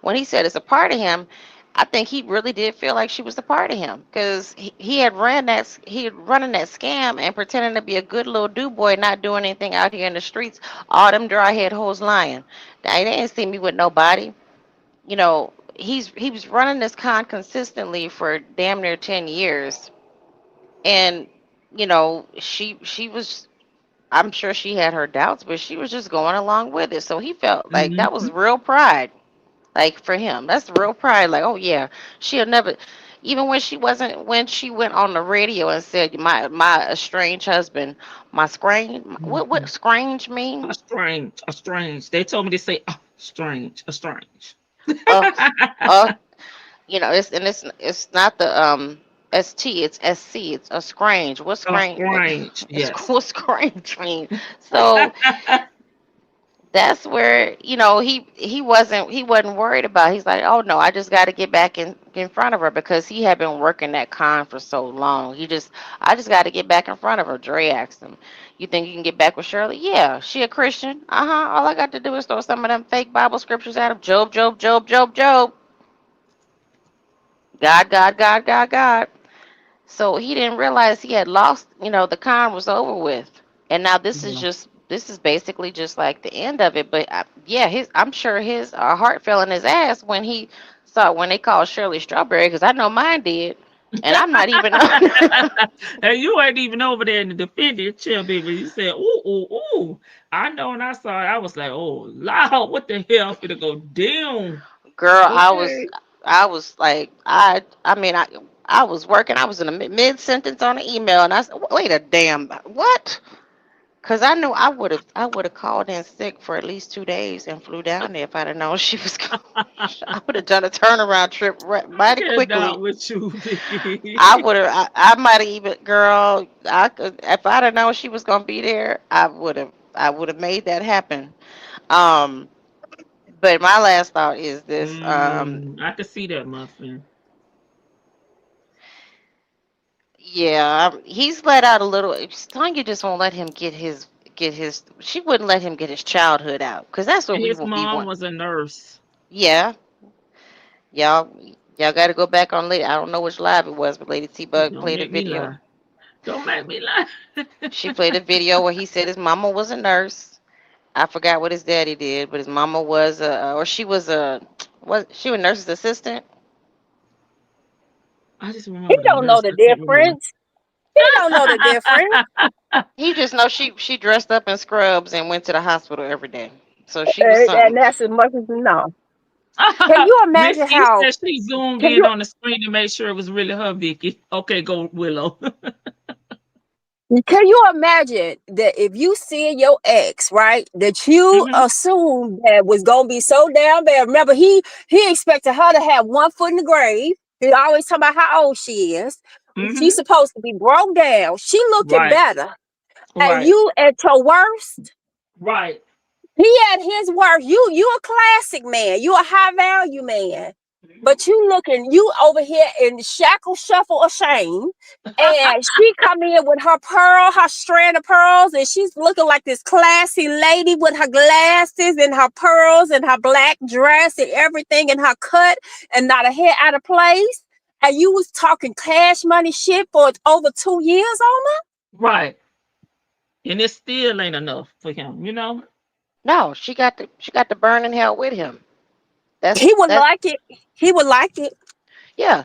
when he said it's a part of him, I think he really did feel like she was a part of him, because he had running that scam and pretending to be a good little do boy, not doing anything out here in the streets. All them dry head hoes lying. They ain't see me with nobody. He was running this con consistently for damn near 10 years, and she was, I'm sure she had her doubts, but she was just going along with it. So he felt like that was Hmm. real pride. Like, for him, that's real pride. Like, oh yeah, she'll never, even when she went on the radio and said my estranged husband, my strange, what strange mean? A strange. They told me to say, strange, a strange. Uh, uh, it's not the ST, it's SC, it's a strange. What's A strange? strange. It's Yes. what's strange mean? So that's where, he wasn't worried about. He's like, oh no, I just got to get back in front of her, because he had been working that con for so long. I just got to get back in front of her. Dre asked him, you think you can get back with Shirley? Yeah, she a Christian. All I got to do is throw some of them fake Bible scriptures at him. Job, Job, Job, Job, Job. God, God, God, God, God. So he didn't realize he had lost, the con was over with. And now Yeah. this is basically just like the end of it. But yeah, I'm sure his heart fell in his ass when he saw, when they called Shirley Strawberry, because I know mine did. And I'm not even And you ain't even over there in the defendant chair, baby. You said, ooh, ooh, ooh. I know when I saw it, I was like, oh, loud, what the hell? I'm finna go down. girl, Okay. I was like, I mean, I was working, I was in a mid sentence on an email, and I said, wait a damn, what? Cause I knew I would have called in sick for at least 2 days and flew down there if I'd have known she was going. I would have done a turnaround trip mighty Cannot quickly. with you, I Vicky. would have. I might have even, girl. I could, if I'd have known she was gonna be there. I would have. I would have made that happen. Um, but my last thought is this. I could see that, muffin. Yeah, he's let out a little. Sonya just won't let him get his. She wouldn't let him get his childhood out, because that's what And we his will be mom want. was a nurse. Yeah, y'all, y'all got to go back on lady. I don't know which live it was, but Lady T Bug Don't played a make me video. lie. Don't make me lie. She played a video where he said his mama was a nurse. I forgot what his daddy did, but his mama was or she was Was she a nurse's assistant? I just He remember the don't know nurse. the I can't remember. difference. He don't know the difference. He just knows she dressed up in scrubs and went to the hospital every day. So she was And something. that's as much as you know. Can you Miss imagine E how? said she zoomed Can in you on the screen to make sure it was really her, Vicky. Okay, go Willow. Can you imagine that if you see your ex, right, that you Mm-hmm. assumed that was gonna be so damn bad? Remember, he expected her to have one foot in the grave. He always talking about how old she is. Mm-hmm. She's supposed to be broke down. She looking Right. better. And Right. you at your worst. Right. He at his worst. You a classic man. You a high value man. But you over here in shackle shuffle of shame. And she come in with her strand of pearls, and she's looking like this classy lady with her glasses and her pearls and her black dress and everything and her cut and not a hair out of place. And you was talking cash money shit for over 2 years on her? Right. And it still ain't enough for him, you know? No, she got to burn in hell with him. He would That's like it. He would like it. yeah.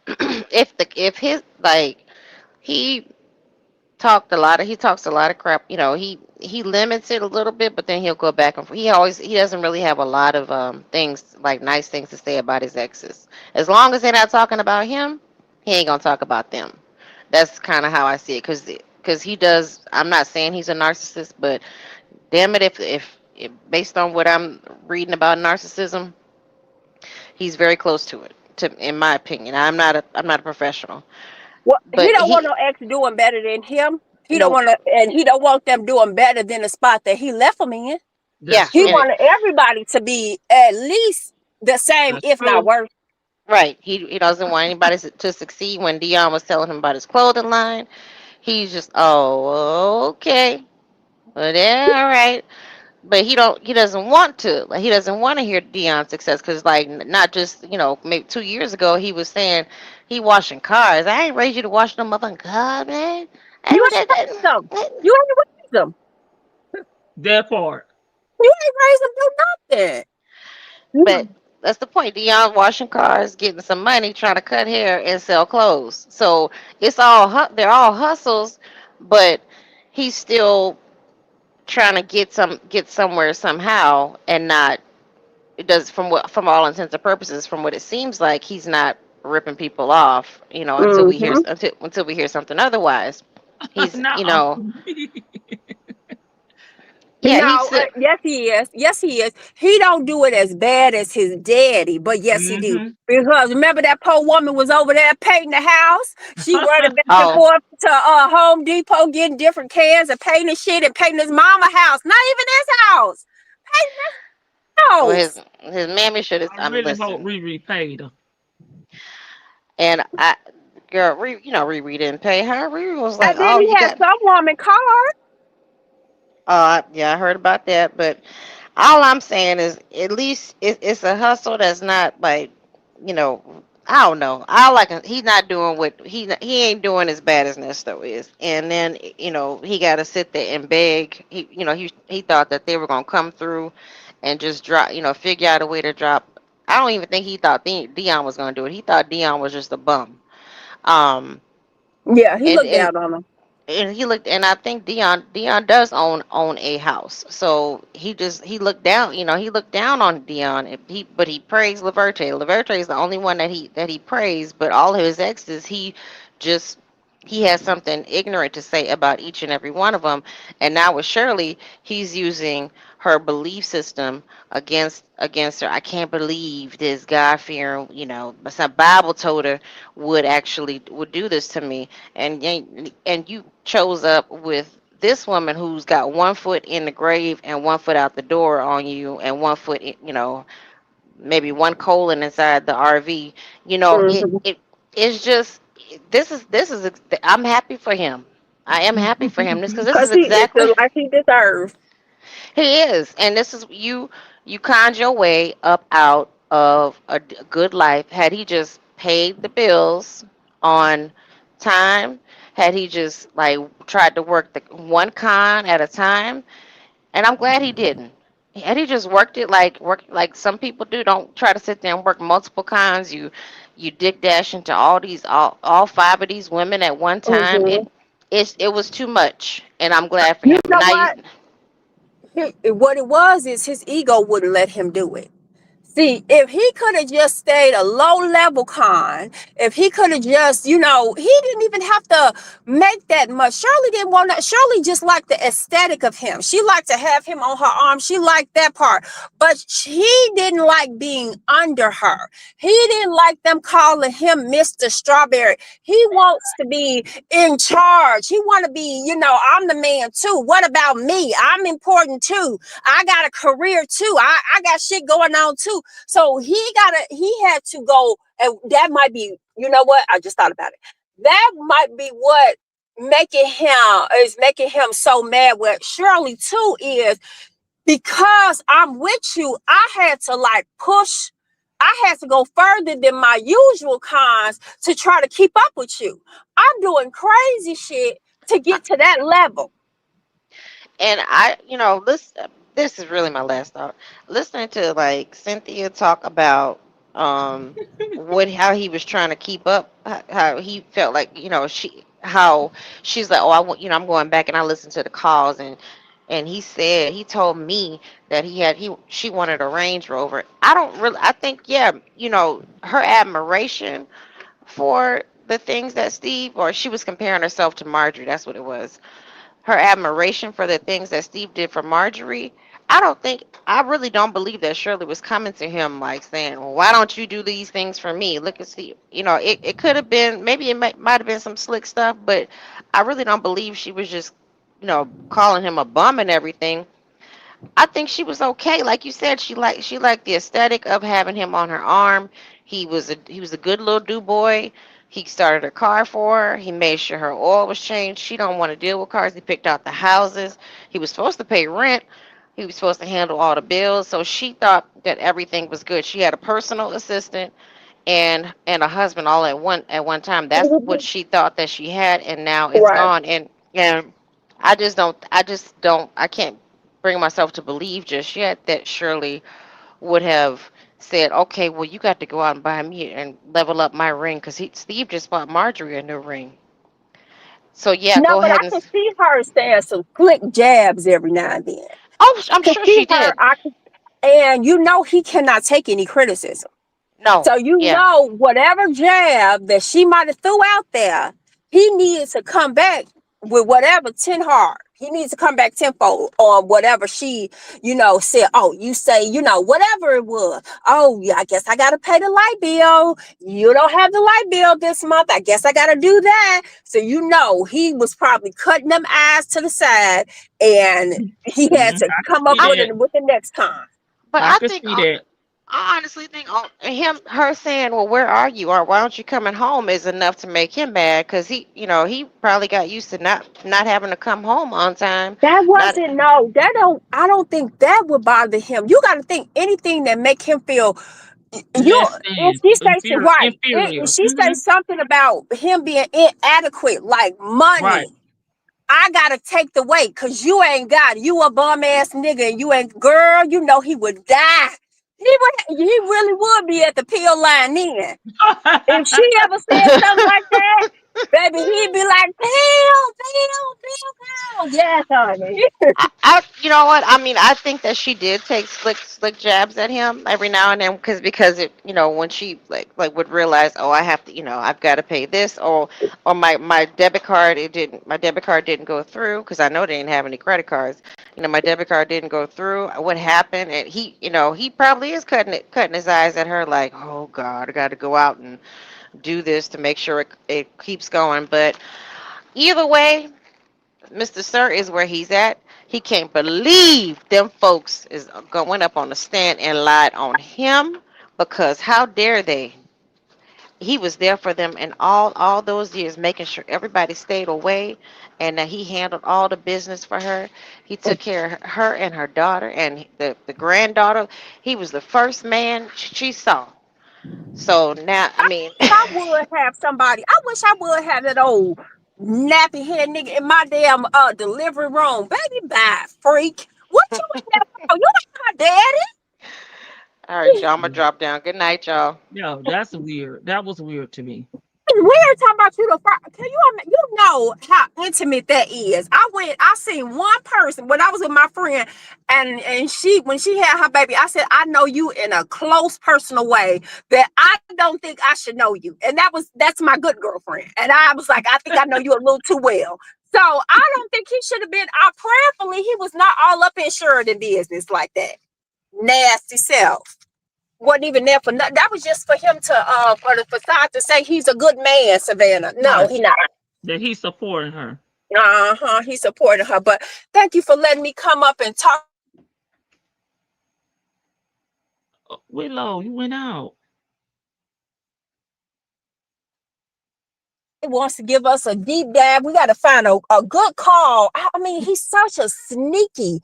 If his like he he talks a lot of crap. He limits it a little bit, but then he'll go back and forth. He doesn't really have a lot of things like nice things to say about his exes. As long as they're not talking about him, he ain't gonna talk about them. That's kind of how I see it, because he does. I'm not saying he's a narcissist, but damn it, if based on what I'm reading about narcissism, he's very close to it. In my opinion, I'm not a professional, Well, he but don't want no ex doing better than him. He don't no, want to, and he don't want them doing better than the spot that he left them in. yeah, That's He true. and wanted everybody to be at least the same, That's if not true. worse. right. He doesn't want anybody to succeed. When Dion was telling him about his clothing line, he's just, oh, okay, well, yeah, all right. But he doesn't want to. Like, he doesn't want to hear Dion's success, because, like, not just, maybe 2 years ago he was saying he washing cars. I ain't raised you to wash no motherfucking car, man. I You ain't ain't raised them. that. You ain't raised them. That part. You ain't raised them do nothing. But that's the point. Dion washing cars, getting some money, trying to cut hair and sell clothes. So they're all hustles, but he's still trying to get somewhere somehow, and not it does from all intents and purposes, from what it seems like, he's not ripping people off, Mm-hmm. until we hear something otherwise. He's Not Uncle B. yeah, No, yes he is. Yes he is. He don't do it as bad as his daddy, but yes he do. Mm-hmm. Because remember that poor woman was over there painting the house. She running back and oh forth to Home Depot getting different cans of painting shit and painting his mama house. Not even his house. Painting his well, house. his mammy should have. I I'm really hope listening. Riri paid her. And girl, Riri didn't pay her. Riri was like, And then "Oh, he you had got." some woman card. Yeah, I heard about that. But all I'm saying is, at least it's a hustle that's not like, you know, I don't know. He's not doing what he ain't doing as bad as Nesto is. And then he got to sit there and beg. He thought that they were gonna come through and just drop. Figure out a way to drop. I don't even think he thought Dion was gonna do it. He thought Dion was just a bum. Um, Yeah, he and looked and down on him. and I think Dion does own a house. So he looked down on Dion. But he praised Laverte. Laverte is the only one that he praised, but all of his exes, just he has something ignorant to say about each and every one of them. And now with Shirley, he's using her belief system against her. I can't believe this God fearing, some Bible told her would do this to me. And you chose up with this woman who's got one foot in the grave and one foot out the door on you, and one foot, maybe one colon inside the RV. Mm-hmm. It's just this is. I'm happy for him. I am happy for him. Because this Cause is he it's exactly like he deserves. he is, and this is you conned your way up out of a good life. Had he just paid the bills on time, had he just like tried to work the one con at a time, and I'm glad he didn't. And he just worked it like some people do. Don't try to sit there and work multiple kinds. You dick dash into all five of these women at one time. Mm-hmm. It was too much, and I'm glad for You him. But know now you what? What it was is his ego wouldn't let him do it. See, if he could have just stayed a low level con, if he could have just, he didn't even have to make that much. Shirley didn't want that. Shirley just liked the aesthetic of him. She liked to have him on her arm. She liked that part. But he didn't like being under her. He didn't like them calling him Mr. Strawberry. He wants to be in charge. He want to be, I'm the man too. What about me? I'm important too. I got a career too. I got shit going on too. So he had to go, and that might be, you know what? I just thought about it. That might be what making him so mad with Shirley too, is because I'm with you, I had to push. I had to go further than my usual cons to try to keep up with you. I'm doing crazy shit to get to that level. And this is really my last thought. Listening to Cynthia talk about how he was trying to keep up, how he felt like how she's like, oh, I'm going back, and I listened to the calls, and he told me that she wanted a Range Rover. I think, yeah, her admiration for the things that or she was comparing herself to Marjorie. That's what it was. Her admiration for the things that Steve did for Marjorie. I really don't believe that Shirley was coming to him saying, well, why don't you do these things for me? Look at Steve. It could have been, maybe it might have been some slick stuff, but I really don't believe she was just, calling him a bum and everything. I think she was okay. Like you said, she liked the aesthetic of having him on her arm. He was a good little do boy. He started her car for her. He made sure her oil was changed. She don't want to deal with cars. He picked out the houses. He was supposed to pay rent. He was supposed to handle all the bills. So she thought that everything was good. She had a personal assistant and a husband all at one time. That's what she thought that she had, and now it's Right. gone. And I can't bring myself to believe just yet that Shirley would have said, okay, well, you got to go out and buy me and level up my ring, because Steve just bought Marjorie a new ring. So yeah, No, go but ahead I and. can see her saying some quick jabs every now and then. Oh, I'm To sure see she her, did. and he cannot take any criticism. No, So yeah, whatever jab that she might have threw out there, he needs to come back with whatever 10 hard. He needs to come back tenfold on whatever she, said. Oh, you say, whatever it was. Oh, yeah, I guess I gotta pay the light bill. You don't have the light bill this month. I guess I gotta do that. So he was probably cutting them eyes to the side, and he had to I can come up see I, with that. it with the next time. but I can see that. I honestly think her saying, "Well, where are you?" or "Why aren't you coming home?" is enough to make him mad, because he probably got used to not having to come home on time. That Not wasn't I don't think that would bother him. You got to think anything that make him feel Less if than she say right, if inferior. she say something about him being inadequate, like Right. money, I gotta take the weight because you ain't got it. You a bum ass nigga and you ain't, girl, he would die. He really would be at the pill line then. If she ever said something like that, baby, he'd be like, pill. Yes, honey. you know what? I mean, I think that she did take slick jabs at him every now and then, because when she would realize, oh, I have to, I've got to pay this, or my debit card didn't go through, because I know they didn't have any credit cards. My debit card didn't go through. What happened? And he probably is cutting his eyes at her like, oh God, I got to go out and do this to make sure it keeps going. But either way, Mr. Sir is where he's at. He can't believe them folks is going up on the stand and lied on him, because how dare they? He was there for them in all those years, making sure everybody stayed away, and that he handled all the business for her. He took care of her and her daughter and the granddaughter. He was the first man she saw. So now, I mean, I would have somebody. I wish I would have that old nappy head nigga in my damn delivery room. Baby, bye, freak. What you in there for? You ain't know how Daddy. All right, y'all. I'm gonna drop down. Good night, y'all. No, that's weird. That was weird to me. We're talking about you. Can you know how intimate that is? I seen one person when I was with my friend, and when she had her baby, I said, I know you in a close personal way that I don't think I should know you. And that's my good girlfriend. And I was like, I think I know you a little too well. So I don't think he should have been. Prayerfully, he was not all up in Sheridan business like that. Nasty self. Wasn't even there for nothing. That was just for him to for the facade to say he's a good man, Savannah. No, Right. he not. That he's supporting her. He supported her. But thank you for letting me come up and talk. Willow, you went out. He wants to give us a deep dive. We got to find a good call. I mean, he's such a sneaky.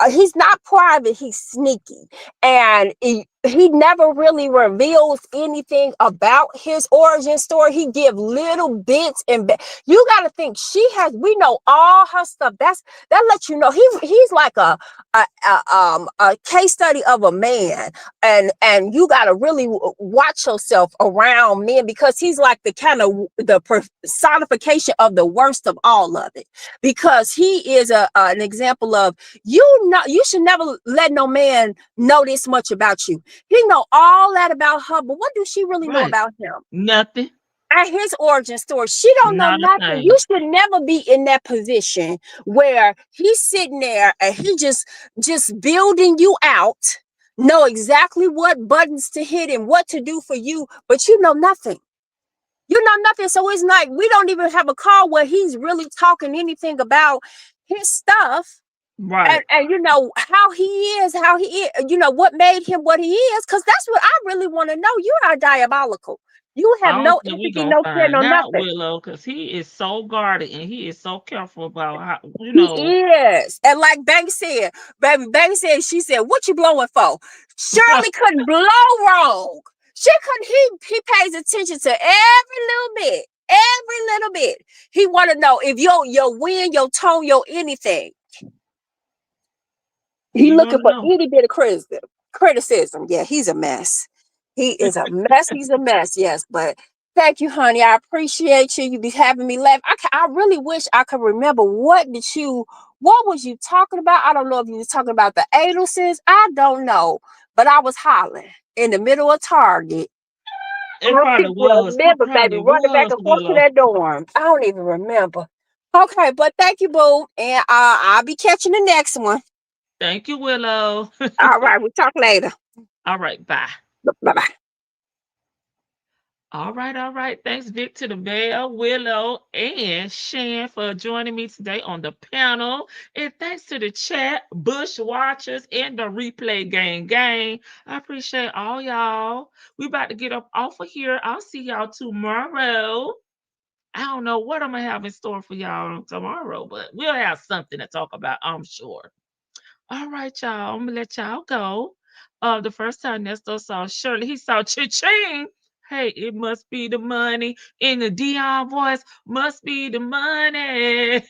He's not private. He's sneaky, and he never really reveals anything about his origin story. He give little bits, and you got to think we know all her stuff. That lets you know he's like a case study of a man, and you got to really watch yourself around men, because he's like the personification of the worst of all of it, because he is an example of you should never let no man know this much about you. He know all that about her, but what does she really know about him? Nothing. At his origin story, she don't know nothing. You should never be in that position where he's sitting there and he just building you out, know exactly what buttons to hit and what to do for you, but you know nothing. You know nothing. So it's like we don't even have a call where he's really talking anything about his stuff. Right. And you know how he is, you know what made him what he is, because that's what I really want to know. You are diabolical. You have no empathy, no care, no nothing. Willow, because he is so guarded and he is so careful about how, you know. He is. And like Banks said, she said, what you blowing for? Shirley couldn't blow wrong. She couldn't, he pays attention to every little bit. Every little bit. He want to know if your wind, your tone, your anything. He looking for any bit of criticism. Yeah, he's a mess. He is a mess. He's a mess. Yes, but thank you, honey. I appreciate you. You be having me laugh. I really wish I could remember what was you talking about? I don't know if you was talking about the anuses. I don't know, but I was hollering in the middle of Target. It probably was. Remember, baby, running back and forth to that dorm. I don't even remember. Okay, but thank you, boo, and I'll be catching the next one. Thank you, Willow. All right, we'll talk later. All right, bye. Bye-bye. All right. Thanks, Vic, to the Bell, Willow, and Shan for joining me today on the panel. And thanks to the chat, Bush Watchers, and the Replay Gang. I appreciate all y'all. We about to get up off of here. I'll see y'all tomorrow. I don't know what I'm going to have in store for y'all tomorrow, but we'll have something to talk about, I'm sure. All right, y'all. I'm going to let y'all go. The first time Ernesto saw Shirley, he saw Cha-ching. Hey, it must be the money. In the Dion voice, must be the money.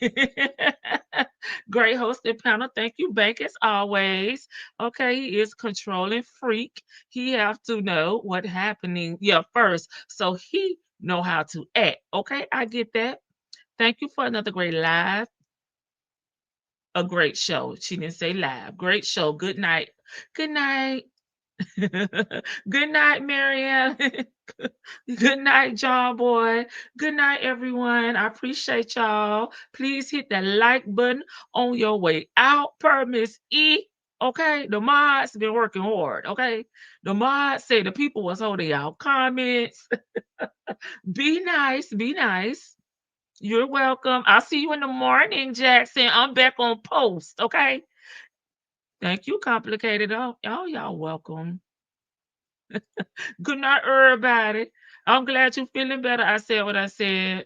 Great hosting panel. Thank you, Bank, as always. Okay, he is controlling freak. He have to know what's happening first, so he know how to act. Okay, I get that. Thank you for another great live. A great show. She didn't say live. Great show. Good night. Good night. Good night, Marianne. Good night, John Boy. Good night, everyone. I appreciate y'all. Please hit the like button on your way out per Miss E. Okay, the mods been working hard. Okay, the mods say the people was holding y'all comments. Be nice. Be nice. You're welcome. I'll see you in the morning, Jackson. I'm back on post. Okay. Thank you, Complicated. Y'all welcome. Good night, everybody. I'm glad you're feeling better. I said what I said.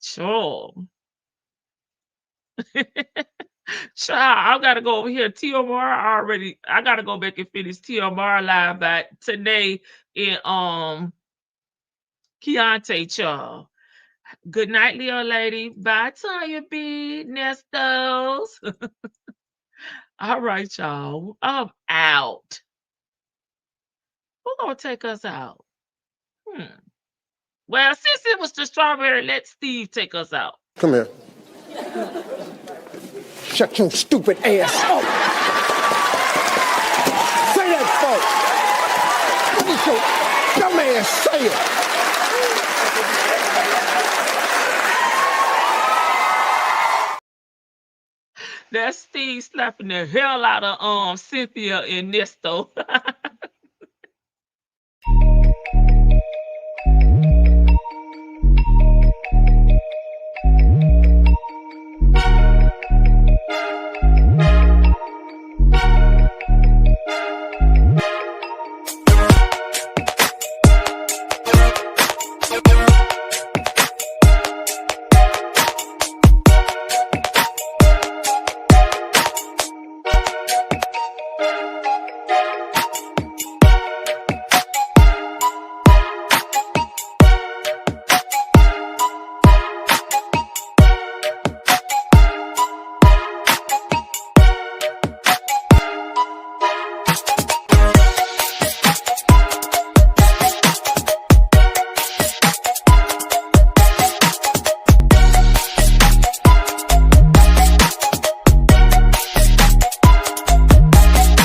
Sure. Child, I gotta go over here. TMR I gotta go back and finish TMR live by today in Keontae, child. Good night, Leo lady. Bye, Tanya B. Nestos. All right, y'all. I'm out. Who's gonna take us out? Well, since it was the strawberry, let Steve take us out. Come here. Shut your stupid ass up. Say that, folks. What is your dumb ass say it? That's Steve slapping the hell out of Cynthia and Neesto.